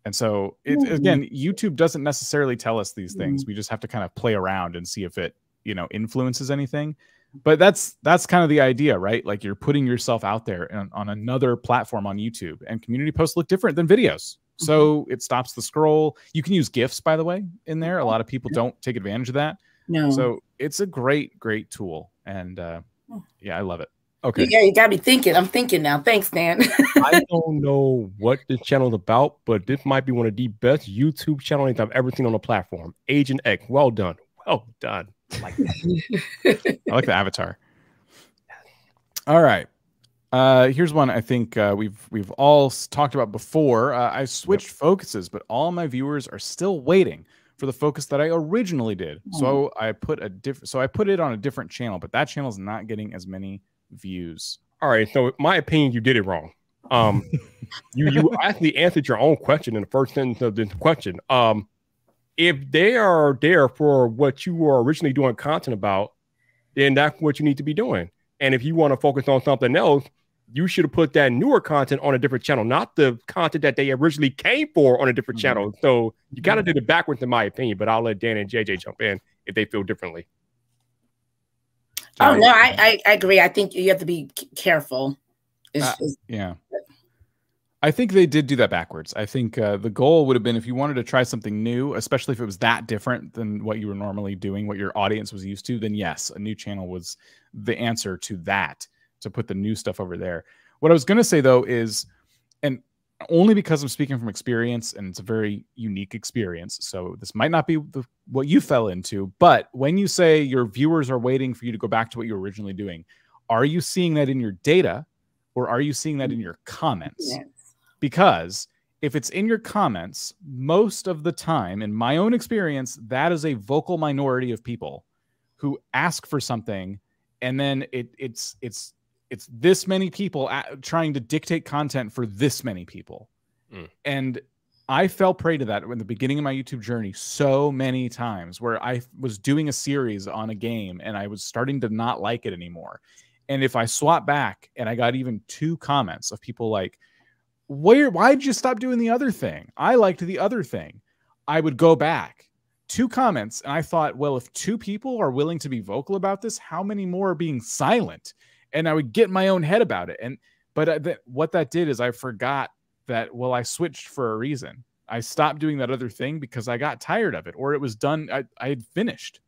S1: And so, again, YouTube doesn't necessarily tell us these things. We just have to kind of play around and see if it, you know, influences anything. But that's kind of the idea, right? Like you're putting yourself out there on another platform on YouTube, and community posts look different than videos. So it stops the scroll. You can use GIFs, by the way, in there. A lot of people don't take advantage of that. No. So it's a great, great tool. And yeah, I love it.
S2: Okay.
S3: Yeah, you got me thinking. I'm thinking now. Thanks, Dan.
S2: I don't know what this channel is about, but this might be one of the best YouTube channels I've ever seen on the platform. Agent X. Well done. Well done. I like that.
S1: I like the avatar. All right. Here's one I think we've all talked about before. I switched focuses, but all my viewers are still waiting for the focus that I originally did. So I put it on a different channel, but that channel is not getting as many views.
S2: All right, so in my opinion, you did it wrong. You actually answered your own question in the first sentence of this question. if they are there for what you were originally doing content about, then that's what you need to be doing. And if you want to focus on something else, you should have put that newer content on a different channel, not the content that they originally came for on a different channel. So you got to do it backwards, in my opinion. But I'll let Dan and JJ jump in if they feel differently.
S3: Oh, no, I agree. I think you have to be careful.
S1: Yeah. I think they did do that backwards. I think the goal would have been, if you wanted to try something new, especially if it was that different than what you were normally doing, what your audience was used to, then yes, a new channel was the answer to that, to put the new stuff over there. What I was going to say, though, is, and only because I'm speaking from experience, and it's a very unique experience, so this might not be what you fell into, but when you say your viewers are waiting for you to go back to what you were originally doing, are you seeing that in your data, or are you seeing that in your comments?
S3: Yes.
S1: Because if it's in your comments, most of the time, in my own experience, that is a vocal minority of people who ask for something, and then it's this many people trying to dictate content for this many people. And I fell prey to that in the beginning of my YouTube journey so many times, where I was doing a series on a game and I was starting to not like it anymore. And if I swap back and I got even 2 comments of people like, why'd you stop doing the other thing? I liked the other thing. I would go back. 2 comments, and I thought, well, if 2 people are willing to be vocal about this, how many more are being silent? And I would get in my own head about it. But what that did is I forgot that, well, I switched for a reason. I stopped doing that other thing because I got tired of it, or it was done. I had finished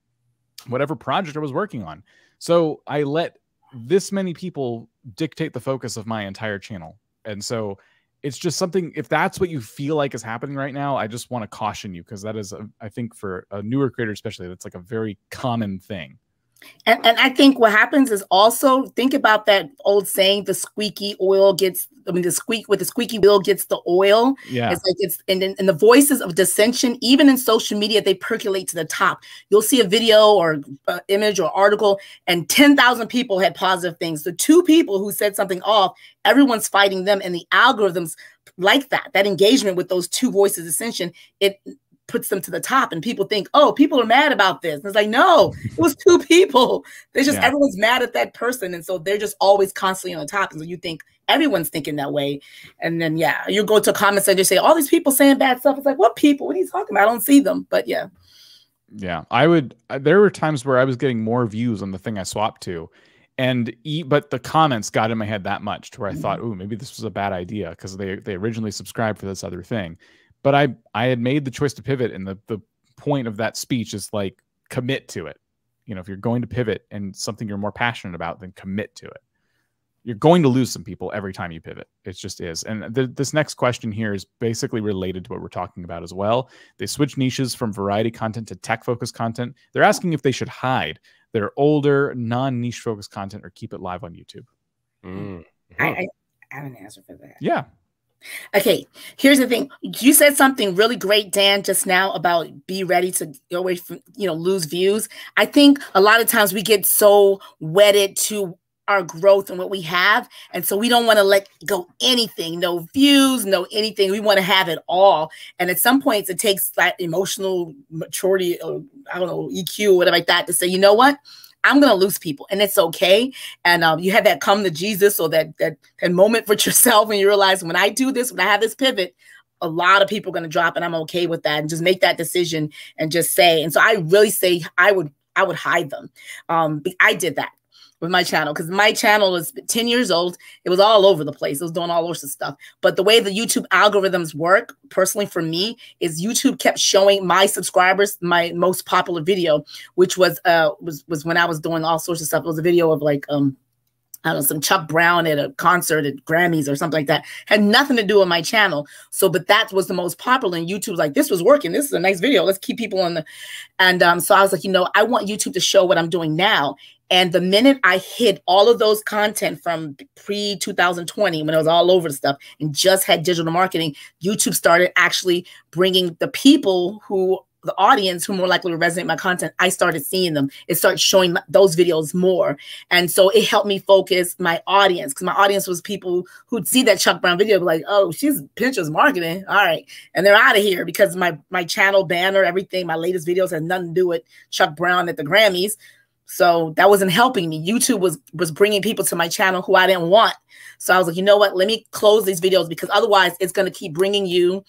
S1: whatever project I was working on. So I let this many people dictate the focus of my entire channel. And so it's just something, if that's what you feel like is happening right now, I just want to caution you, because that is, I think for a newer creator especially, that's like a very common thing.
S3: And I think what happens is, also think about that old saying, the squeaky oil gets, the squeaky wheel gets the oil.
S1: Yeah.
S3: It's like and the voices of dissension, even in social media, they percolate to the top. You'll see a video or image or article, and 10,000 people had positive things. The 2 people who said something off, everyone's fighting them, and the algorithms like that engagement with those 2 voices of dissension, it puts them to the top, and people think, oh, people are mad about this. And it's like, no, it was 2 people. There's just, everyone's mad at that person. And so they're just always constantly on the top. And so you think everyone's thinking that way. And then, you go to comments and just say, all these people saying bad stuff. It's like, what people? What are you talking about? I don't see them. But yeah.
S1: Yeah. There were times where I was getting more views on the thing I swapped to. But the comments got in my head that much to where I thought, ooh, maybe this was a bad idea, because they originally subscribed for this other thing. But I had made the choice to pivot, and the point of that speech is like, commit to it. You know, if you're going to pivot and something you're more passionate about, then commit to it. You're going to lose some people every time you pivot. It just is. And this next question here is basically related to what we're talking about as well. They switch niches from variety content to tech-focused content. They're asking if they should hide their older, non-niche focused content or keep it live on YouTube.
S3: I have an answer for that.
S1: Yeah.
S3: Okay, here's the thing. You said something really great, Dan, just now about be ready to go away from, lose views. I think a lot of times we get so wedded to our growth and what we have. And so we don't want to let go anything, no views, no anything. We want to have it all. And at some points it takes that emotional maturity, or I don't know, EQ or whatever like that, to say, you know what? I'm going to lose people, and it's okay. And you have that come to Jesus, or that moment for yourself when you realize, when I do this, when I have this pivot, a lot of people are going to drop, and I'm okay with that, and just make that decision and just say. And so I really say I would hide them. I did that with my channel, because my channel is 10 years old. It was all over the place. It was doing all sorts of stuff. But the way the YouTube algorithms work, personally for me, is YouTube kept showing my subscribers my most popular video, which was when I was doing all sorts of stuff. It was a video of like, I don't know, some Chuck Brown at a concert at Grammys or something like that. Had nothing to do with my channel. So, but that was the most popular, and YouTube was like, this was working. This is a nice video. Let's keep people on the, and so I was like, I want YouTube to show what I'm doing now. And the minute I hid all of those content from pre-2020, when it was all over the stuff and just had digital marketing, YouTube started actually bringing the people who the audience who more likely to resonate with my content, I started seeing them. It started showing those videos more. And so it helped me focus my audience, because my audience was people who'd see that Chuck Brown video, be like, oh, she's Pinterest marketing. All right. And they're out of here, because my channel banner, everything, my latest videos had nothing to do with Chuck Brown at the Grammys. So that wasn't helping me. YouTube was bringing people to my channel who I didn't want. So I was like, you know what? Let me close these videos, because otherwise it's going to keep bringing you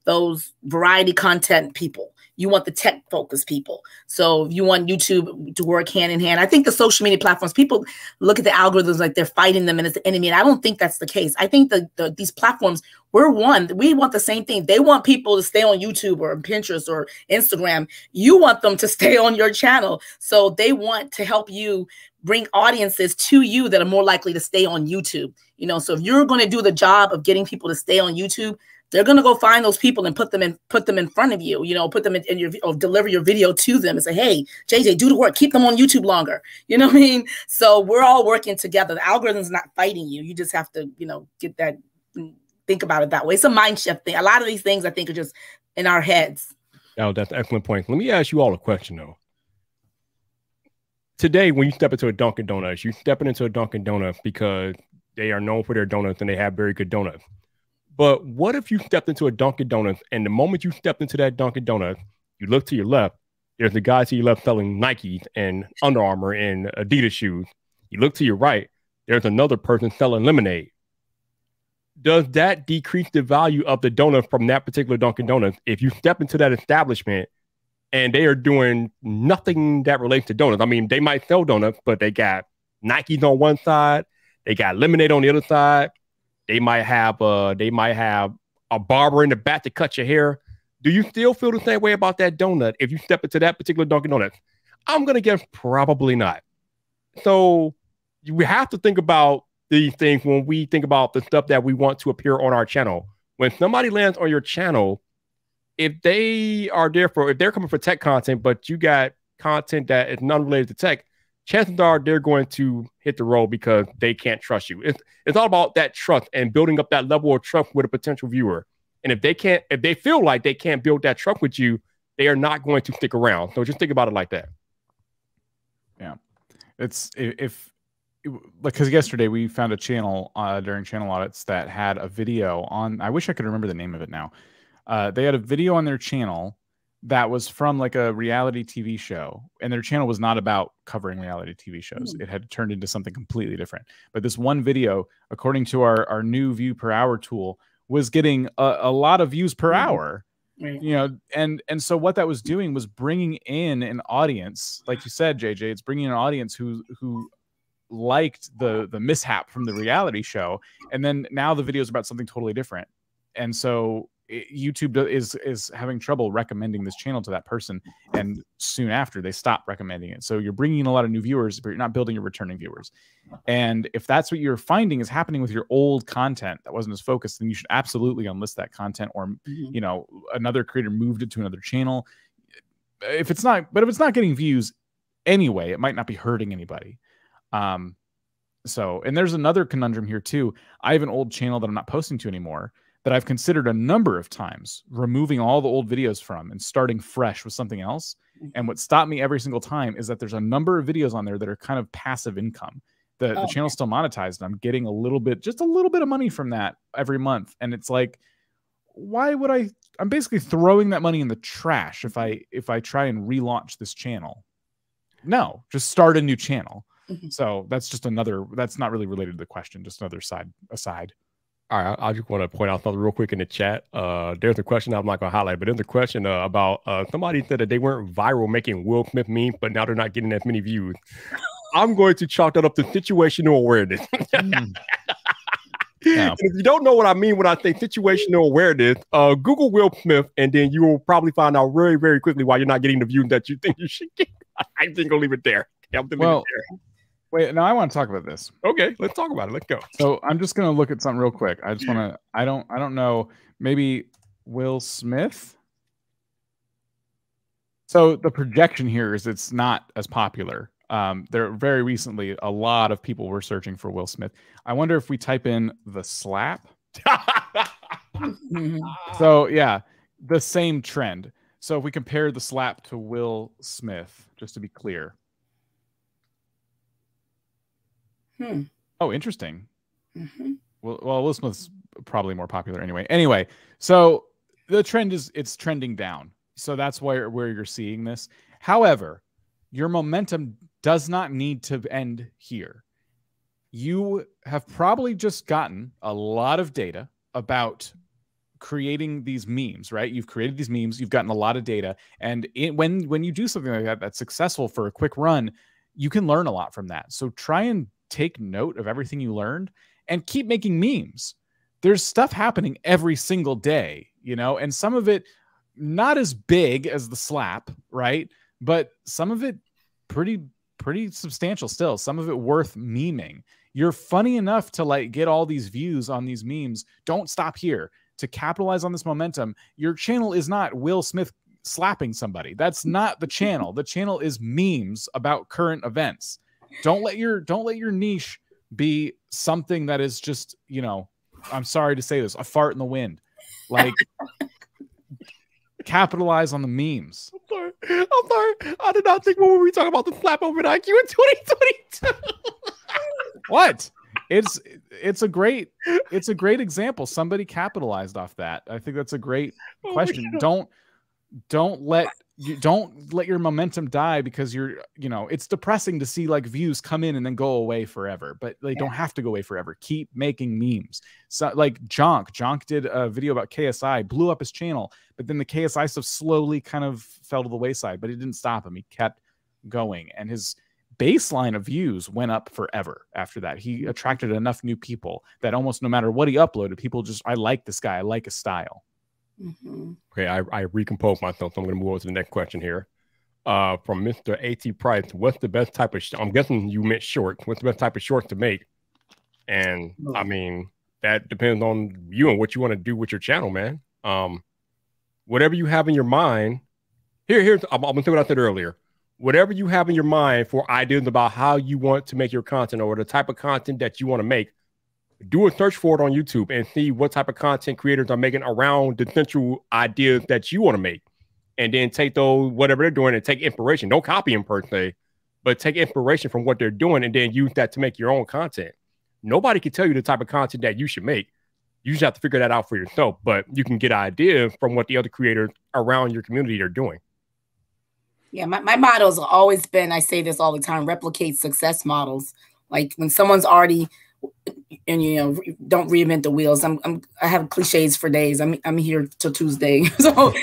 S3: those variety content people. You want the tech focused people. So you want YouTube to work hand in hand. I think the social media platforms, people look at the algorithms like they're fighting them and it's the enemy. And I don't think that's the case. I think these platforms, we're one. We want the same thing. They want people to stay on YouTube or Pinterest or Instagram. You want them to stay on your channel. So they want to help you bring audiences to you that are more likely to stay on YouTube. You know, so if you're going to do the job of getting people to stay on YouTube, they're going to go find those people and put them in front of you, you know, put them in your, or deliver your video to them and say, hey, JJ, do the work, keep them on YouTube longer. You know what I mean? So we're all working together. The algorithm's not fighting you. You just have to, you know, get that, think about it that way. It's a mind shift thing. A lot of these things I think are just in our heads.
S2: Oh, that's an excellent point. Let me ask you all a question though. Today, when you step into a Dunkin' Donuts, you're stepping into a Dunkin' Donuts because they are known for their donuts and they have very good donuts. But what if you stepped into a Dunkin' Donuts and the moment you stepped into that Dunkin' Donuts, you look to your left, there's the guy to your left selling Nikes and Under Armour and Adidas shoes. You look to your right, there's another person selling lemonade. Does that decrease the value of the donut from that particular Dunkin' Donuts if you step into that establishment and they are doing nothing that relates to donuts? I mean, they might sell donuts, but they got Nikes on one side, they got lemonade on the other side. They might have a barber in the back to cut your hair. Do you still feel the same way about that donut if you step into that particular Dunkin' Donuts? I'm going to guess probably not. So we have to think about these things when we think about the stuff that we want to appear on our channel. When somebody lands on your channel, if they're coming for tech content, but you got content that is non-related to tech, chances are they're going to hit the road because they can't trust you. It's all about that trust and building up that level of trust with a potential viewer. And if they feel like they can't build that trust with you, they are not going to stick around. So just think about it like that.
S1: Yeah. It's because yesterday we found a channel during channel audits that had a video on, I wish I could remember the name of it now. They had a video on their channel that was from like a reality TV show, and their channel was not about covering reality TV shows. It had turned into something completely different. But this one video, according to our new view per hour tool, was getting a lot of views per hour. You know, and so what that was doing was bringing in an audience, like you said, JJ. It's bringing an audience who liked the mishap from the reality show, and then now the video is about something totally different, and so YouTube is having trouble recommending this channel to that person, and soon after they stop recommending it. So you're bringing in a lot of new viewers, but you're not building your returning viewers. And if that's what you're finding is happening with your old content that wasn't as focused, then you should absolutely unlist that content, or you know, another creator moved it to another channel. If it's not getting views anyway, it might not be hurting anybody. So, and there's another conundrum here too. I have an old channel that I'm not posting to anymore, that I've considered a number of times removing all the old videos from and starting fresh with something else. And what stopped me every single time is that there's a number of videos on there that are kind of passive income. The channel's still monetized, and I'm getting just a little bit of money from that every month. And it's like, why would I'm basically throwing that money in the trash if I try and relaunch this channel. No, just start a new channel. So that's just that's not really related to the question, just another aside.
S2: All right, I just want to point out something real quick in the chat. There's a question I'm not going to highlight, but there's a question about somebody said that they weren't viral making Will Smith memes, but now they're not getting as many views. I'm going to chalk that up to situational awareness. Yeah. If you don't know what I mean when I say situational awareness, Google Will Smith, and then you will probably find out very, very quickly why you're not getting the views that you think you should get. I think I'll leave it there.
S1: Wait, now I want to talk about this.
S2: Okay, let's talk about it. Let's go.
S1: So I'm just going to look at something real quick. I just want to, I don't know, maybe Will Smith. So the projection here is it's not as popular. There very recently, a lot of people were searching for Will Smith. I wonder if we type in the slap. So yeah, the same trend. So if we compare the slap to Will Smith, just to be clear. Oh, interesting. Well, Will Smith's probably more popular anyway. Anyway, so the trend is it's trending down. So that's where you're seeing this. However, your momentum does not need to end here. You have probably just gotten a lot of data about creating these memes, right? You've created these memes, you've gotten a lot of data, and when you do something like that that's successful for a quick run, you can learn a lot from that. So try and take note of everything you learned and keep making memes. There's stuff happening every single day, you know, and some of it not as big as the slap, right? But some of it pretty substantial still. Some of it worth memeing. You're funny enough to like get all these views on these memes. Don't stop here. To capitalize on this momentum, your channel is not Will Smith slapping somebody. That's not the channel. The channel is memes about current events. Don't let your niche be something that is just, you know, I'm sorry to say this, a fart in the wind. Like, capitalize on the memes.
S2: I'm sorry. I did not think when we talking about the slap over IQ in 2022.
S1: What? It's a great example. Somebody capitalized off that. I think that's a great question. Don't let your momentum die because it's depressing to see like views come in and then go away forever, but they don't have to go away forever. Keep making memes. So like Jonk did a video about KSI, blew up his channel, but then the KSI stuff slowly kind of fell to the wayside, but it didn't stop him. He kept going, and his baseline of views went up forever after that. He attracted enough new people that almost no matter what he uploaded, people just, I like this guy, I like his style.
S2: Okay, I recomposed myself, so I'm going to move on to the next question here. From Mr. A.T. Price, what's the best type of, I'm guessing you meant short, what's the best type of shorts to make? And I mean, that depends on you and what you want to do with your channel, man. Whatever you have in your mind, here's, I'm going to say what I said earlier. Whatever you have in your mind for ideas about how you want to make your content or the type of content that you want to make, do a search for it on YouTube and see what type of content creators are making around the central ideas that you want to make. And then take those, whatever they're doing, and take inspiration. Don't copy them per se, but take inspiration from what they're doing and then use that to make your own content. Nobody can tell you the type of content that you should make. You just have to figure that out for yourself, but you can get ideas from what the other creators around your community are doing.
S3: Yeah, my motto has always been, I say this all the time, replicate success models. Like when someone's already, and don't reinvent the wheels. I have cliches for days. I'm here till Tuesday. So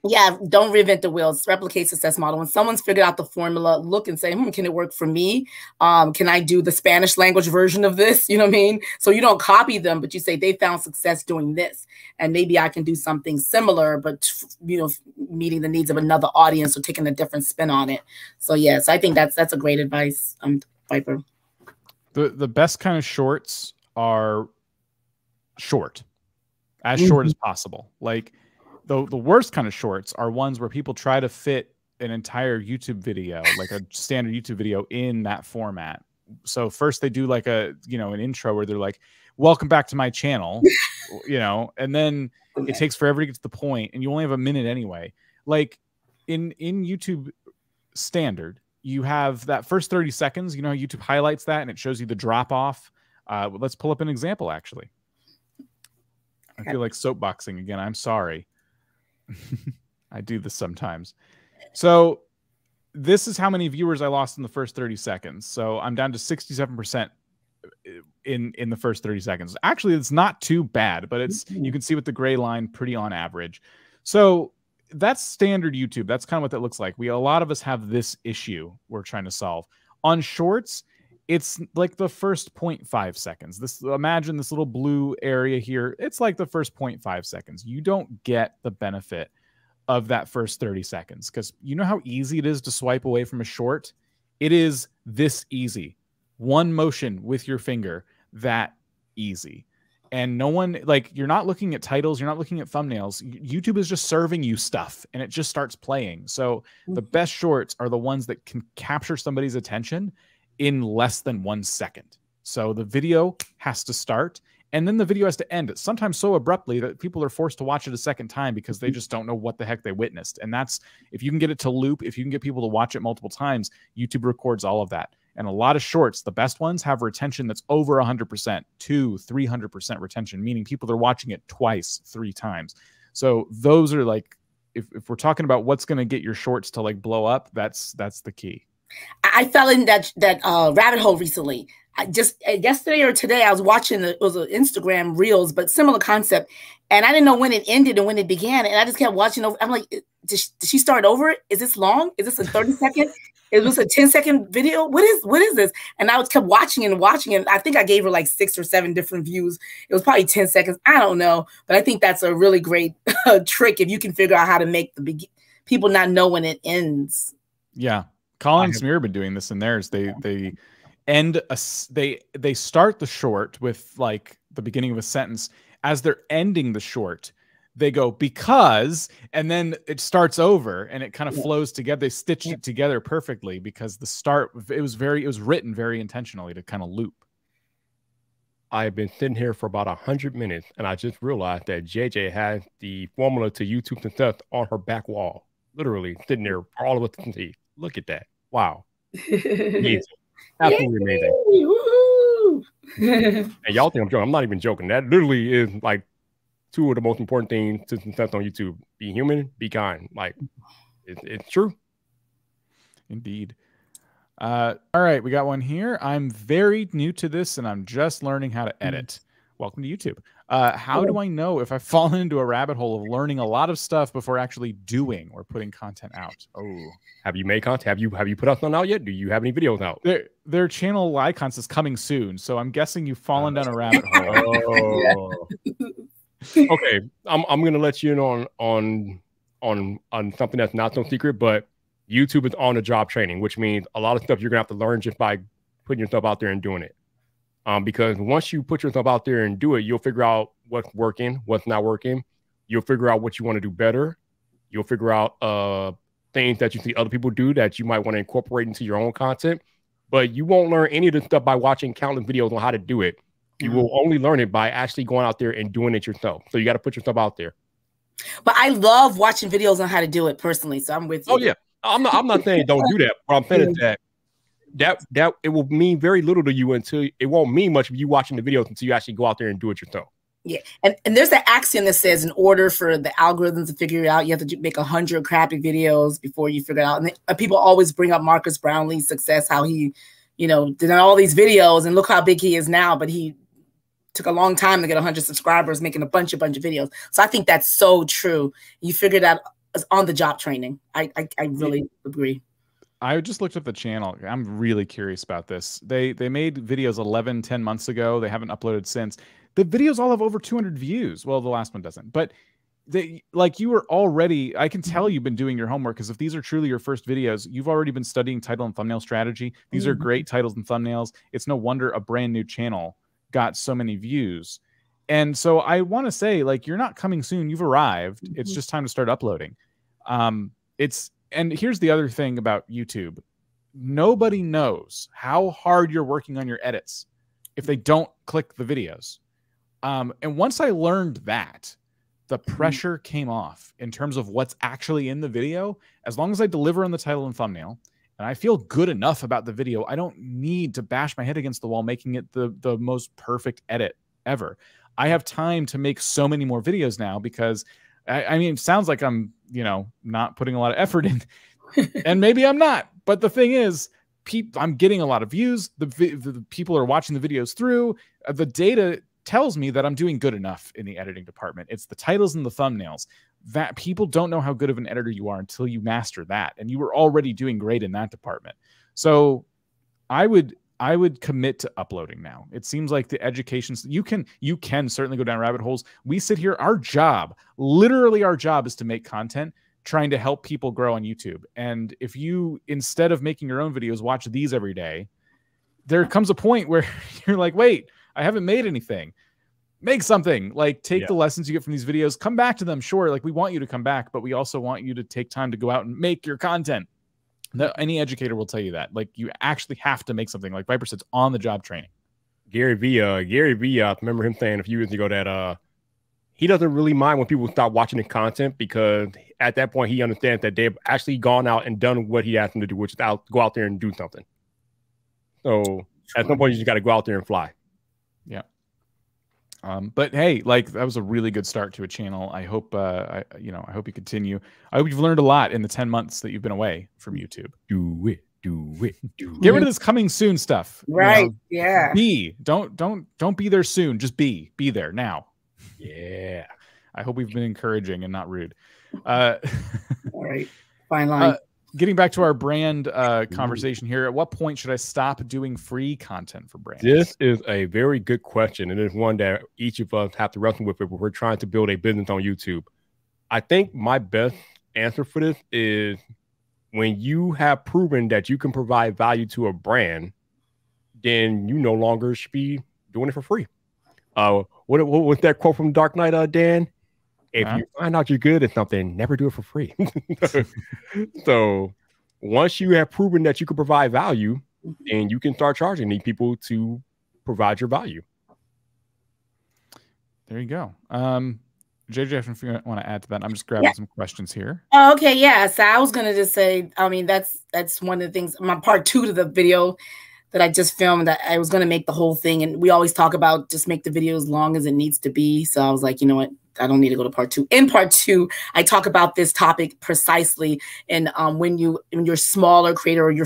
S3: yeah, don't reinvent the wheels. Replicate success model. When someone's figured out the formula, look and say, can it work for me? Can I do the Spanish language version of this? You know what I mean? So you don't copy them, but you say they found success doing this, and maybe I can do something similar, but meeting the needs of another audience or taking a different spin on it. So yes, I think that's a great advice, Viper.
S1: The best kind of shorts are short, as short as possible. Like the worst kind of shorts are ones where people try to fit an entire YouTube video, like a standard YouTube video, in that format. So first they do like an intro where they're like, welcome back to my channel, and then it takes forever to get to the point, and you only have a minute anyway. Like in YouTube standard, you have that first 30 seconds, YouTube highlights that and it shows you the drop off. Let's pull up an example, actually. I feel like soapboxing again. I'm sorry. I do this sometimes. So this is how many viewers I lost in the first 30 seconds. So I'm down to 67% in the first 30 seconds. Actually, it's not too bad, but you can see with the gray line, pretty on average. So that's standard YouTube. That's kind of what that looks like. A lot of us have this issue we're trying to solve. On shorts, it's like the first 0.5 seconds. Imagine this little blue area here. It's like the first 0.5 seconds. You don't get the benefit of that first 30 seconds because you know how easy it is to swipe away from a short? It is this easy. One motion with your finger, that easy. And no one, like, you're not looking at titles, you're not looking at thumbnails. YouTube is just serving you stuff and it just starts playing. So the best shorts are the ones that can capture somebody's attention in less than 1 second. So the video has to start And then the video has to end, sometimes so abruptly that people are forced to watch it a second time because they just don't know what the heck they witnessed. And that's, if you can get it to loop, if you can get people to watch it multiple times, YouTube records all of that. And a lot of shorts, the best ones, have retention that's over 100%, 200-300% retention, meaning people are watching it twice, 3 times. So those are like, if we're talking about what's going to get your shorts to like blow up, that's the key.
S3: I fell in that rabbit hole recently. I just yesterday or today, I was watching, it was an Instagram Reels, but similar concept. And I didn't know when it ended and when it began. And I just kept watching over. I'm like, did she start over? Is this long? Is this a 30-second? Is this a 10-second video? What is this? And I kept watching and watching. And I think I gave her like 6 or 7 different views. It was probably 10 seconds. I don't know. But I think that's a really great trick if you can figure out how to make people not know when it ends.
S1: Yeah. Colin and Smear have been doing this in theirs. They end they start the short with like the beginning of a sentence. As they're ending the short, they go because, and then it starts over and it kind of flows together. They stitched it together perfectly because the start, it was written very intentionally to kind of loop.
S2: I've been sitting here for about 100 minutes and I just realized that JJ has the formula to YouTube success on her back wall, literally sitting there for all of us to see. Look at that. Wow. Amazing. Absolutely amazing. And y'all think I'm joking. I'm not even joking. That literally is like 2 of the most important things to success on YouTube. Be human, be kind. Like, it's true.
S1: Indeed. All right, we got one here. I'm very new to this and I'm just learning how to edit. Welcome to YouTube. How do I know if I've fallen into a rabbit hole of learning a lot of stuff before actually doing or putting content out? Oh,
S2: have you made content? Have you put something out yet? Do you have any videos out?
S1: Their channel icons is coming soon, so I'm guessing you've fallen down a rabbit hole.
S2: Okay, I'm gonna let you know on something that's not so secret, but YouTube is on the job training, which means a lot of stuff you're gonna have to learn just by putting yourself out there and doing it. Because once you put yourself out there and do it, you'll figure out what's working, what's not working. You'll figure out what you want to do better. You'll figure out things that you see other people do that you might want to incorporate into your own content. But you won't learn any of this stuff by watching countless videos on how to do it. You will only learn it by actually going out there and doing it yourself. So you got to put yourself out there.
S3: But I love watching videos on how to do it personally. So I'm with you.
S2: Oh yeah, I'm not saying don't do that. What I'm saying is that it will mean very little to you until it won't mean much of you watching the videos until you actually go out there and do it yourself.
S3: Yeah. And there's that axiom that says in order for the algorithms to figure it out, you have to make 100 crappy videos before you figure it out. And people always bring up Marcus Brownlee's success, how he, did all these videos and look how big he is now, but he took a long time to get 100 subscribers, making a bunch of videos. So I think that's so true. You figured out on the job training. I really agree.
S1: I just looked up the channel. I'm really curious about this. They made videos 10 months ago. They haven't uploaded since. The videos all have over 200 views. Well, the last one doesn't. But you were already, I can tell you've been doing your homework, because if these are truly your first videos, you've already been studying title and thumbnail strategy. These are great titles and thumbnails. It's no wonder a brand new channel got so many views. And so I want to say, you're not coming soon. You've arrived. It's just time to start uploading. And here's the other thing about YouTube. Nobody knows how hard you're working on your edits if they don't click the videos. And once I learned that, the pressure came off in terms of what's actually in the video. As long as I deliver on the title and thumbnail, and I feel good enough about the video, I don't need to bash my head against the wall making it the most perfect edit ever. I have time to make so many more videos now because, I mean, it sounds like I'm, not putting a lot of effort in, and maybe I'm not. But the thing is, I'm getting a lot of views. The people are watching the videos through. The data tells me that I'm doing good enough in the editing department. It's the titles and the thumbnails that people don't know how good of an editor you are until you master that. And you were already doing great in that department. So I would commit to uploading now. It seems like the education, you can certainly go down rabbit holes. We sit here, literally our job is to make content, trying to help people grow on YouTube. And if you, instead of making your own videos, watch these every day, there comes a point where you're like, wait, I haven't made anything. Make something. Take the lessons you get from these videos, come back to them. Sure, we want you to come back, but we also want you to take time to go out and make your content. Any educator will tell you that. You actually have to make something. Like Viper said, it's on the job training.
S2: Gary V, I remember him saying a few years ago that he doesn't really mind when people stop watching the content, because at that point he understands that they've actually gone out and done what he asked them to do, which is go out there and do something. So at some point you just got to go out there and fly.
S1: Yeah. But hey, like, that was a really good start to a channel. I hope, I hope you continue. I hope you've learned a lot in the 10 months that you've been away from YouTube.
S2: Do it.
S1: Get rid of this coming soon stuff.
S3: Right. Yeah.
S1: Don't be there soon. Just be there now.
S2: Yeah.
S1: I hope we've been encouraging and not rude.
S3: All right. Fine line.
S1: Getting back to our brand conversation here, at what point should I stop doing free content for brands?
S2: This is a very good question, and it's one that each of us have to wrestle with if we're trying to build a business on YouTube. I think my best answer for this is when you have proven that you can provide value to a brand, then you no longer should be doing it for free. What was that quote from Dark Knight, Dan? If you find out you're good at something, never do it for free. So once you have proven that you can provide value, then you can start charging these people to provide your value.
S1: There you go. JJ, if you want to add to that, I'm just grabbing some questions here.
S3: Oh, okay, yeah. So I was gonna just say, I mean, that's one of the things. My part 2 to the video that I just filmed, that I was gonna make the whole thing, and we always talk about just make the video as long as it needs to be. So I was like, you know what? I don't need to go to part 2. In part 2, I talk about this topic precisely. And when you're a smaller creator, or you're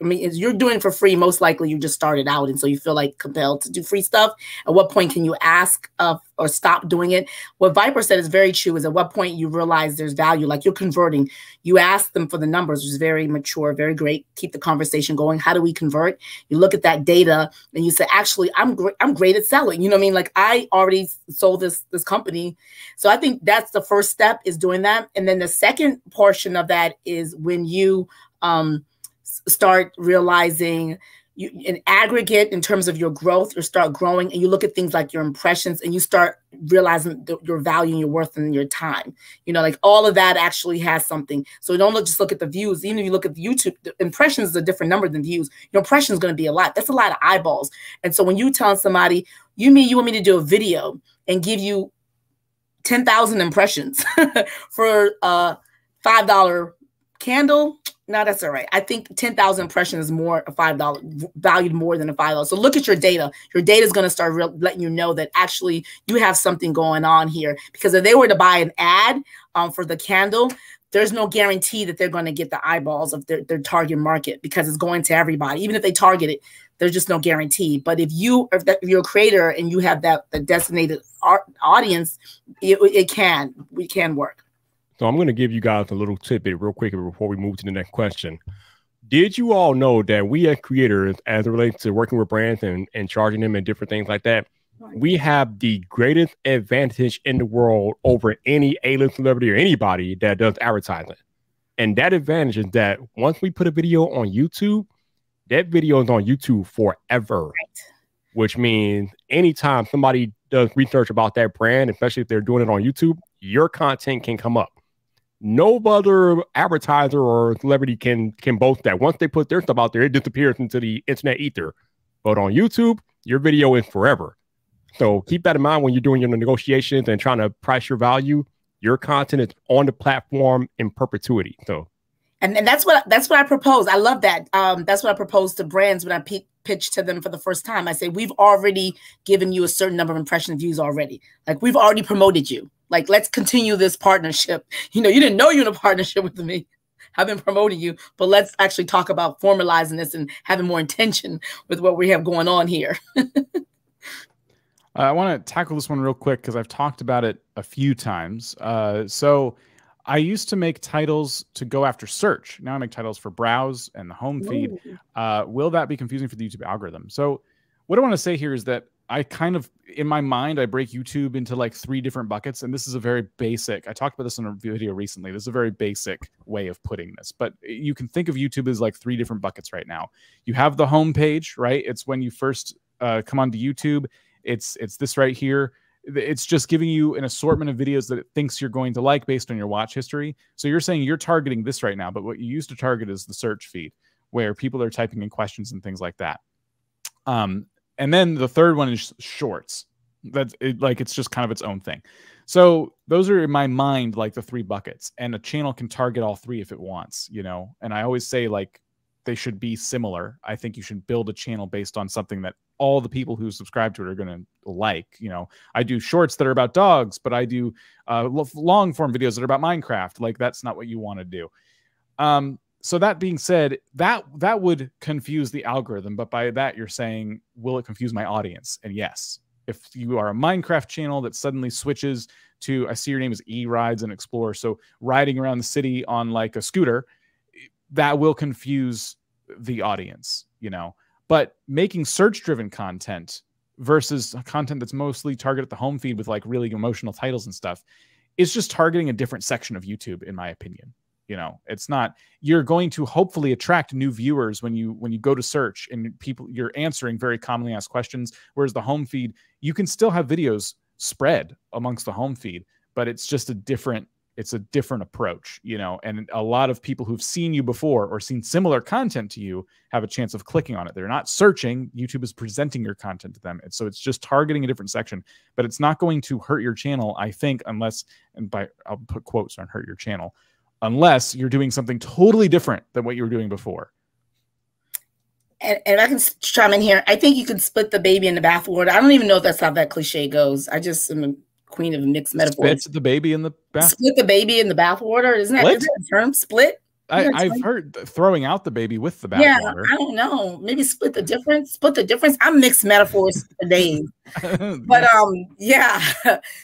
S3: doing it for free, most likely you just started out, and so you feel like compelled to do free stuff. At what point can you ask or stop doing it? What Viper said is very true. Is at what point you realize there's value, like you're converting. You ask them for the numbers, which is very mature, very great. Keep the conversation going. How do we convert? You look at that data and you say, actually, I'm great at selling. You know what I mean? Like, I already sold this company. So I think that's the first step, is doing that. And then the second portion of that is when you start realizing in aggregate, in terms of your growth, you start growing, and you look at things like your impressions, and you start realizing your value and your worth and your time. You know, like, all of that actually has something. So don't just look at the views. Even if you look at the YouTube, the impressions is a different number than views. Your impression is going to be a lot. That's a lot of eyeballs. And so when you tell somebody, you want me to do a video and give you 10,000 impressions for a $5 candle, no, that's all right. I think 10,000 impressions is more a $5, valued more than a $5. So look at your data. Your data is going to start letting you know that actually you have something going on here. Because if they were to buy an ad for the candle, there's no guarantee that they're going to get the eyeballs of their target market, because it's going to everybody. Even if they target it, there's just no guarantee. But if you're a creator and you have the designated audience, it can work.
S2: So I'm going to give you guys a little tidbit real quick before we move to the next question. Did you all know that we as creators, as it relates to working with brands and charging them and different things like that, we have the greatest advantage in the world over any A-list celebrity or anybody that does advertising? And that advantage is that once we put a video on YouTube, that video is on YouTube forever. Right. Which means anytime somebody does research about that brand, especially if they're doing it on YouTube, your content can come up. No other advertiser or celebrity can boast that. Once they put their stuff out there, it disappears into the internet ether. But on YouTube, your video is forever. So keep that in mind when you're doing your negotiations and trying to price your value. Your content is on the platform in perpetuity. So,
S3: and that's what I propose. I love that. That's what I propose to brands when I pitch to them for the first time. I say, we've already given you a certain number of impression views already. Like, we've already promoted you. Like, let's continue this partnership. You know, you didn't know you're in a partnership with me. I've been promoting you, but let's actually talk about formalizing this and having more intention with what we have going on here.
S1: I want to tackle this one real quick because I've talked about it a few times. So I used to make titles to go after search. Now I make titles for browse and the home feed. Will that be confusing for the YouTube algorithm? So what I want to say here is that I kind of, in my mind, I break YouTube into like 3 different buckets. And this is a very basic, I talked about this in a video recently. This is a very basic way of putting this, but you can think of YouTube as like 3 different buckets right now. You have the home page, right? It's when you first come onto YouTube. It's this right here. It's just giving you an assortment of videos that it thinks you're going to like based on your watch history. So you're saying you're targeting this right now, but what you used to target is the search feed where people are typing in questions and things like that. And then the third one is shorts. That's it, like, it's just kind of its own thing. So those are in my mind like the 3 buckets, and a channel can target all 3 if it wants, you know. And I always say, like, they should be similar. I think you should build a channel based on something that all the people who subscribe to it are going to like. You know, I do shorts that are about dogs, but I do long form videos that are about Minecraft. Like, that's not what you want to do. So that being said, that would confuse the algorithm. But by that, you're saying, will it confuse my audience? And yes, if you are a Minecraft channel that suddenly switches to, I see your name is E Rides and Explore, so riding around the city on like a scooter, that will confuse the audience, you know. But making search-driven content versus content that's mostly targeted at the home feed with like really emotional titles and stuff is just targeting a different section of YouTube, in my opinion. You know, it's not, you're going to hopefully attract new viewers when you go to search and people, you're answering very commonly asked questions. Whereas the home feed, you can still have videos spread amongst the home feed, but it's just a different approach, you know. And a lot of people who've seen you before or seen similar content to you have a chance of clicking on it. They're not searching. YouTube is presenting your content to them. And so it's just targeting a different section, but it's not going to hurt your channel, I think, unless, and by, I'll put quotes on hurt your channel, unless you're doing something totally different than what you were doing before.
S3: And I can chime in here. I think you can split the baby in the bathwater. I don't even know if that's how that cliche goes. I just am a queen of mixed metaphors.
S1: Split the baby in the bath.
S3: Split the baby in the bathwater. Isn't that a term? Split?
S1: I've heard throwing out the baby with the bathwater.
S3: Yeah, I don't know. Maybe split the difference. Split the difference. I'm mixed metaphors for days. But yeah.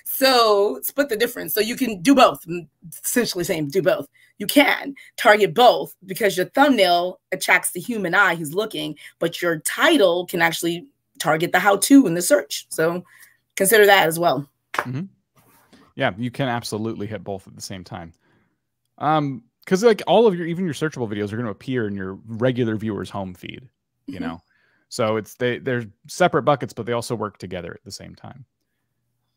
S3: So split the difference. So you can do both. I'm essentially saying do both. You can target both because your thumbnail attracts the human eye who's looking, but your title can actually target the how-to in the search. So consider that as well.
S1: Mm-hmm. Yeah, you can absolutely hit both at the same time. Because like all of your, even your searchable videos are going to appear in your regular viewer's home feed, you know? So it's, they're separate buckets, but they also work together at the same time.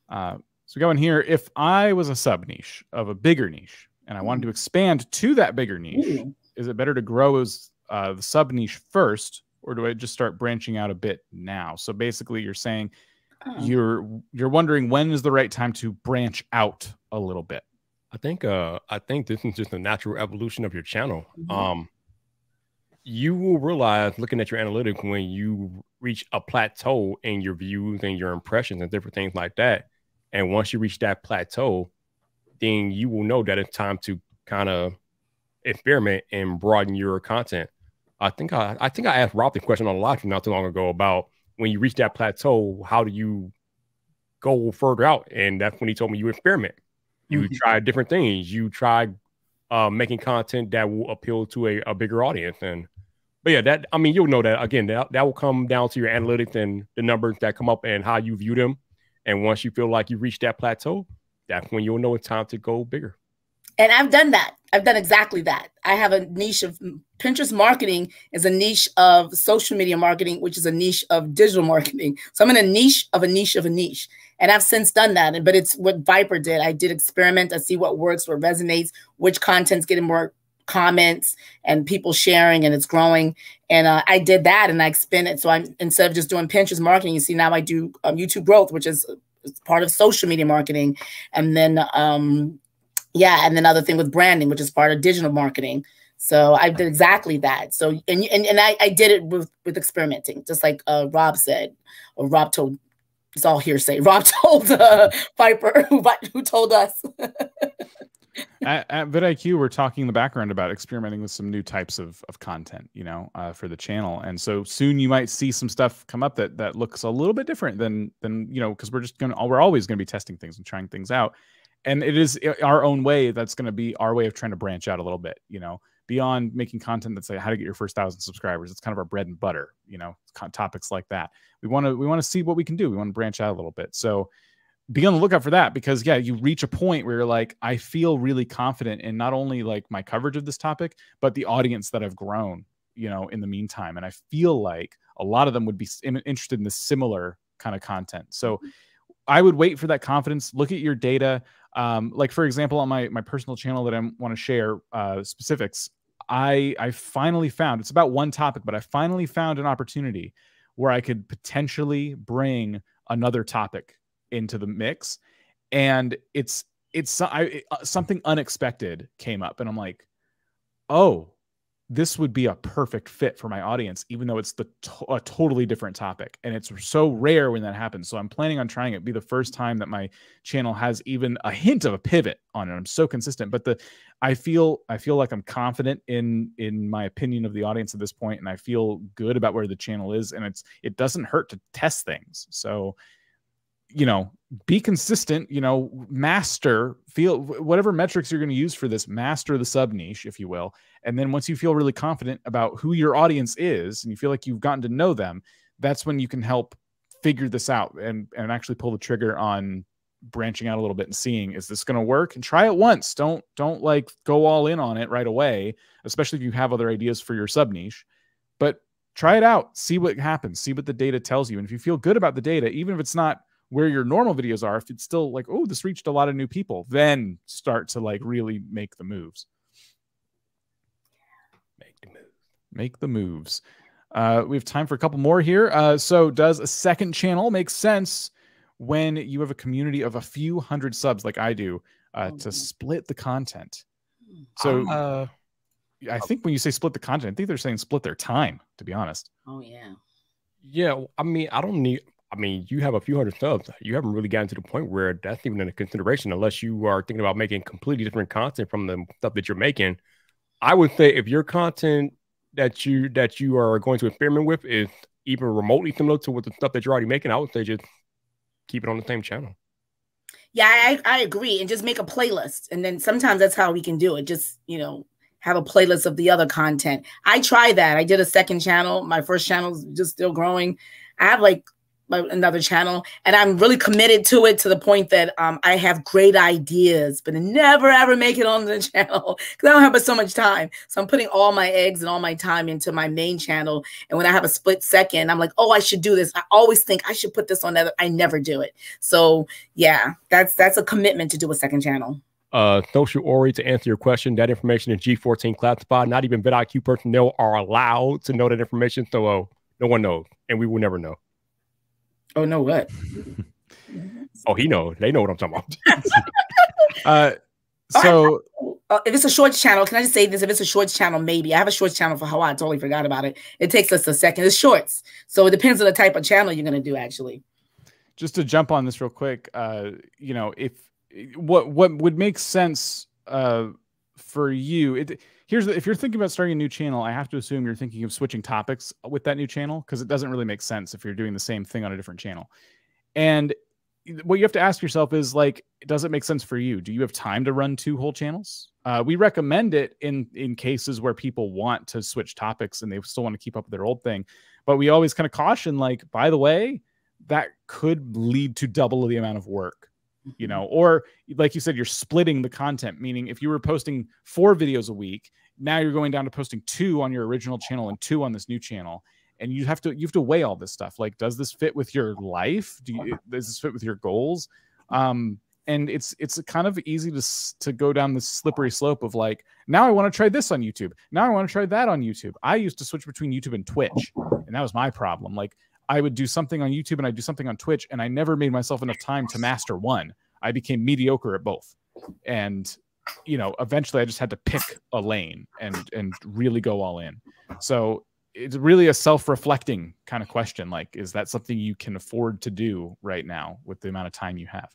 S1: So go in here. If I was a sub niche of a bigger niche and I wanted to expand to that bigger niche, is it better to grow as the sub niche first, or do I just start branching out a bit now? So basically you're saying you're wondering when is the right time to branch out a little bit.
S2: I think this is just a natural evolution of your channel. You will realize, looking at your analytics, when you reach a plateau in your views and your impressions and different things like that. And once you reach that plateau, then you will know that it's time to kind of experiment and broaden your content. I think I asked Rob the question on a live stream not too long ago about when you reach that plateau, how do you go further out? And that's when he told me you experiment. You try different things. You try making content that will appeal to a bigger audience. But yeah, that, I mean, you'll know that again, that will come down to your analytics and the numbers that come up and how you view them. And once you feel like you reached that plateau, that's when you'll know it's time to go bigger.
S3: And I've done that. I've done exactly that. I have a niche of Pinterest marketing is a niche of social media marketing, which is a niche of digital marketing. So I'm in a niche of a niche of a niche. And I've since done that. But it's what Viper did. I did experiment. I see what works, what resonates, which content's getting more comments and people sharing, and it's growing. And I did that and I expanded. So I'm, instead of just doing Pinterest marketing, you see now I do YouTube growth, which is part of social media marketing. And then yeah, and then other thing with branding, which is part of digital marketing. So I did exactly that. So and I did it with experimenting, just like Rob said, or Rob told. It's all hearsay. Rob told Viper, who told us.
S1: At vidIQ, we're talking in the background about experimenting with some new types of content, you know, for the channel. And so soon you might see some stuff come up that looks a little bit different than you know, because we're always going to be testing things and trying things out. And it is our own way. That's going to be our way of trying to branch out a little bit, you know, beyond making content that's like how to get your first 1,000 subscribers. It's kind of our bread and butter, you know, topics like that. We want to see what we can do. We want to branch out a little bit. So be on the lookout for that, because yeah, you reach a point where you're like, I feel really confident in not only like my coverage of this topic, but the audience that I've grown, you know, in the meantime. And I feel like a lot of them would be interested in this similar kind of content. So I would wait for that confidence, look at your data. Like for example, on my personal channel that I want to share specifics, I finally found, it's about one topic, but I finally found an opportunity where I could potentially bring another topic into the mix. And something unexpected came up, and I'm like, oh, this would be a perfect fit for my audience, even though it's a totally different topic. And it's so rare when that happens. So I'm planning on trying it. It'd be the first time that my channel has even a hint of a pivot on it. I'm so consistent, but I feel like I'm confident in my opinion of the audience at this point, and I feel good about where the channel is, and it doesn't hurt to test things. So, you know, be consistent, you know, master, whatever metrics you're going to use for this, master the sub niche, if you will. And then once you feel really confident about who your audience is and you feel like you've gotten to know them, that's when you can help figure this out and actually pull the trigger on branching out a little bit and seeing, is this going to work? And try it once. Don't like go all in on it right away, especially if you have other ideas for your sub niche, but try it out, see what happens, see what the data tells you. And if you feel good about the data, even if it's not where your normal videos are, if it's still like, oh, this reached a lot of new people, then start to like really make the moves. Make the moves. We have time for a couple more here. So does a second channel make sense when you have a community of a few hundred subs like I do, to split the content? So I think when you say split the content, I think they're saying split their time, to be honest.
S3: Oh, yeah.
S2: Yeah, I mean, you have a few hundred subs. You haven't really gotten to the point where that's even in a consideration, unless you are thinking about making completely different content from the stuff that you're making. I would say if your content that you are going to experiment with is even remotely similar to what the stuff that you're already making, I would say just keep it on the same channel.
S3: Yeah, I agree. And just make a playlist. And then sometimes that's how we can do it. Just, you know, have a playlist of the other content. I tried that. I did a second channel. My first channel is just still growing. I have like another channel, and I'm really committed to it to the point that I have great ideas, but I never ever make it on the channel because I don't have so much time. So I'm putting all my eggs and all my time into my main channel. And when I have a split second, I'm like, oh, I should do this. I always think I should put this on that. I never do it. So yeah, that's a commitment to do a second channel.
S2: Social Ori, to answer your question, that information is G14 classified. Not even vidIQ personnel are allowed to know that information. So no one knows, and we will never know.
S3: Oh, no, what?
S2: Oh, he knows. They know what I'm talking
S1: about. So
S3: if it's a shorts channel, can I just say this? If it's a shorts channel, maybe. I have a shorts channel for Hawaii. I totally forgot about it. It takes us a second. It's shorts. So it depends on the type of channel you're going to do, actually.
S1: Just to jump on this real quick, you know, if what would make sense for you, if you're thinking about starting a new channel, I have to assume you're thinking of switching topics with that new channel, because it doesn't really make sense if you're doing the same thing on a different channel. And what you have to ask yourself is, like, does it make sense for you? Do you have time to run 2 whole channels? We recommend it in cases where people want to switch topics and they still want to keep up with their old thing. But we always kind of caution, like, by the way, that could lead to double the amount of work. You know, or like you said, you're splitting the content, meaning if you were posting 4 videos a week, now you're going down to posting 2 on your original channel and 2 on this new channel. And you have to weigh all this stuff. Like, does this fit with your life? Does this fit with your goals? And it's kind of easy to go down this slippery slope of like, now I want to try this on YouTube. Now I want to try that on YouTube. I used to switch between YouTube and Twitch, and that was my problem. Like, I would do something on YouTube and I'd do something on Twitch, and I never made myself enough time to master one. I became mediocre at both. And, you know, eventually I just had to pick a lane and really go all in. So it's really a self-reflecting kind of question. Like, is that something you can afford to do right now with the amount of time you have?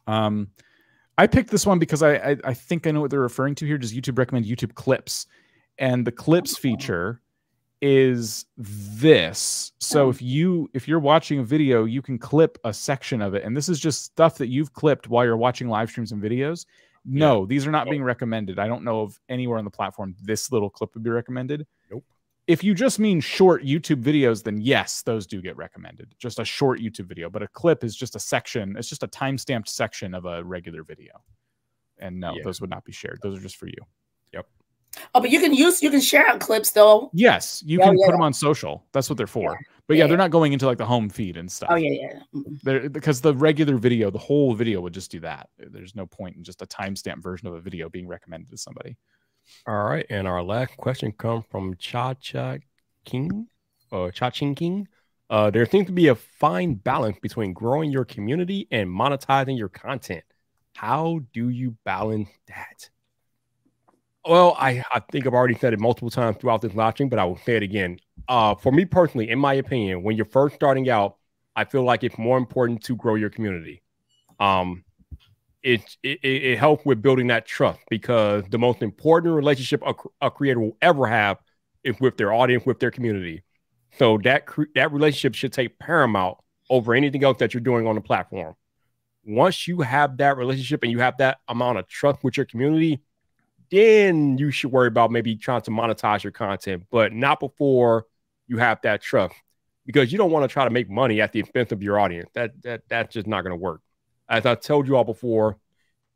S1: I picked this one because I think I know what they're referring to here. Does YouTube recommend YouTube clips? And the clips feature is this. So if you're watching a video, you can clip a section of it, and this is just stuff that you've clipped while you're watching live streams and videos. No, these are not being recommended. I don't know of anywhere on the platform this little clip would be recommended.
S2: Nope.
S1: If you just mean short YouTube videos, then yes, those do get recommended. Just a short YouTube video, but a clip is just a section. It's just a time-stamped section of a regular video. And no, those would not be shared. Those are just for you. Yep.
S3: Oh, but you can share out clips though.
S1: Yes, you can put them on social. That's what they're for. But they're not going into like the home feed and stuff.
S3: Oh yeah.
S1: They're, because the regular video, the whole video would just do that. There's no point in just a timestamp version of a video being recommended to somebody.
S2: All right, and our last question comes from Cha Cha King. Chachinking. There seems to be a fine balance between growing your community and monetizing your content. How do you balance that? Well, I think I've already said it multiple times throughout this live stream, but I will say it again. For me personally, in my opinion, when you're first starting out, I feel like it's more important to grow your community. It helps with building that trust, because the most important relationship a creator will ever have is with their audience, with their community. So that relationship should take paramount over anything else that you're doing on the platform. Once you have that relationship and you have that amount of trust with your community, then you should worry about maybe trying to monetize your content, but not before you have that trust, because you don't want to try to make money at the expense of your audience. That's just not going to work. As I told you all before,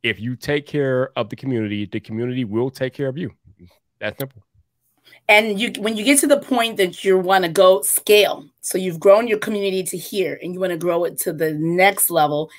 S2: if you take care of the community will take care of you. That's simple.
S3: And when you get to the point that you want to go scale, so you've grown your community to here and you want to grow it to the next level,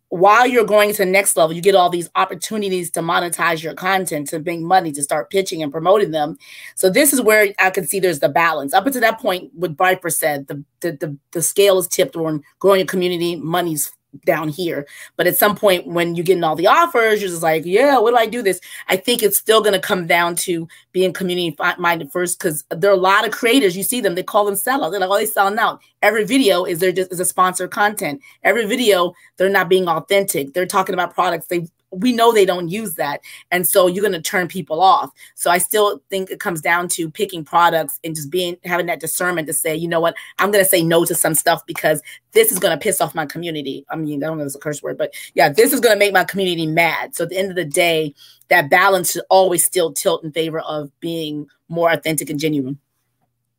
S3: while you're going to the next level, you get all these opportunities to monetize your content, to make money, to start pitching and promoting them. So this is where I can see there's the balance. Up until that point, what Viper said, the scale is tipped on growing your community, money's down here. But at some point when you're getting all the offers, you're just like, yeah, what do I do this? I think it's still going to come down to being community minded first, because there are a lot of creators. You see them, they call them sellouts. They're like, oh, they selling out. Every video is a sponsored content. Every video, they're not being authentic. They're talking about products we know they don't use that. And so you're going to turn people off. So I still think it comes down to picking products and just having that discernment to say, you know what, I'm going to say no to some stuff because this is going to piss off my community. I mean, I don't know if it's a curse word, but yeah, this is going to make my community mad. So at the end of the day, that balance should always still tilt in favor of being more authentic and genuine.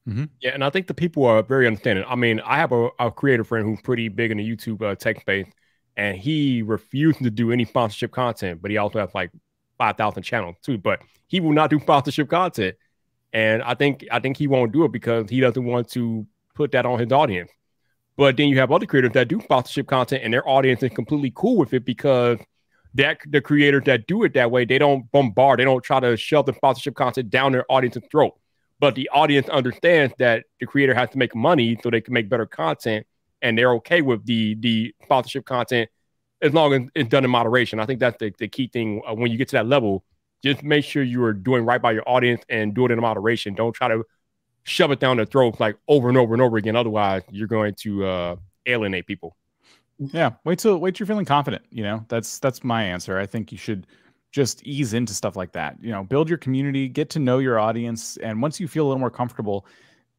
S2: Mm-hmm. Yeah, and I think the people are very understanding. I mean, I have a creator friend who's pretty big in the YouTube tech space, and he refused to do any sponsorship content, but he also has like 5,000 channels too. But he will not do sponsorship content, and I think he won't do it because he doesn't want to put that on his audience. But then you have other creators that do sponsorship content, and their audience is completely cool with it because the creators that do it that way, they don't bombard, they don't try to shove the sponsorship content down their audience's throat. But the audience understands that the creator has to make money so they can make better content, and they're okay with the sponsorship content as long as it's done in moderation. I think that's the key thing. When you get to that level, just make sure you are doing right by your audience and do it in moderation. Don't try to shove it down their throats like over and over and over again. Otherwise, you're going to alienate people.
S1: Yeah, wait till you're feeling confident. You know, that's my answer. I think you should just ease into stuff like that. You know, build your community, get to know your audience, and once you feel a little more comfortable,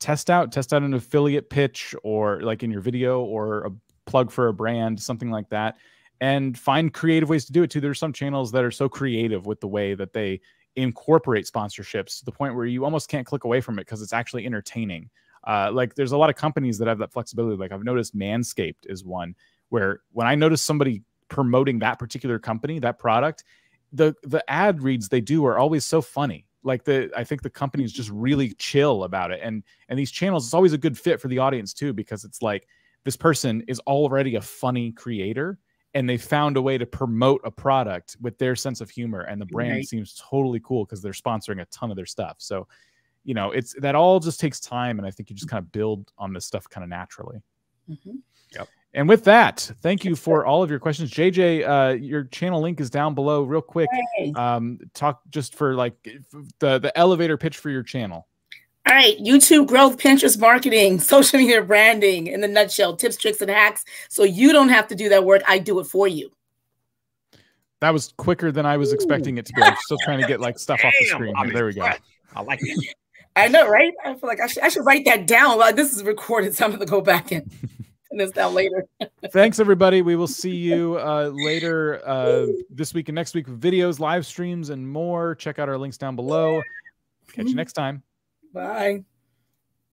S1: test out an affiliate pitch, or like in your video, or a plug for a brand, something like that, and find creative ways to do it too. There's some channels that are so creative with the way that they incorporate sponsorships to the point where you almost can't click away from it because it's actually entertaining. Like there's a lot of companies that have that flexibility. Like I've noticed Manscaped is one where when I notice somebody promoting that particular company, that product, the ad reads they do are always so funny. Like I think the company is just really chill about it. And these channels, it's always a good fit for the audience too, because it's like this person is already a funny creator and they found a way to promote a product with their sense of humor, and the brand seems totally cool because they're sponsoring a ton of their stuff. So, you know, that all just takes time. And I think you just kind of build on this stuff kind of naturally.
S3: Mm-hmm.
S2: Yep.
S1: And with that, thank you for all of your questions. JJ, your channel link is down below real quick.
S3: Hey.
S1: Talk just for like the elevator pitch for your channel.
S3: All right, YouTube growth, Pinterest marketing, social media branding in the nutshell, tips, tricks, and hacks. So you don't have to do that work. I do it for you.
S1: That was quicker than I was expecting it to be. I'm still trying to get like stuff off the screen. There we go.
S2: I like it.
S3: I know, right? I feel like I should write that down. Well, this is recorded, so I'm going to go back and this down later.
S1: Thanks, everybody. We will see you later this week and next week with videos, live streams, and more. Check out our links down below. Catch you next time.
S3: Bye.